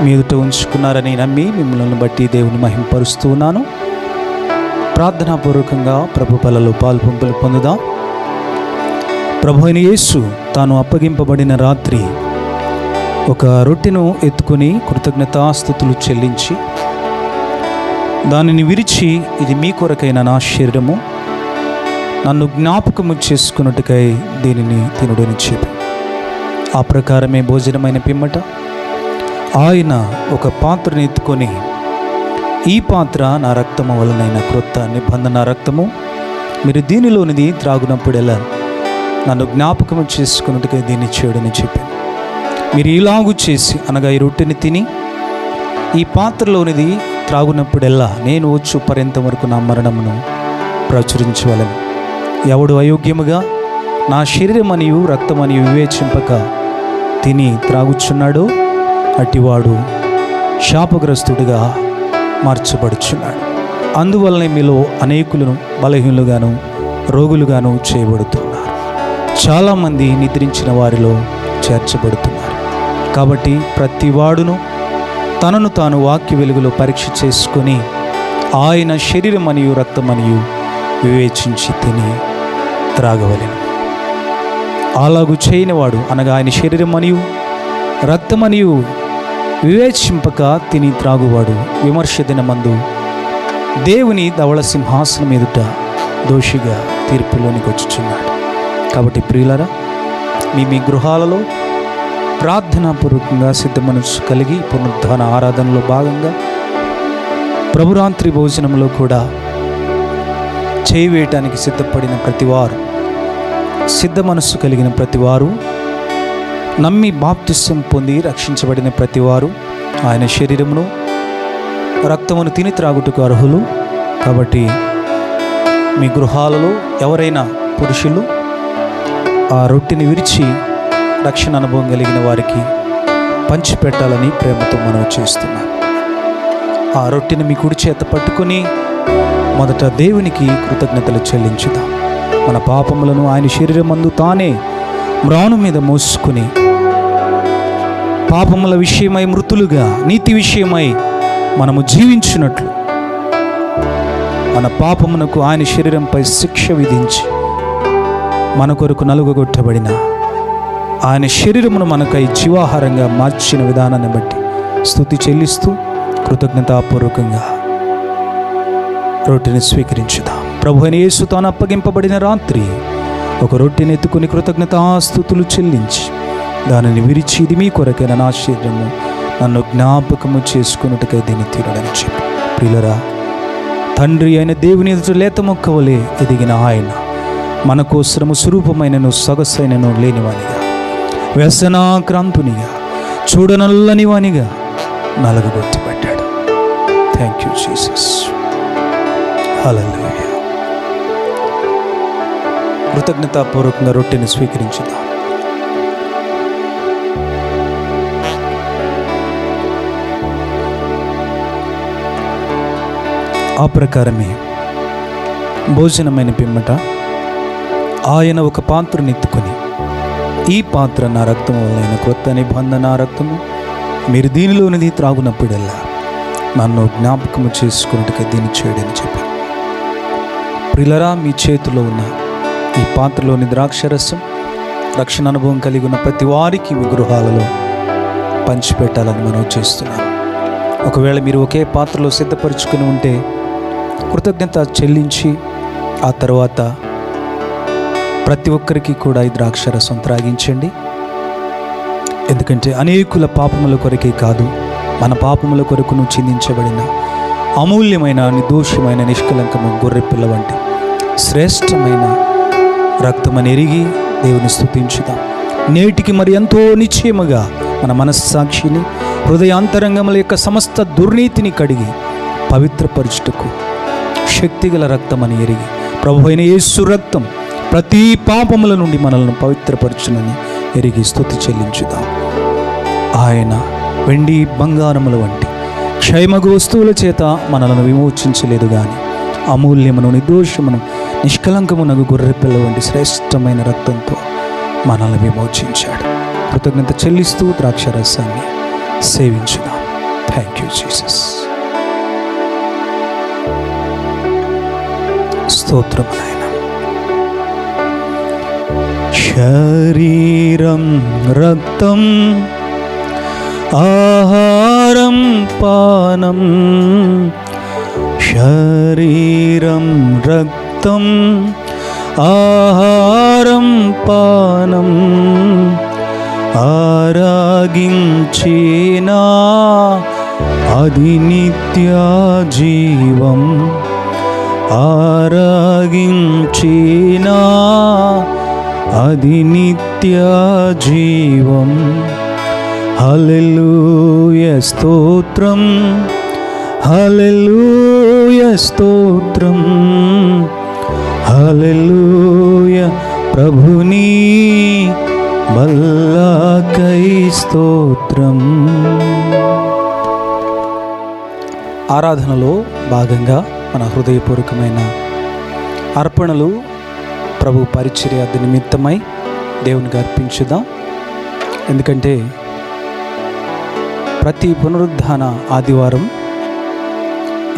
[SPEAKER 3] మీ ఎదుట ఉంచుకున్నారని నమ్మి మిమ్మల్ని బట్టి దేవుని మహింపరుస్తూ ఉన్నాను. ప్రార్థనాపూర్వకంగా ప్రభు బలలో పాలు పంపులు పొందుదాం. ప్రభు అయిన యేసు తాను అప్పగింపబడిన రాత్రి ఒక రొట్టెను ఎత్తుకొని కృతజ్ఞతాస్తుతులు చెల్లించి దానిని విరిచి, ఇది మీ కొరకైన నా శరీరము, నన్ను జ్ఞాపకము చేసుకున్నట్టుకై దీనిని తినుడని చెప్పి ఆ ప్రకారమే భోజనమైన పిమ్మట ఆయన ఒక పాత్రను ఎత్తుకొని, ఈ పాత్ర నా రక్తము వలనైన క్రొత్త నిబంధన రక్తము, మీరు దీనిలోనిది త్రాగునప్పుడెలా నన్ను జ్ఞాపకము చేసుకున్నట్టుగా దీన్ని చేయడని చెప్పి, మీరు ఇలాగు చేసి అనగా ఈ రొట్టెని తిని ఈ పాత్రలోనిది త్రాగునప్పుడెల్లా నేను వచ్చు పర్యంతం వరకు నా మరణమును ప్రచురించవలను. ఎవడు అయోగ్యముగా నా శరీరమనియు రక్తమనియు వివేచింపక తిని త్రాగుచున్నాడో అట్టివాడు శాపగ్రస్తుడిగా మార్చబడుచున్నాడు. అందువలనే మీలో అనేకులను బలహీనులుగాను రోగులుగాను చేయబడుతున్నారు. చాలామంది నిద్రించిన వారిలో చేర్చబడుతున్నారు. కాబట్టి ప్రతి వాడును తనను తాను వాక్య వెలుగులో పరీక్ష చేసుకొని ఆయన శరీరమనియు రక్తమనియు వివేచించి తిని త్రాగవలెను. అలాగు చేయనివాడు అనగా ఆయన శరీరమనియు రక్తమనియు వివేచింపక తిని త్రాగువాడు విమర్శ దినమందు దేవుని ధవళ సింహాసనం ఎదుట దోషిగా తీర్పులోనికి వచ్చుచున్నాడు. కాబట్టి ప్రియులారా, మీ గృహాలలో ప్రార్థనాపూర్వకంగా సిద్ధ మనసు కలిగి పునరుద్ధాన ఆరాధనలో భాగంగా ప్రభురాత్రి భోజనంలో కూడా చేయవేయటానికి సిద్ధపడిన ప్రతివారు, సిద్ధ మనస్సు కలిగిన ప్రతివారు, నమ్మి బాప్తిసం పొంది రక్షించబడిన ప్రతివారు ఆయన శరీరమును రక్తమును తిని త్రాగుటకు అర్హులు. కాబట్టి మీ గృహాలలో ఎవరైనా పురుషులు ఆ రొట్టెని విరిచి రక్షణ అనుభవం కలిగిన వారికి పంచిపెట్టాలని ప్రేమతో మనం చేస్తున్నాం. ఆ రొట్టెని మీ కుడి చేత పట్టుకొని మొదట దేవునికి కృతజ్ఞతలు చెల్లించుదాం. మన పాపములను ఆయన శరీరమందు తానే మ్రాను మీద మోసుకుని పాపముల విషయమై మృతులుగా నీతి విషయమై మనము జీవించినట్లు మన పాపమునకు ఆయన శరీరంపై శిక్ష విధించి మన కొరకు నలుగగొట్టబడిన ఆయన శరీరమును మనకై జీవాహారంగా మార్చిన విధానాన్ని బట్టి స్తుతి చెల్లిస్తూ కృతజ్ఞతాపూర్వకంగా రొట్టెని స్వీకరించుదాం. ప్రభువైన యేసు తాను అప్పగింపబడిన రాత్రి ఒక రొట్టెని ఎత్తుకుని కృతజ్ఞతాస్తుతులు చెల్లించి దానిని విరిచి, ఇది మీ కొరకైన నా శరీరము, నన్ను జ్ఞాపకము చేసుకున్నట్టుకై దీన్ని తినడని చెప్పి, ప్రియులరా, తండ్రి అయిన దేవుని ఎదుట లేత మొక్క వలె ఎదిగిన ఆయన మన కోసరము స్వరూపమైనను సొగసైనను లేనివానిగా, వ్యసనాక్రాంతునిగా, చూడనల్లని వానిగా నలగగొట్టబడ్డాడు. Thank you Jesus. హల్లెలూయా. కృతజ్ఞతాపూర్వకంగా రొట్టెని స్వీకరించుదాం. ఆ ప్రకారమే భోజనమైన పిమ్మట ఆయన ఒక పాత్రను ఎత్తుకొని, ఈ పాత్ర నా రక్తము వలన క్రొత్త నిబంధన రక్తము, మీరు దీనిలోనిది త్రాగునప్పుడల్లా నన్ను జ్ఞాపకము చేసుకున్నట్టుగా దీన్ని చేయడని చెప్పి, ప్రియులరా, మీ చేతిలో ఉన్న ఈ పాత్రలోని ద్రాక్షరసం రక్షణ అనుభవం కలిగి ఉన్న ప్రతి వారికి మీ గృహాలలో పంచిపెట్టాలని మనం చేస్తున్నాం. ఒకవేళ మీరు ఒకే పాత్రలో సిద్ధపరచుకుని ఉంటే కృతజ్ఞత చెల్లించి ఆ తర్వాత ప్రతి ఒక్కరికి కూడా ఈ ద్రాక్షరసం త్రాగించండి. ఎందుకంటే అనేకుల పాపముల కొరకే కాదు, మన పాపముల కొరకును చిందించబడిన అమూల్యమైన, నిర్దోషమైన, నిష్కలంకము గొర్రెపిల్ల వంటి శ్రేష్టమైన రక్తమని ఎరిగి దేవుని స్తుతించుదాం. నేటికి మరి ఎంతో నిశ్చయముగా మన మనస్సాక్షిని, హృదయాంతరంగముల యొక్క సమస్త దుర్నీతిని కడిగి పవిత్రపరచుటకు శక్తిగల రక్తమని ఎరిగి, ప్రభువైన యేసు రక్తం ప్రతి పాపముల నుండి మనల్ని పవిత్రపరచునని ఎరిగి స్తుతి చెల్లించుదాం. ఆయన వెండి బంగారముల వంటి క్షయమగు వస్తువుల చేత మనలను విమోచించలేదు కానీ అమూల్యమును, నిర్దోషమును, నిష్కలంకమునగు గొర్రెపిల్ల వంటి శ్రేష్టమైన రక్తంతో మనల్ని విమోచించాడు. కృతజ్ఞత చెల్లిస్తూ ద్రాక్షరసాన్ని సేవించుదాం. Thank you Jesus. స్తోత్రం నాయన. శరీరం రక్తం ఆహారం పానం, శరీరం రక్తం ఆహారం పానం, ఆరాగించినా అది నిత్య జీవం, ఆరాగించినా అది నిత్య జీవం. హల్లెలూయా స్తోత్రం, హల్లెలూయా స్తోత్రం, హల్లెలూయా ప్రభుని బల్లకై స్తోత్రం. ఆరాధనలో భాగంగా మన హృదయపూర్వకమైన అర్పణలు ప్రభు పరిచర్య నిమిత్తమై దేవునికి అర్పించుదాం. ఎందుకంటే ప్రతి పునరుద్ధాన ఆదివారం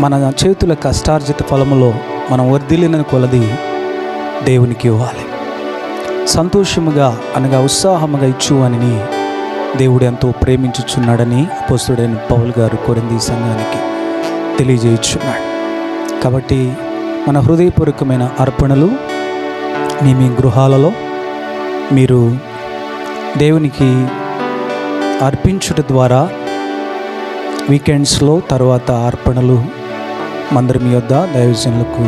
[SPEAKER 3] మన చేతుల కష్టార్జిత ఫలములో మనం వర్ధిల్లిన కొలది దేవునికి ఇవ్వాలి. సంతోషముగా అనగా ఉత్సాహముగా ఇచ్చువని దేవుడు ఎంతో ప్రేమించుచున్నాడని అపోస్తలుడైన పౌలు గారు కొరింథీ సంఘానికి తెలియజేయుచున్నాడు. కాబట్టి మన హృదయపూర్వకమైన అర్పణలు మీ గృహాలలో మీరు దేవునికి అర్పించుట ద్వారా వీకెండ్స్లో తర్వాత అర్పణలు మందిరం యొద్ద దైవజనులకు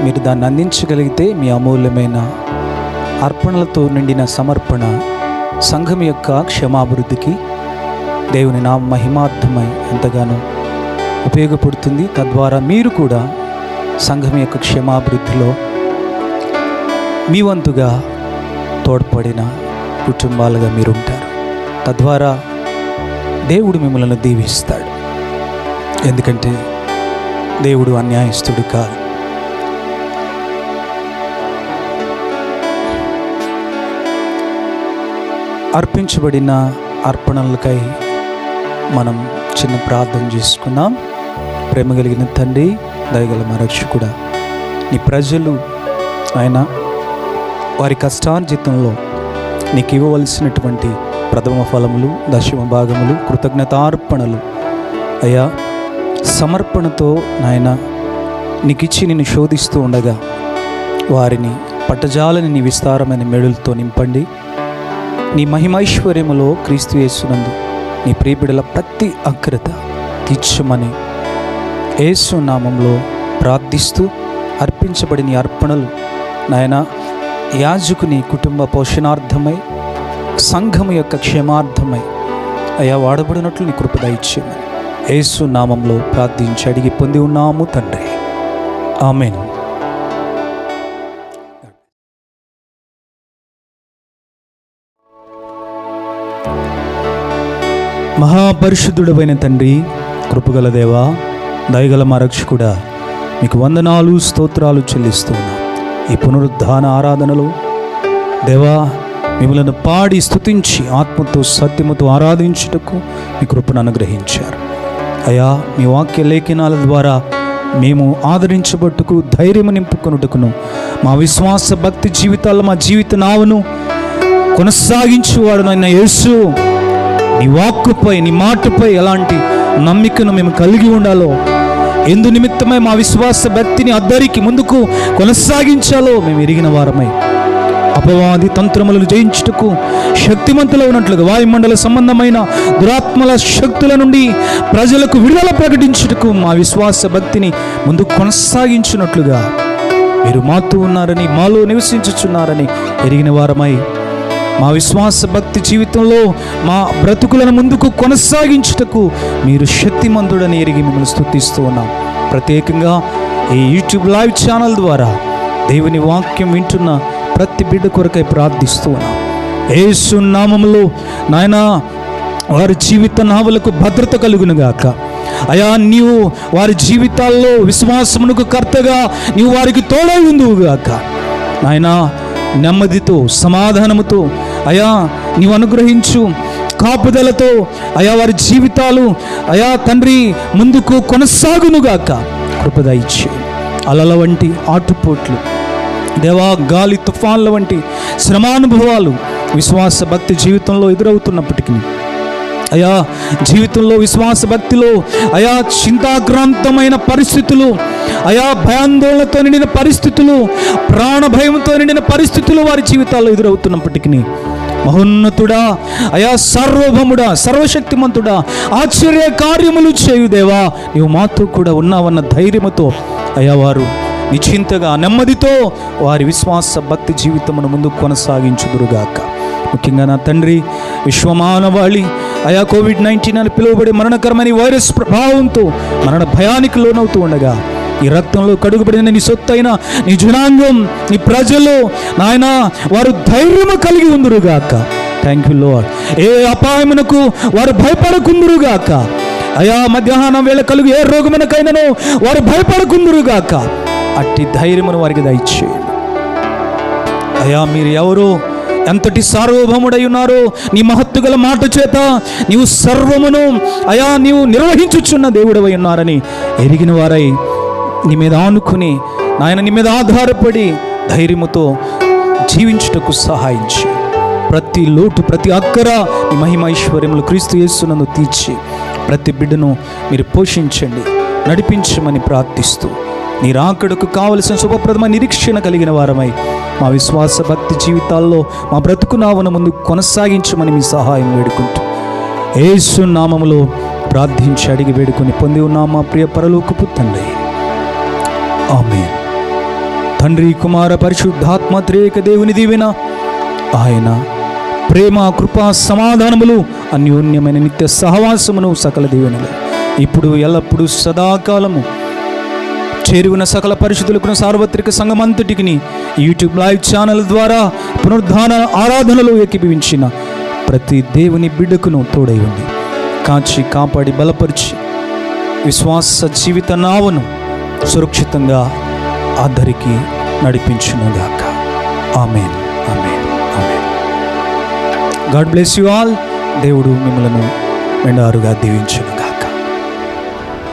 [SPEAKER 3] మీరు దాన్ని అందించగలిగితే మీ అమూల్యమైన అర్పణలతో నిండిన సమర్పణ సంఘం యొక్క క్షేమాభివృద్ధికి, దేవుని నామ మహిమార్థమై ఎంతగానో ఉపయోగపడుతుంది. తద్వారా మీరు కూడా సంఘం యొక్క క్షేమాభివృద్ధిలో మీ వంతుగా తోడ్పడిన కుటుంబాలుగా మీరు ఉంటారు. తద్వారా దేవుడు మిమ్మల్ని దీవిస్తాడు. ఎందుకంటే దేవుడు అన్యాయస్తుడు కాదు. అర్పించబడిన అర్పణలకై మనం చిన్న ప్రార్థన చేసుకుందాం. ప్రేమ కలిగిన తండ్రి, దయగల మా రక్షకుడా, నీ ప్రజలు ఆయన వారి కష్టార్జితంలో నీకు ఇవ్వవలసినటువంటి ప్రథమ ఫలములు, దశమ భాగములు, కృతజ్ఞతార్పణలు అయ్యా సమర్పణతో నాయన నీకు ఇచ్చి నిన్ను శోధిస్తూ ఉండగా వారిని పట్టజాలని నీ విస్తారమైన మేడులతో నింపండి. నీ మహిమైశ్వర్యములో క్రీస్తు యేసునందు నీ ప్రియబిడల ప్రతి అగ్రత తీర్చమని యేసు నామంలో ప్రార్థిస్తూ అర్పించబడిన ఈ అర్పణలు నాయన యాజకుని కుటుంబ పోషణార్థమై, సంఘము యొక్క క్షేమార్థమై అయా వాడబడినట్లు నీ కృప దయచేయమని యేసు నామంలో ప్రార్థించి అడిగి పొంది ఉన్నాము తండ్రి. ఆమేన్. మహాపరిశుద్ధుడైన తండ్రి, కృపగల దేవా, దయగల మా రక్షకుడా, మీకు వందనాలు, స్తోత్రాలు చెల్లిస్తున్నా. ఈ పునరుద్ధాన ఆరాధనలో దేవా మిమ్మల్ని పాడి స్తుతించి ఆత్మతో సత్యముతో ఆరాధించుటకు మీ కృపను అనుగ్రహించారు. అయా మీ వాక్య లేఖనాల ద్వారా మేము ఆదరించబట్టుకు, ధైర్యము నింపుకొనుటకును, మా విశ్వాస భక్తి జీవితాల్లో మా జీవిత నావను కొనసాగించేవాడునైన యేసు, నీ వాక్కుపై, నీ మాటపై ఎలాంటి నమ్మికను మేము కలిగి ఉండాలో, ఎందు నిమిత్తమై మా విశ్వాస భక్తిని అద్దరికి ముందుకు కొనసాగించాలో మేము ఎరిగిన వారమై అపవాది తంత్రములను జయించుటకు శక్తిమంతులు ఉన్నట్లుగా వాయుమండల సంబంధమైన దురాత్మల శక్తుల నుండి ప్రజలకు విడుదల ప్రకటించుటకు మా విశ్వాస భక్తిని ముందుకు కొనసాగించినట్లుగా మీరు మాతో ఉన్నారని, మాలో నివసించుచున్నారని ఎరిగిన వారమై మా విశ్వాస భక్తి జీవితంలో మా బ్రతుకులను ముందుకు కొనసాగించుటకు మీరు శక్తిమంతుడని ఎరిగి మిమ్మల్ని స్తుతిస్తూ ఉన్నాం. ప్రత్యేకంగా ఈ యూట్యూబ్ లైవ్ ఛానల్ ద్వారా దేవుని వాక్యం వింటున్న ప్రతి బిడ్డ కొరకై ప్రార్థిస్తూ ఉన్నాం. యేసు నామములో నాయన వారి జీవిత నావలకు భద్రత కలుగునుగాక. అయా నీవు వారి జీవితాల్లో విశ్వాసమునకు కర్తగా నీవు వారికి తోడై ఉందువుగాక. నాయనా నెమ్మదితో, సమాధానముతో అయా నీవు అనుగ్రహించు కాపుదలతో అయా వారి జీవితాలు అయా తండ్రి ముందుకు కొనసాగునుగాక. కృపద ఇచ్చి అలల వంటి ఆటుపోట్లు దేవా, గాలి తుఫాన్ల వంటి శ్రమానుభవాలు విశ్వాస భక్తి జీవితంలో ఎదురవుతున్నప్పటికీ అయా జీవితంలో విశ్వాస భక్తిలో అయా చింతాక్రాంతమైన పరిస్థితులు, అయా భయాందోళనతో నిండిన పరిస్థితులు, ప్రాణ భయంతో నిండిన పరిస్థితులు వారి జీవితాల్లో ఎదురవుతున్నప్పటికీ మహోన్నతుడా, అయా సార్వభౌముడా, సర్వశక్తిమంతుడా, ఆశ్చర్య కార్యములు చేయు దేవా, నీవు మాతో కూడా ఉన్నావన్న ధైర్యముతో అయా వారు నిశ్చింతగా, నెమ్మదితో వారి విశ్వాస భక్తి జీవితమును ముందుకు కొనసాగించుదురుగాక. ముఖ్యంగా నా తండ్రి, విశ్వమానవాళి అయా కోవిడ్-19 అని పిలువబడే మరణకరమైన వైరస్ ప్రభావంతో మరణ భయానికి లోనవుతూ ఉండగా ఈ రక్తంలో కడుగుబడిన నీ సొత్తైన నీ జనాంగం, నీ ప్రజలు నాయన వారు ధైర్యము కలిగి ఉందురుగాక. Thank you lord. ఏ అపాయమునకు వారు భయపడకుందురుగాక. అయా మధ్యాహ్నం వేళ కలుగు ఏ రోగమునకైనను వారు భయపడకుందురుగాక. అట్టి ధైర్యమును వారికి దయచేయండి. అయా మీరు ఎవరో, ఎంతటి సార్వభౌముడై ఉన్నారో, నీ మహత్తుగల మాట చేత నీవు సర్వమును అయా నీవు నిర్వహించుచున్న దేవుడవై ఉన్నారని ఎరిగిన వారై నీ మీద ఆనుకుని నాయన నీ మీద ఆధారపడి ధైర్యముతో జీవించుటకు సహాయించి ప్రతి లోటు, ప్రతి అక్కర నీ మహిమైశ్వర్యములు క్రీస్తు యేసునందు తీర్చి ప్రతి బిడ్డను మీరు పోషించండి, నడిపించమని ప్రార్థిస్తూ నీ రాకడకు కావలసిన శుభప్రదమైన నిరీక్షణ కలిగిన వారమై మా విశ్వాస భక్తి జీవితాల్లో మా బ్రతుకునావన ముందు కొనసాగించమని మీ సహాయం వేడుకుంటూ యేసు నామములో ప్రార్థించి అడిగి వేడుకొని పొంది ఉన్నాం మా ప్రియ పరలోకపు తండ్రి. ఆమేన్. తండ్రి, కుమార, పరిశుద్ధాత్మ త్రియేక దేవుని దీవెన, ఆయన ప్రేమ, కృప, సమాధానములు, అన్యోన్యమైన నిత్య సహవాసమును, సకల దీవెనలు ఇప్పుడు ఎల్లప్పుడూ సదాకాలము చేరువున సకల పరిశుద్ధులకు సార్వత్రిక సంఘమంతటికి యూట్యూబ్ లైవ్ ఛానల్ ద్వారా పునరుద్ధాన ఆరాధనలో ఏకీభవించిన ప్రతి దేవుని బిడ్డకును తోడై ఉంది, కాచి కాపాడి బలపరిచి విశ్వాస జీవిత నావను సురక్షితంగా ఆదరికి నడిపించునుగాక. ఆమేన్, ఆమేన్, ఆమేన్. God bless you all. దేవుడు మిమ్మలను మెండారుగా దీవించునుగాక.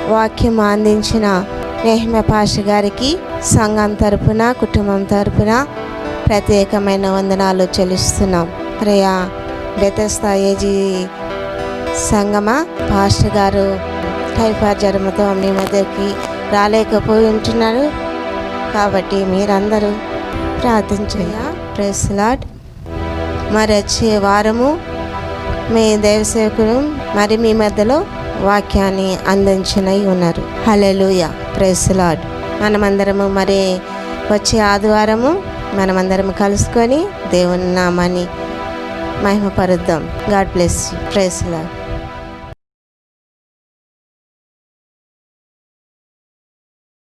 [SPEAKER 1] వాక్యం అందించిన నెహ్మె పాష గారికి సంఘం తరపున, కుటుంబం తరపున ప్రత్యేకమైన వందనాలు చెల్లిస్తున్నాం. ప్రియా బెతెస్దా ఏజీ సంగమ పాస్టర్ గారు టైఫాయిడ్ జ్వరంతో మీ మధ్యకి రాలేకపోయి ఉంటున్నారు. కాబట్టి మీరందరూ ప్రార్థించయ్య. Praise lord. మరి వచ్చే వారము మీ దైవసేవకులు మరి మీ మధ్యలో వాక్యాన్ని అందించనై ఉన్నారు. హల్లెలూయా. Praise lord. మనమందరము మరి వచ్చే ఆదివారము మనమందరం కలుసుకొని దేవుని నామాన్ని మహిమపరుద్దాం. God bless you. Praise lord.